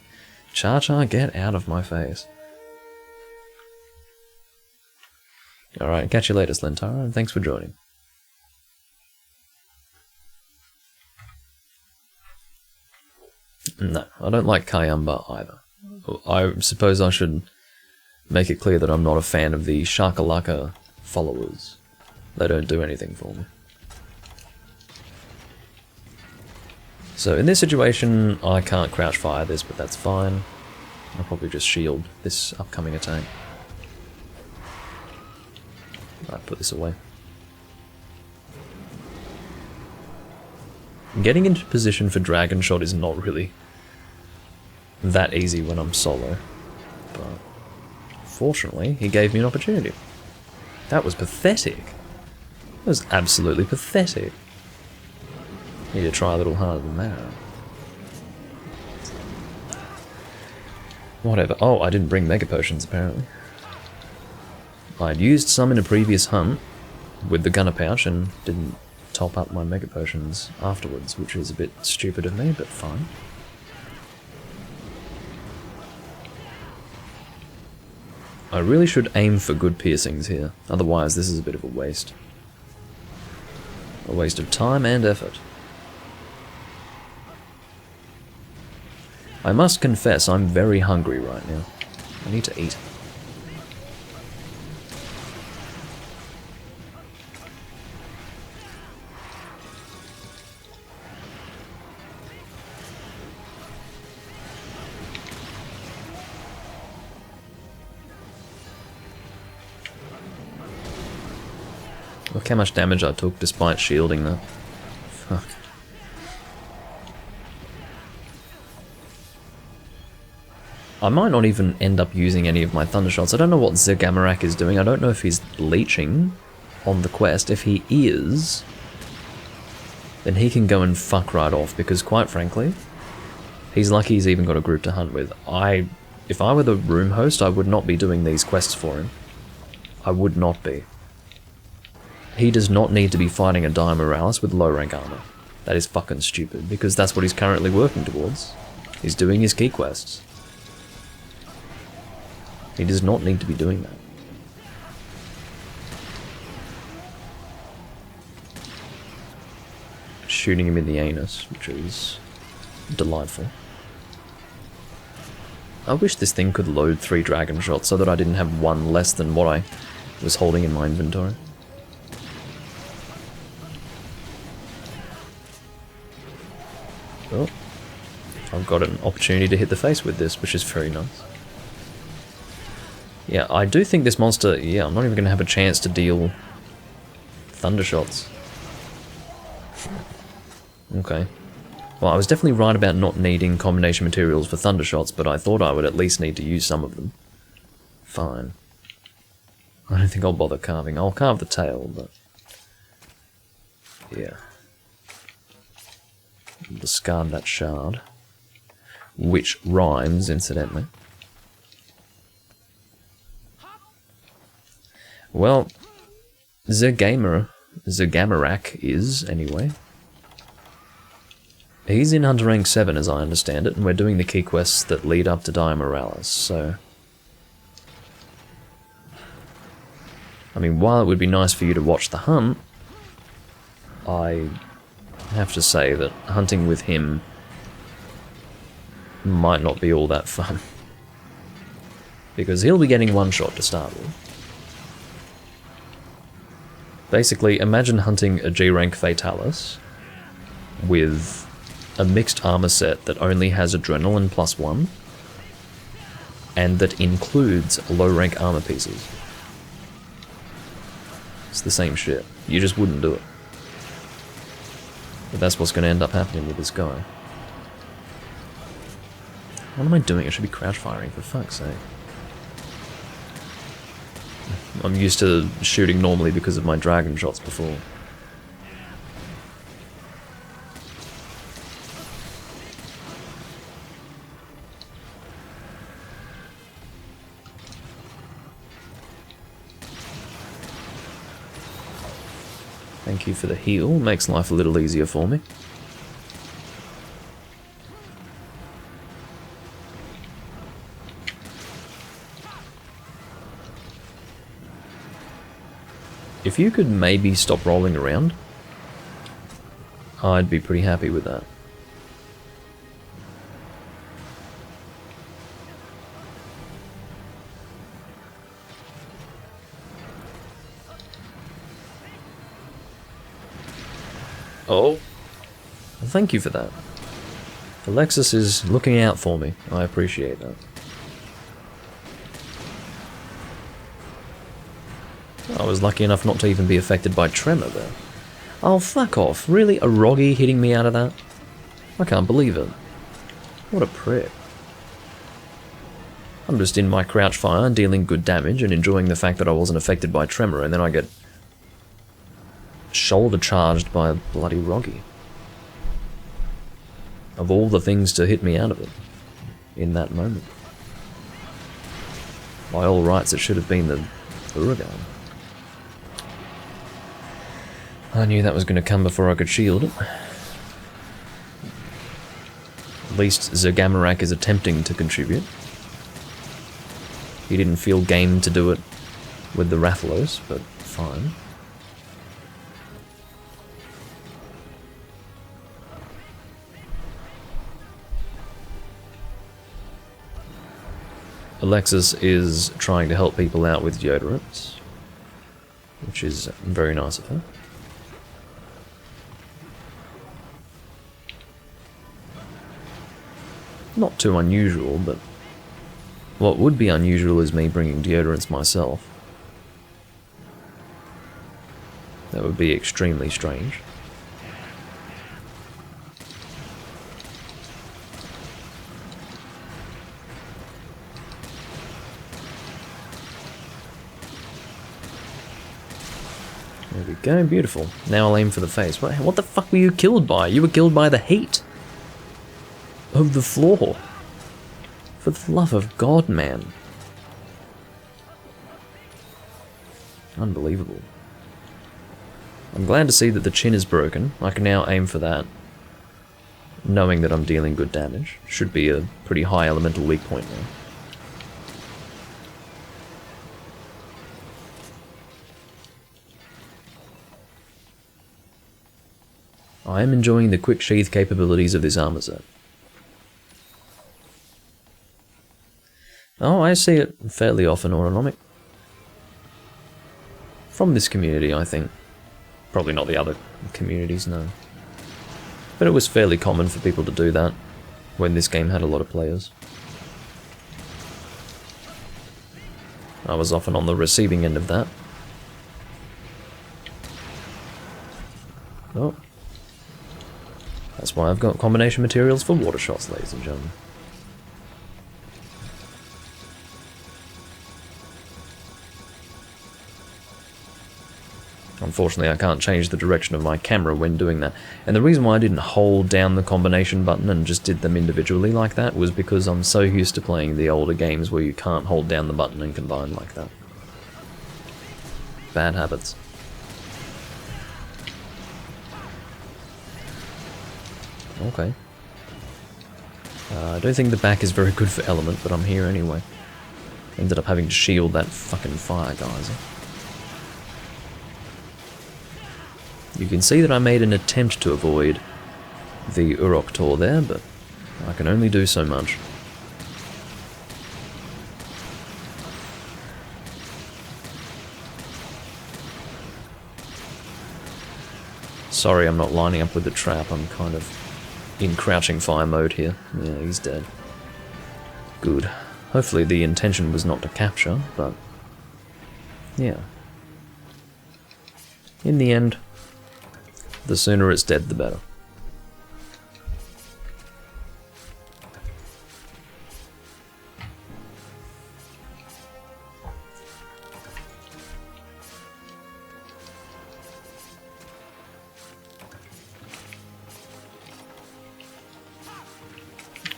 Char-Char, get out of my face. Alright, catch you later, Slentara, and thanks for joining. No, I don't like Kayamba either. I suppose I should make it clear that I'm not a fan of the Shakalaka followers. They don't do anything for me. So in this situation, I can't crouch fire this, but that's fine. I'll probably just shield this upcoming attack. Right, put this away. Getting into position for Dragon Shot is not really that easy when I'm solo. but fortunately he gave me an opportunity. That was pathetic. That was absolutely pathetic. Need to try a little harder than that. Whatever. Oh, I didn't bring Mega Potions, apparently. I'd used some in a previous hunt with the gunner pouch and didn't top up my Mega Potions afterwards, which is a bit stupid of me, but fine. I really should aim for good piercings here, otherwise this is a bit of a waste. A waste of time and effort. I must confess, I'm very hungry right now. I need to eat. Look how much damage I took despite shielding that. Fuck. I might not even end up using any of my Thunder Shots. I don't know what Zergamarak is doing. I don't know if he's leeching on the quest. If he is, then he can go and fuck right off, because quite frankly, he's lucky he's even got a group to hunt with. If I were the room host, I would not be doing these quests for him. I would not be. He does not need to be fighting a Dire Moralis with low rank armor. That is fucking stupid, because that's what he's currently working towards. He's doing his key quests. He does not need to be doing that. Shooting him in the anus, which is delightful. I wish this thing could load 3 dragon shots so that I didn't have one less than what I was holding in my inventory. Well, I've got an opportunity to hit the face with this, which is very nice. Yeah, I do think this monster, yeah, I'm not even going to have a chance to deal Thunder Shots. Okay. Well, I was definitely right about not needing combination materials for Thunder Shots, but I thought I would at least need to use some of them. Fine. I don't think I'll bother carving. I'll carve the tail, but... yeah. Discard that shard. Which rhymes, incidentally. Well, Zergamarak is, anyway. He's in Hunter Rank 7, as I understand it, and we're doing the key quests that lead up to Dire Moralis, so... I mean, while it would be nice for you to watch the hunt, I have to say that hunting with him might not be all that fun. Because he'll be getting one shot to start with. Basically, imagine hunting a G-rank Fatalis with a mixed armor set that only has Adrenaline +1 and that includes low rank armor pieces. It's the same shit. You just wouldn't do it. But that's what's going to end up happening with this guy. What am I doing? I should be crouch firing, for fuck's sake. I'm used to shooting normally because of my dragon shots before. Thank you for the heal, makes life a little easier for me. If you could maybe stop rolling around, I'd be pretty happy with that. Oh, well, thank you for that. Alexis is looking out for me. I appreciate that. I was lucky enough not to even be affected by tremor there. Oh, fuck off. Really? A Roggy hitting me out of that? I can't believe it. What a prick. I'm just in my crouch fire, dealing good damage and enjoying the fact that I wasn't affected by Tremor, and then I get shoulder charged by a bloody Roggy. Of all the things to hit me out of it in that moment. By all rights, it should have been the Uragan. I knew that was going to come before I could shield it. At least Zergamarak is attempting to contribute. He didn't feel game to do it with the Rathalos, but fine. Alexis is trying to help people out with deodorants, which is very nice of her. Not too unusual, but what would be unusual is me bringing deodorants myself. That would be extremely strange. There we go, beautiful. Now I'll aim for the face. What the fuck were you killed by? You were killed by the heat of the floor. For the love of God, man. Unbelievable. I'm glad to see that the chin is broken. I can now aim for that, knowing that I'm dealing good damage. Should be a pretty high elemental weak point now. I am enjoying the quick sheath capabilities of this armor set. Oh, I see it fairly often, Autonomic. From this community, I think. Probably not the other communities, no. But it was fairly common for people to do that when this game had a lot of players. I was often on the receiving end of that. Oh. That's why I've got combination materials for water shots, ladies and gentlemen. Unfortunately, I can't change the direction of my camera when doing that. And the reason why I didn't hold down the combination button and just did them individually like that was because I'm so used to playing the older games where you can't hold down the button and combine like that. Bad habits. Okay. I don't think the back is very good for element, but I'm here anyway. Ended up having to shield that fucking fire geyser. You can see that I made an attempt to avoid the Urok Tor there, but I can only do so much. Sorry I'm not lining up with the trap, I'm kind of in crouching fire mode here. Yeah, he's dead. Good. Hopefully the intention was not to capture, but yeah. In the end, the sooner it's dead, the better.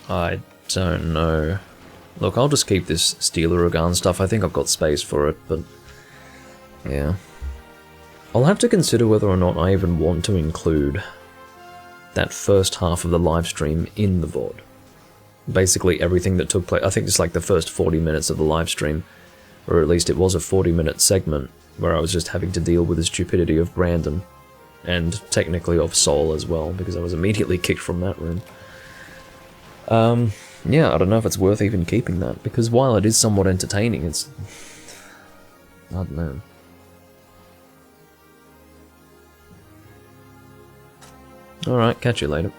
I don't know. Look, I'll just keep this Steel Uragan stuff. I think I've got space for it, but yeah. I'll have to consider whether or not I even want to include that first half of the live stream in the VOD. Basically everything that took place. I think it's like the first 40 minutes of the live stream, or at least it was a 40-minute segment where I was just having to deal with the stupidity of Brandon, and technically of Sol as well, because I was immediately kicked from that room. Yeah, I don't know if it's worth even keeping that, because while it is somewhat entertaining, it's... I don't know. Alright, catch you later.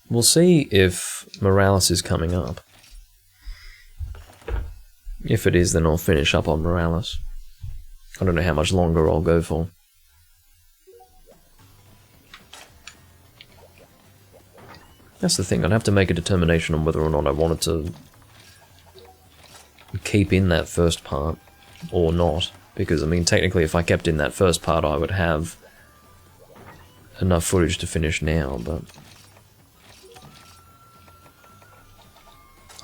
We'll see if Morales is coming up. If it is, then I'll finish up on Morales. I don't know how much longer I'll go for. That's the thing, I'd have to make a determination on whether or not I wanted to keep in that first part or not. Because, I mean, technically if I kept in that first part I would have enough footage to finish now, but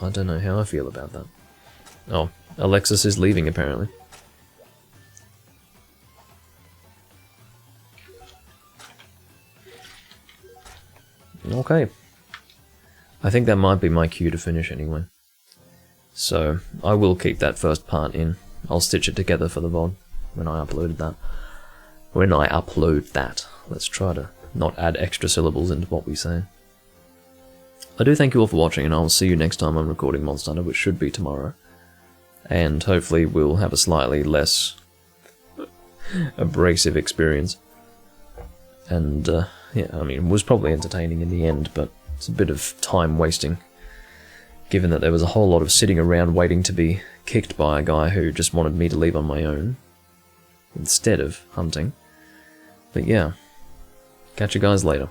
I don't know how I feel about that. Oh, Alexis is leaving apparently. Okay. I think that might be my cue to finish anyway. So, I will keep that first part in. I'll stitch it together for the VOD when I upload that. When I upload that. Let's try to not add extra syllables into what we say. I do thank you all for watching, and I'll see you next time I'm recording Monster Hunter, which should be tomorrow. And hopefully we'll have a slightly less abrasive experience. And, yeah, I mean, it was probably entertaining in the end, but it's a bit of time wasting, given that there was a whole lot of sitting around waiting to be kicked by a guy who just wanted me to leave on my own, instead of hunting. But yeah, catch you guys later.